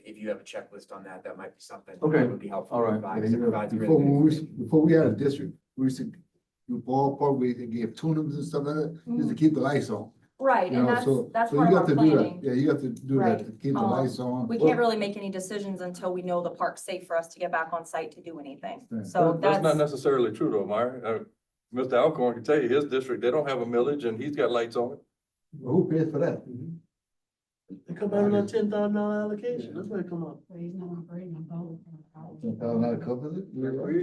If you have a checklist on that, that might be something Okay. that would be helpful. All to right. provide, Yeah, 'cause it you know, provides really before, good when information. before we had a district, we used to do ballpark, we gave tune-ups and stuff like that, just to keep the lights on. Right, You and know, that's so part you of our got to do that. planning. Yeah, you got to do that, to Right. keep the lights on. We can't really make any decisions until we know the park's safe for us to get back on site to do anything. Yeah. So That's not that's, necessarily true though, Myra. Mr. Alcorn can tell you, his district, they don't have a millage and he's got lights on it. Well, who pays for that? It come out of that $10,000 allocation, that's where it come up. That covers it?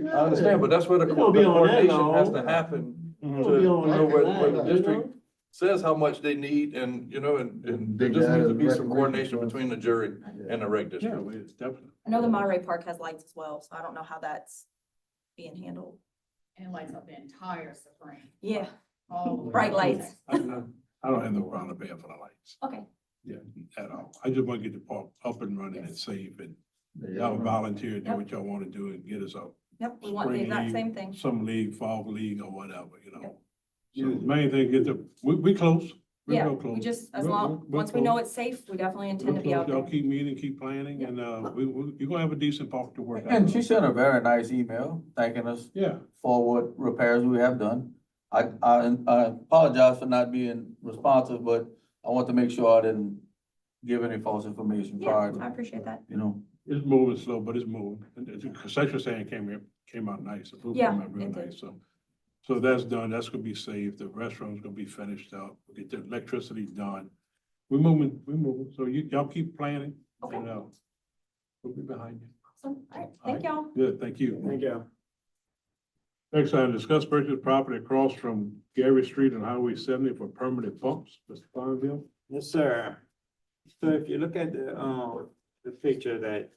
I understand, but that's where the They gonna be on that coordination has long. to happen. It To, gonna be on you know, where that the line, district says how much they need and, you know, and there Big just needs data, to be some recreation coordination funds. between the jury and the rec Yeah, district. it's definitely. I know the Monterey Park has lights as well, so I don't know how that's being handled. And lights up the entire Supreme. Yeah, All bright lights. I don't have no problem paying for the lights. Okay. Yeah, at all. I just want to get the park up and running and safe, and Yeah. y'all volunteer, do Yep. what y'all want to do and get us up. Yep, we want the Spring exact league, same thing. Some league, fall league or whatever, you know. Yep. So the main thing, we close. We're Yeah, real we close. just, as We're- long, we're once we know close. it's safe, we definitely We're intend to be out close. Y'all there. keep meeting, keep planning, Yep. and, you're gonna have a decent park to work out. and she sent a very nice email thanking us Yeah, for what repairs we have done. I apologize for not being responsive, but I want to make sure I didn't give any false information Yeah, prior I to, appreciate that. you know. it's moving slow, but it's moving. And the Section saying came out nice. The roof Yeah, came out real it did. nice, so that's done. That's gonna be safe. The restaurant's gonna be finished up. We get the electricity done. We're moving. So y'all keep planning. Okay. And, we'll be behind you. Awesome. All right, All thank right. y'all. Good, thank you. Thank you. Next item, discuss purchase property across from Gary Street and Highway 70 for permanent pumps. Mr. Fonville? Yes, sir. So if you look at the picture that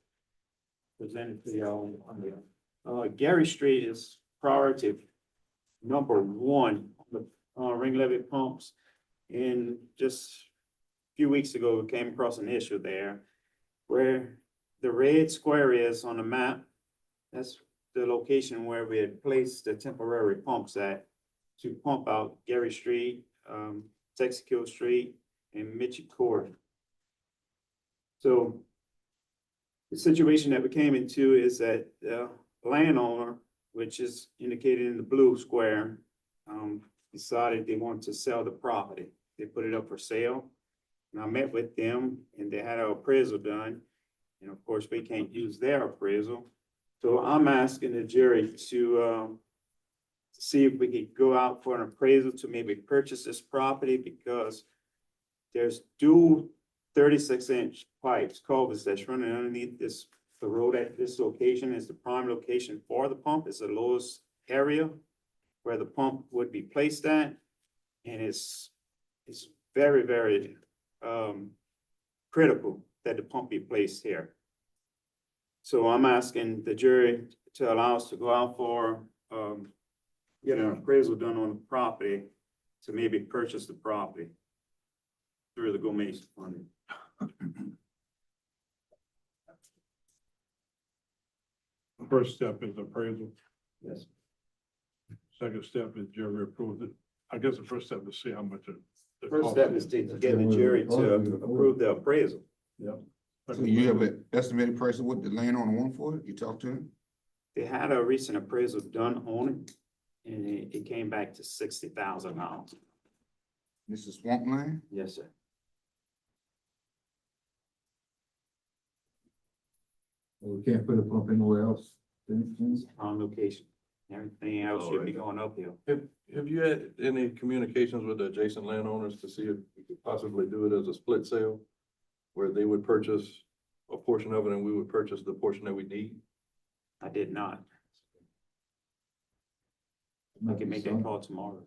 presented to y'all on the, Gary Street is priority number one, on the ring levy pumps. And just a few weeks ago, we came across an issue there where the red square is on the map. That's the location where we had placed the temporary pumps at to pump out Gary Street, Texaco Street, and Mitchell Court. So the situation that we came into is that the landowner, which is indicated in the blue square, decided they wanted to sell the property. They put it up for sale. And I met with them and they had an appraisal done. And of course, we can't use their appraisal. So I'm asking the jury to see if we could go out for an appraisal to maybe purchase this property, because there's dual 36-inch pipes, culverts that's running underneath this. The road at this location is the prime location for the pump. It's the lowest area where the pump would be placed at. And it's very, very, critical that the pump be placed here. So I'm asking the jury to allow us to go out for, get an appraisal done on the property to maybe purchase the property through the Gourmet Fund. First step is appraisal. Yes. Second step is jury approved it. I guess the first step is see how much it. The first step is to get the jury to approve the appraisal. Yeah. So you have an estimated price of what the landowner want for it? You talked to him? They had a recent appraisal done on it, and it came back to $60,000. This is swampland? Yes, sir. We can't put a pump anywhere else. On location. Everything else should be going uphill. Have you had any communications with the adjacent landowners to see if we could possibly do it as a split sale? Where they would purchase a portion of it and we would purchase the portion that we need? I did not. I can make that call tomorrow.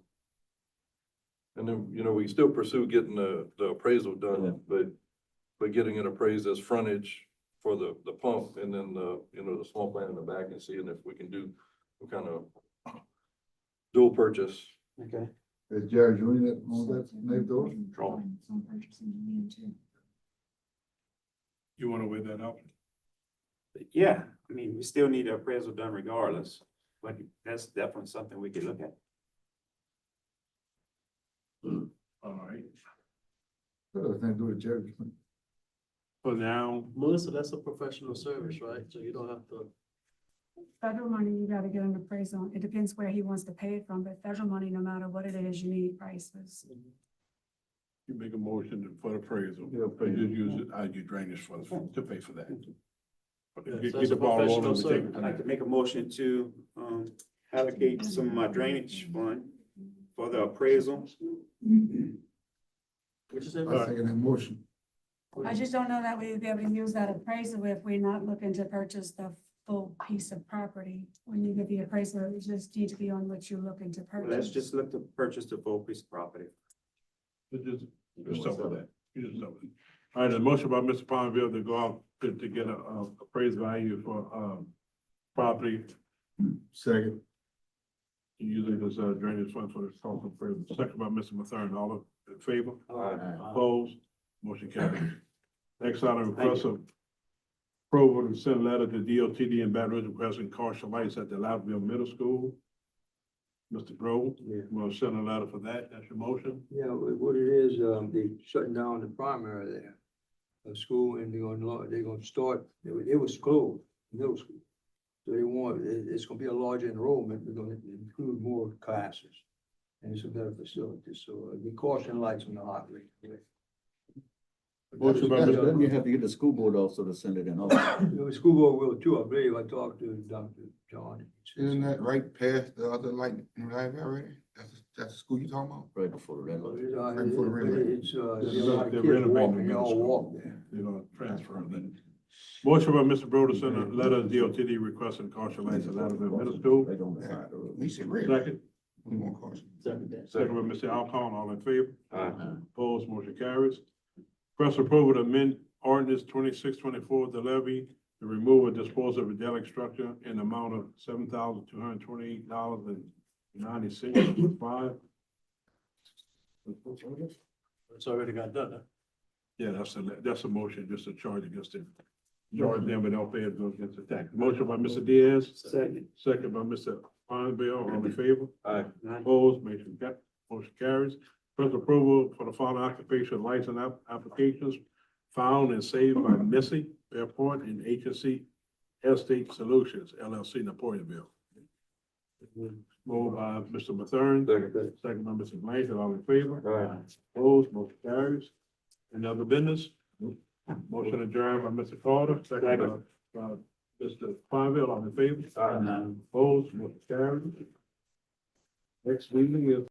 And then, you know, we still pursue getting the appraisal done, but getting it appraised as frontage for the pump and then the, you know, the small plant in the back and seeing if we can do some kind of dual purchase. Okay. Is Jerry Junior that owns that next door? You wanna weigh that out? Yeah, I mean, we still need the appraisal done regardless, but that's definitely something we could look at. All right. Nothing to do with Jerry. For now, Melissa, that's a professional service, right? So you don't have to. Federal money, you gotta get an appraisal. It depends where he wants to pay it from, but federal money, no matter what it is, you need prices. you make a motion for the appraisal, but you use it, I do drainage for, to pay for that. Yes, Get that's the a ball rolling, professional we take it service. from I'd like there. to make a motion to, allocate some of my drainage fund for the appraisal. Which is it? I second that motion. I just don't know that we'd be able to use that appraisal if we're not looking to purchase the full piece of property. When you get the appraisal, it just need to be on what you're looking to Let's purchase. just look to purchase the full piece of property. Just stop with that. You just stop with it. All right, a motion by Mr. Palmville to go out to get a appraised value for, property. Second. Using this drainage fund for the cost of appraisal. Second by Mr. Mathern, all in favor? Aye. Opposed? Motion carried. Next item, request of approval to send letter to DOTD in Baton Rouge requesting partial lights at the Loudville Middle School. Mr. Grove, you want to send a letter for that? That's your motion? Yeah, what it is, they shutting down the primary there, school, and they're gonna start, it was closed, middle school. So they want, it's gonna be a larger enrollment, we're gonna include more classes. And it's a better facility, so the caution lights on the hot rate. Motion by Mr. Then you have to get the school board also to send it in. The school board will too, I believe, I talked to Dr. John. Isn't that right past the other light in the library already? That's the school you talking about? Right before the red light. Right before the red light. It's, there's a lot of They're kids renovating the walking, they middle all school. walk there. They're gonna transfer them. Motion by Mr. Brewer to send a letter to DOTD requesting partial lights at Loudville Middle School. Right on the side of the road. We said red. Second, We want caution. second by Mr. Alcon, all in favor? Aye. Opposed, motion carries. Request approval to amend ordinance 2624, the levy, the removal and disposal of redelic structure in the amount of $7,228.96. It's already got done, huh? Yeah, that's a motion, just a charge against it. Charge them, but don't pay it, goes against the tax. Motion by Mr. Diaz, Second. second by Mr. Fonzbell, all in favor? Aye. Opposed, motion carries. First approval for the following occupation license applications found and saved by Missy Airport and Agency Estate Solutions LLC, Napoleonville. Moved by Mr. Mathern, second by Mr. Blanchard, all in favor? Aye. Opposed, motion carries. Any other business? Motion adjourned by Mr. Carter, second by Mr. Fonville, all in favor? Aye. Opposed, motion carries. Next meeting is